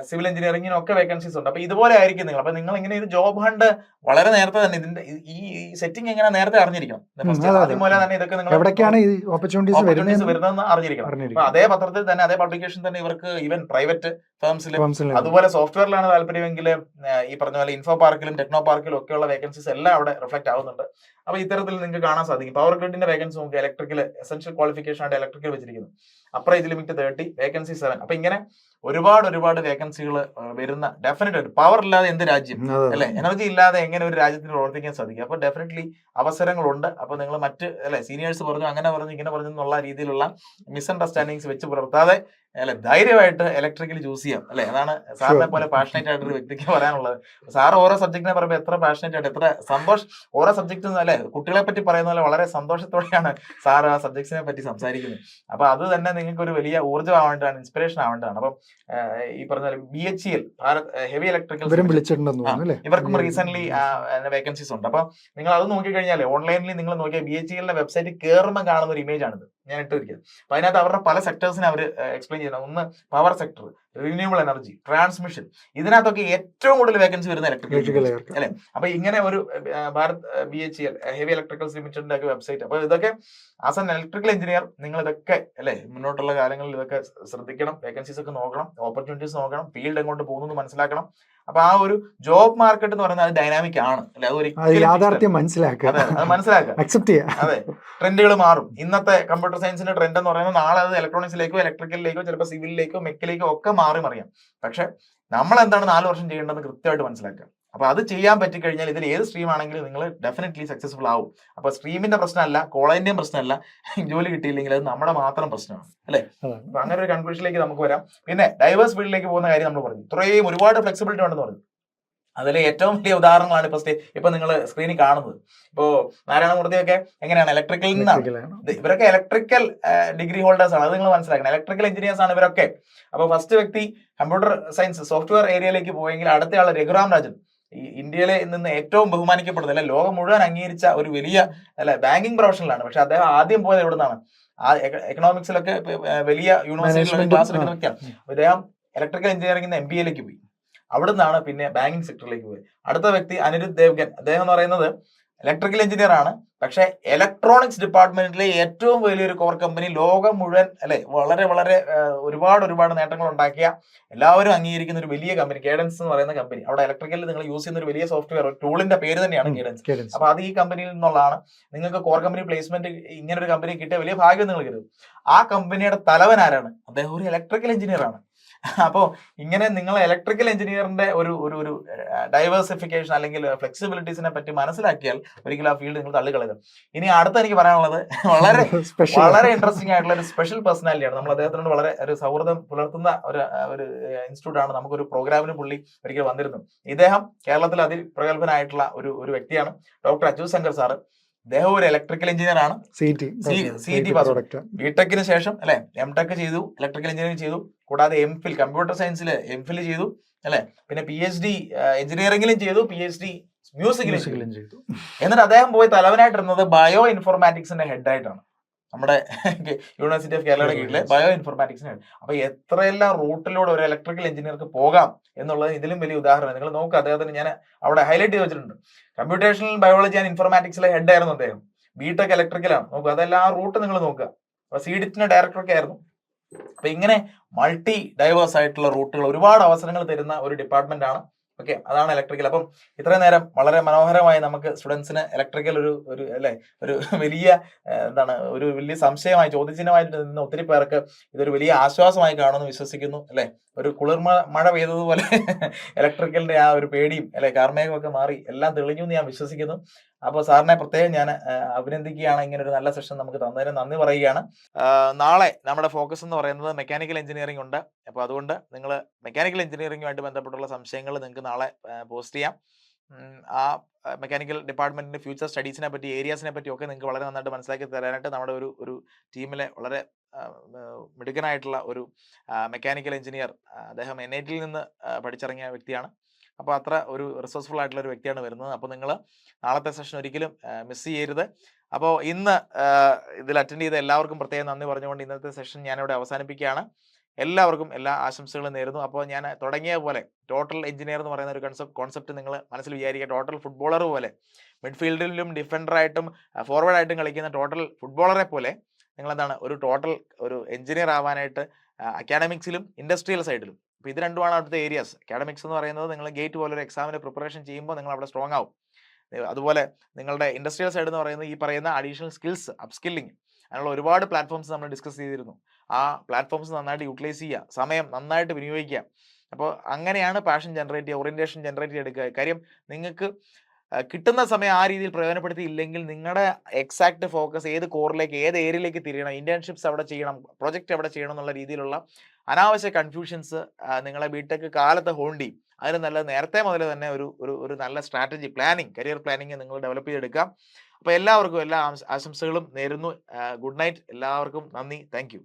Speaker 1: സിവിൽ എഞ്ചിനീയറിംഗിനും ഒക്കെ വേക്കൻസീസ് ഉണ്ട്. അപ്പൊ ഇതുപോലെ ആയിരിക്കും നിങ്ങൾ. അപ്പൊ നിങ്ങൾ ഇങ്ങനെ ഇത് ജോബ് ഹണ്ട് വളരെ നേരത്തെ തന്നെ ഇതിന്റെ ഈ സെറ്റിംഗ് എങ്ങനെ നേരത്തെ അറിഞ്ഞിരിക്കണം. ആദ്യം പോലെ തന്നെ ഇതൊക്കെ നിങ്ങൾ ഓപ്പർച്യൂണിറ്റീസ് വരുന്നതെന്ന് അറിഞ്ഞിരിക്കണം. അപ്പൊ അതേ പത്രത്തിൽ തന്നെ അതേ പബ്ലിക്കേഷൻ തന്നെ ഇവർക്ക് ഈവൻ പ്രൈവറ്റ് ഫേംസിലും അതുപോലെ സോഫ്റ്റ്വെയറിലാണ് താല്പര്യമെങ്കിൽ ഈ പറഞ്ഞ പോലെ ഇൻഫോ പാർക്കിലും ടെക്നോ പാർക്കിലും ഒക്കെയുള്ള വേക്കൻസീസ് എല്ലാം അവിടെ റിഫ്ലക്ട് ആവുന്നുണ്ട്. അപ്പൊ ഇത്തരത്തിൽ നിങ്ങൾക്ക് കാണാൻ സാധിക്കും. പവർ ഗ്രിഡിന്റെ വേക്കൻസി നോക്കുക, ഇലക്ട്രിക്കൽ എസെൻഷ്യൽ ക്വാളിഫിക്കേഷൻ ആയിട്ട് ഇലക്ട്രിക്കൽ വെച്ചിരിക്കുന്നു. Upper age limit 30, vacancy 7. അപ്പൊ ഇങ്ങനെ ഒരുപാട് വേക്കൻസികൾ വരുന്ന ഡെഫിനറ്റ് പവർ ഇല്ലാതെ എന്ത് രാജ്യം അല്ലെ, എനർജി ഇല്ലാതെ എങ്ങനെ ഒരു രാജ്യത്തിന് പ്രവർത്തിക്കാൻ സാധിക്കും. അപ്പൊ ഡെഫിനറ്റ്ലി അവസരങ്ങളുണ്ട്. അപ്പൊ നിങ്ങൾ മറ്റ് അല്ലെ സീനിയേഴ്സ് പറഞ്ഞു അങ്ങനെ പറഞ്ഞു ഇങ്ങനെ പറഞ്ഞു എന്നുള്ള രീതിയിലുള്ള മിസ്അണ്ടർസ്റ്റാൻഡിങ്സ് വെച്ച് പുലർത്താതെ അല്ലെ ധൈര്യമായിട്ട് ഇലക്ട്രിക്കൽ ചൂസ് ചെയ്യാം അല്ലെ. അതാണ് സാറിനെ പോലെ പാഷനേറ്റ് ആയിട്ടൊരു വ്യക്തിക്ക് പറയാനുള്ളത്. സാർ ഓരോ സബ്ജക്റ്റിനെ പറയുമ്പോൾ എത്ര പാഷനേറ്റ് ആയിട്ട് എത്ര സന്തോഷം ഓരോ സബ്ജക്റ്റ് അല്ലെ കുട്ടികളെ പറ്റി പറയുന്ന പോലെ വളരെ സന്തോഷത്തോടെയാണ് സാർ ആ സബ്ജക്ട്സിനെ പറ്റി സംസാരിക്കുന്നത്. അപ്പൊ അത് തന്നെ നിങ്ങൾക്ക് ഒരു വലിയ ഊർജ്ജം ആവേണ്ടതാണ്, ഇൻസ്പിറേഷൻ ആവേണ്ടതാണ്. അപ്പം ഈ പറഞ്ഞ BHEL ഭാരത് ഹെവി ഇലക്ട്രിക്കൽ ഇവർക്കും റീസെന്റ് വേക്കൻസീസ് ഉണ്ട്. അപ്പൊ നിങ്ങൾ അത് നോക്കിക്കഴിഞ്ഞാൽ ഓൺലൈനിൽ നിങ്ങൾ നോക്കിയാൽ BHEL വെബ്സൈറ്റിൽ കയറുമ്പോൾ കാണുന്ന ഒരു ഇമേജ് ആണിത് ഞാൻ ഇട്ടിരിക്കുന്നത്. അപ്പൊ അതിനകത്ത് അവരുടെ പല സെക്ടേഴ്സിനെ അവർ എക്സ്പ്ലെയിൻ ചെയ്യുന്നത്. ഒന്ന് power sector, renewable energy, transmission, ഇതിനകത്തൊക്കെ ഏറ്റവും കൂടുതൽ വേക്കൻസി വരുന്ന ഇലക്ട്രിക്കൽ അല്ലെ. അപ്പൊ ഇങ്ങനെ ഒരു ഭാരത് BHEL ഹെവി ഇലക്ട്രിക്കൽസ് ലിമിറ്റഡിന്റെ ഒക്കെ വെബ്സൈറ്റ്. അപ്പൊ ഇതൊക്കെ ആസ് എൻ ഇലക്ട്രിക്കൽ എഞ്ചിനീയർ നിങ്ങൾ ഇതൊക്കെ അല്ലെ മുന്നോട്ടുള്ള കാലങ്ങളിൽ ഇതൊക്കെ ശ്രദ്ധിക്കണം. വേക്കൻസീസ് ഒക്കെ നോക്കണം, ഓപ്പർച്യൂണിറ്റീസ് നോക്കണം, ഫീൽഡ് എങ്ങോട്ട് പോകുന്നു മനസ്സിലാക്കണം. അപ്പൊ ആ ഒരു ജോബ് മാർക്കറ്റ് എന്ന് പറയുന്നത് അത് ഡൈനാമിക് ആണ് അല്ലെ. അത് മനസ്സിലാക്കുക. അതെ, ട്രെൻഡുകൾ മാറും. ഇന്നത്തെ കമ്പ്യൂട്ടർ സയൻസിന്റെ ട്രെൻഡ് എന്ന് പറയുന്നത് നാളെ അത് ഇലക്ട്രോണിക്സിലേക്കോ ഇലക്ട്രിക്കലിലേക്കോ ചിലപ്പോൾ സിവിലിലേക്കോ മെക്കലിലേക്കോ ഒക്കെ മാറി മറിയാം. പക്ഷെ നമ്മൾ എന്താണ് 4 വർഷം ചെയ്യേണ്ടതെന്ന് കൃത്യമായിട്ട് മനസ്സിലാക്കുക. അപ്പൊ അത് ചെയ്യാൻ പറ്റിക്കഴിഞ്ഞാൽ ഇതിൽ ഏത് സ്ട്രീം ആണെങ്കിലും നിങ്ങൾ ഡെഫിനറ്റ്ലി സക്സസ്ഫുൾ ആവും. അപ്പൊ സ്ട്രീമിന്റെ പ്രശ്നമല്ല, കോളേജിന്റെയും പ്രശ്നമല്ല, ജോലി കിട്ടിയില്ലെങ്കിൽ അത് നമ്മുടെ മാത്രം പ്രശ്നമാണ് അല്ലെ. അപ്പൊ അങ്ങനെ ഒരു കൺക്ലൂഷനിലേക്ക് നമുക്ക് വരാം. പിന്നെ ഡൈവേഴ്സ് ഫീൽഡിലേക്ക് പോകുന്ന കാര്യം നമ്മൾ പറഞ്ഞു. ഇത്രയും ഒരുപാട് ഫ്ലെക്സിബിലിറ്റി ഉണ്ടെന്ന് പറഞ്ഞു. അതിലെ ഏറ്റവും വലിയ ഉദാഹരണങ്ങളാണ് ഇപ്പൊ നിങ്ങൾ സ്ക്രീനിൽ കാണുന്നത്. ഇപ്പോ നാരായണമൂർത്തിയൊക്കെ എങ്ങനെയാണ് ഇലക്ട്രിക്കലിൽ നിന്നാണ്. ഇവരൊക്കെ ഇലക്ട്രിക്കൽ ഡിഗ്രി ഹോൾഡേഴ്സ് ആണ്. അത് നിങ്ങൾ മനസ്സിലാക്കണം. ഇലക്ട്രിക്കൽ എഞ്ചിനീയേഴ്സ് ആണ് ഇവരൊക്കെ. അപ്പൊ ഫസ്റ്റ് വ്യക്തി കമ്പ്യൂട്ടർ സയൻസ് സോഫ്റ്റ്വെയർ ഏരിയയിലേക്ക് പോയെങ്കിൽ അടുത്തയാൾ രഘുറാം രാജൻ, ഈ ഇന്ത്യയിലെ നിന്ന് ഏറ്റവും ബഹുമാനിക്കപ്പെടുന്നത് അല്ലെ ലോകം മുഴുവൻ അംഗീകരിച്ച ഒരു വലിയ അല്ലെ ബാങ്കിങ് പ്രൊഫഷണലാണ്. പക്ഷെ അദ്ദേഹം ആദ്യം പോയത് എവിടെ നിന്നാണ്? എക്കണോമിക്സിലൊക്കെ വലിയ യൂണിവേഴ്സിറ്റികളിൽ ക്ലാസ് എടുക്കുന്ന വ്യക്തിയാണ്. അദ്ദേഹം ഇലക്ട്രിക്കൽ എഞ്ചിനീയറിംഗിൽ MBA പോയി. അവിടെ നിന്നാണ് പിന്നെ ബാങ്കിങ് സെക്ടറിലേക്ക് പോയി. അടുത്ത വ്യക്തി അനിരുദ്ധ് ദേവ്ഗൻ. അദ്ദേഹം എന്ന് പറയുന്നത് ഇലക്ട്രിക്കൽ എഞ്ചിനീയർ ആണ്. പക്ഷെ ഇലക്ട്രോണിക്സ് ഡിപ്പാർട്ട്മെന്റിലെ ഏറ്റവും വലിയൊരു കോർ കമ്പനി ലോകം മുഴുവൻ അല്ലെ വളരെ ഒരുപാട് നേട്ടങ്ങൾ ഉണ്ടാക്കിയ എല്ലാവരും അംഗീകരിക്കുന്ന ഒരു വലിയ കമ്പനി കേഡൻസ് എന്ന് പറയുന്ന കമ്പനി. അവിടെ ഇലക്ട്രിക്കലിൽ നിങ്ങൾ യൂസ് ചെയ്യുന്ന ഒരു വലിയ സോഫ്റ്റ്വെയർ ടൂളിന്റെ പേര് തന്നെയാണ് കേഡൻസ്. അപ്പൊ അത് ഈ കമ്പനിയിൽ നിന്നുള്ളതാണ്. നിങ്ങൾക്ക് കോർ കമ്പനി പ്ലേസ്മെന്റ് ഇങ്ങനെ ഒരു കമ്പനി കിട്ടിയ വലിയ ഭാഗ്യം നിങ്ങൾ കരുതും. ആ കമ്പനിയുടെ തലവൻ ആരാണ്? അദ്ദേഹം ഒരു ഇലക്ട്രിക്കൽ എഞ്ചിനീയർ ആണ്. അപ്പോ ഇങ്ങനെ നിങ്ങൾ ഇലക്ട്രിക്കൽ എഞ്ചിനീയറിന്റെ ഒരു ഡൈവേഴ്സിഫിക്കേഷൻ അല്ലെങ്കിൽ ഫ്ലെക്സിബിലിറ്റീസിനെ പറ്റി മനസ്സിലാക്കിയാൽ ഒരിക്കലും ആ ഫീൽഡ് നിങ്ങൾ തള്ളിക്കളയുക. ഇനി അടുത്ത എനിക്ക് പറയാനുള്ളത് വളരെ ഇൻട്രസ്റ്റിംഗ് ആയിട്ടുള്ള ഒരു സ്പെഷ്യൽ പേഴ്സണാലിറ്റിയാണ്. നമ്മൾ അദ്ദേഹത്തിനോട് വളരെ ഒരു സൗഹൃദം പുലർത്തുന്ന ഒരു ഇൻസ്റ്റിറ്റ്യൂട്ട് ആണ്. നമുക്കൊരു പ്രോഗ്രാമിന് പുള്ളി ഒരിക്കൽ വന്നിരുന്നു. ഇദ്ദേഹം കേരളത്തിൽ അതിപ്രഗത്ഭനായിട്ടുള്ള ഒരു വ്യക്തിയാണ്. Doctor Achyut Shankar sir. അദ്ദേഹം ഒരു ഇലക്ട്രിക്കൽ എഞ്ചിനീയർ ആണ്. CET ബിടെക്കിന് ശേഷം അല്ലെ MTech ചെയ്തു, ഇലക്ട്രിക്കൽ എഞ്ചിനീയറിംഗ് ചെയ്തു. കൂടാതെ MPhil കമ്പ്യൂട്ടർ സയൻസിൽ MPhil ചെയ്തു അല്ലെ. പിന്നെ PhD എഞ്ചിനീയറിംഗിലും ചെയ്തു, PhD മ്യൂസിക്കിലും ചെയ്തു. എന്നിട്ട് അദ്ദേഹം പോയി തലവനായിട്ടിരുന്നത് ബയോ ഇൻഫോർമാറ്റിക്സിന്റെ ഹെഡായിട്ടാണ്. നമ്മുടെ യൂണിവേഴ്സിറ്റി ഓഫ് കേരളയുടെ കീഴിലെ ബയോ ഇൻഫോർമാറ്റിക്സിന് ഹെഡ്. അപ്പൊ എത്രയെല്ലാം റൂട്ടിലൂടെ ഒരു ഇലക്ട്രിക്കൽ എഞ്ചിനീയർക്ക് പോകാം എന്നുള്ളത് ഇതിലും വലിയ ഉദാഹരണം. നിങ്ങൾ നോക്കുക, അദ്ദേഹത്തിന് ഞാൻ അവിടെ ഹൈലൈറ്റ് ചെയ്ത് വെച്ചിട്ടുണ്ട്. കമ്പ്യൂട്ടേഷണൽ ബയോളജി ആൻഡ് ഇൻഫോർമാറ്റിക്സിലെ ഹെഡ് ആയിരുന്നു അദ്ദേഹം. BTech ഇലക്ട്രിക്കലാണ്. നോക്കുക, അതെല്ലാം ആ റൂട്ട് നിങ്ങൾ നോക്കുക. അപ്പൊ CDITന്റെ ഡയറക്ടറൊക്കെ ആയിരുന്നു. അപ്പൊ ഇങ്ങനെ മൾട്ടി ഡൈവേഴ്സ് ആയിട്ടുള്ള റൂട്ടുകൾ ഒരുപാട് അവസരങ്ങൾ തരുന്ന ഒരു ഡിപ്പാർട്ട്മെന്റ് ആണ് ഓക്കെ, അതാണ് ഇലക്ട്രിക്കൽ. അപ്പം ഇത്രയും നേരം വളരെ മനോഹരമായി നമുക്ക് സ്റ്റുഡൻസിന് ഇലക്ട്രിക്കൽ ഒരു അല്ലെ ഒരു വലിയ എന്താണ് ഒരു വലിയ സംശയമായി ചോദ്യചിഹ്നമായിട്ട് നിന്ന് ഒത്തിരി പേർക്ക് ഇതൊരു വലിയ ആശ്വാസമായി കാണുമെന്ന് വിശ്വസിക്കുന്നു അല്ലെ. ഒരു മഴ പെയ്തതുപോലെ ഇലക്ട്രിക്കലിന്റെ ആ ഒരു പേടിയും അല്ലെ കാർമേഘമൊക്കെ മാറി എല്ലാം തെളിഞ്ഞു എന്ന് ഞാൻ വിശ്വസിക്കുന്നു. അപ്പോൾ സാറിനെ പ്രത്യേകം ഞാൻ അഭിനന്ദിക്കുകയാണ്. ഇങ്ങനെ ഒരു നല്ല സെഷൻ നമുക്ക് തന്നതിന് നന്ദി പറയുകയാണ്. നാളെ നമ്മുടെ ഫോക്കസ് എന്ന് പറയുന്നത് മെക്കാനിക്കൽ എഞ്ചിനീയറിംഗ് ഉണ്ട്. അപ്പോൾ അതുകൊണ്ട് നിങ്ങൾ മെക്കാനിക്കൽ എഞ്ചിനീയറിംഗുമായിട്ട് ബന്ധപ്പെട്ടുള്ള സംശയങ്ങൾ നിങ്ങൾക്ക് നാളെ പോസ്റ്റ് ചെയ്യാം. ആ മെക്കാനിക്കൽ ഡിപ്പാർട്ട്മെന്റിന്റെ ഫ്യൂച്ചർ സ്റ്റഡീസിനെ പറ്റി ഏരിയാസിനെ പറ്റി ഒക്കെ നിങ്ങൾക്ക് വളരെ നന്നായിട്ട് മനസ്സിലാക്കി തരാനായിട്ട് നമ്മുടെ ഒരു ടീമിലെ വളരെ മിടുക്കനായിട്ടുള്ള ഒരു മെക്കാനിക്കൽ എഞ്ചിനീയർ, അദ്ദേഹം NIT യിൽ നിന്ന് പഠിച്ചിറങ്ങിയ വ്യക്തിയാണ്. അപ്പോൾ അത്ര ഒരു റിസോഴ്സ്ഫുൾ ആയിട്ടുള്ള ഒരു വ്യക്തിയാണ് വരുന്നത്. അപ്പോൾ നിങ്ങൾ നാളത്തെ സെഷൻ ഒരിക്കലും മിസ് ചെയ്യരുത്. അപ്പോൾ ഇന്ന് ഇതിൽ അറ്റൻഡ് ചെയ്ത എല്ലാവർക്കും പ്രത്യേകം നന്ദി പറഞ്ഞുകൊണ്ട് ഇന്നത്തെ സെഷൻ ഞാനിവിടെ അവസാനിപ്പിക്കുകയാണ്. എല്ലാവർക്കും എല്ലാ ആശംസകളും നേരുന്നു. അപ്പോൾ ഞാൻ തുടങ്ങിയ പോലെ ടോട്ടൽ എഞ്ചിനീയർ എന്ന് പറയുന്ന ഒരു കോൺസെപ്റ്റ് നിങ്ങൾ മനസ്സിൽ വിചാരിക്കുക. ടോട്ടൽ ഫുട്ബോളർ പോലെ മിഡ്ഫീൽഡിലും ഡിഫൻഡറായിട്ടും ഫോർവേഡായിട്ടും കളിക്കുന്ന ടോട്ടൽ ഫുട്ബോളറെ പോലെ നിങ്ങളെന്താണ് ഒരു എഞ്ചിനീയർ ആവാനായിട്ട് അക്കാഡമിക്സിലും ഇൻഡസ്ട്രിയൽ സൈഡിലും. അപ്പോൾ ഇത് രണ്ടുമാണ് അവിടുത്തെ ഏരിയാസ്. അക്കാഡമിക്സ് എന്ന് പറയുന്നത് നിങ്ങൾ ഗേറ്റ് പോലെ ഒരു എക്സാമിന് പ്രിപ്പറേഷൻ ചെയ്യുമ്പോൾ നിങ്ങൾ അവിടെ സ്ട്രോങ് ആവും. അതുപോലെ നിങ്ങളുടെ ഇൻഡസ്ട്രിയൽ സൈഡ് എന്ന് പറയുന്നത് ഈ പറയുന്ന അഡീഷണൽ സ്കിൽസ് അപ്സ്കില്ലിങ്, അതിനുള്ള ഒരുപാട് പ്ലാറ്റ്ഫോംസ് നമ്മൾ ഡിസ്കസ് ചെയ്തിരുന്നു. ആ പ്ലാറ്റ്ഫോംസ് നന്നായിട്ട് യൂട്ടിലൈസ് ചെയ്യുക, സമയം നന്നായിട്ട് വിനിയോഗിക്കുക. അപ്പോൾ അങ്ങനെയാണ് പാഷൻ ജനറേറ്റ് ചെയ്യുക, ഓറിയന്റേഷൻ ജനറേറ്റ് ചെയ്തെടുക്കുക. കാര്യം നിങ്ങൾക്ക് കിട്ടുന്ന സമയം ആ രീതിയിൽ പ്രയോജനപ്പെടുത്തിയില്ലെങ്കിൽ നിങ്ങളുടെ എക്സാക്ട് ഫോക്കസ് ഏത് കോറിലേക്ക് ഏത് ഏരിയയിലേക്ക് തിരിയണം, ഇന്റേൺഷിപ്സ് എവിടെ ചെയ്യണം, പ്രൊജക്റ്റ് എവിടെ ചെയ്യണം എന്നുള്ള രീതിയിലുള്ള അനാവശ്യ കൺഫ്യൂഷൻസ് നിങ്ങളെ ബിടെക് കാലത്ത് ഹോണ്ട് ചെയ്യും. അതിന് നല്ലത് നേരത്തെ മുതൽ തന്നെ ഒരു നല്ല സ്ട്രാറ്റജി കരിയർ പ്ലാനിങ് നിങ്ങൾ ഡെവലപ്പ് ചെയ്തെടുക്കാം. അപ്പോൾ എല്ലാവർക്കും എല്ലാ ആശംസകളും നേരുന്നു. ഗുഡ് നൈറ്റ് എല്ലാവർക്കും. നന്ദി. Thank you.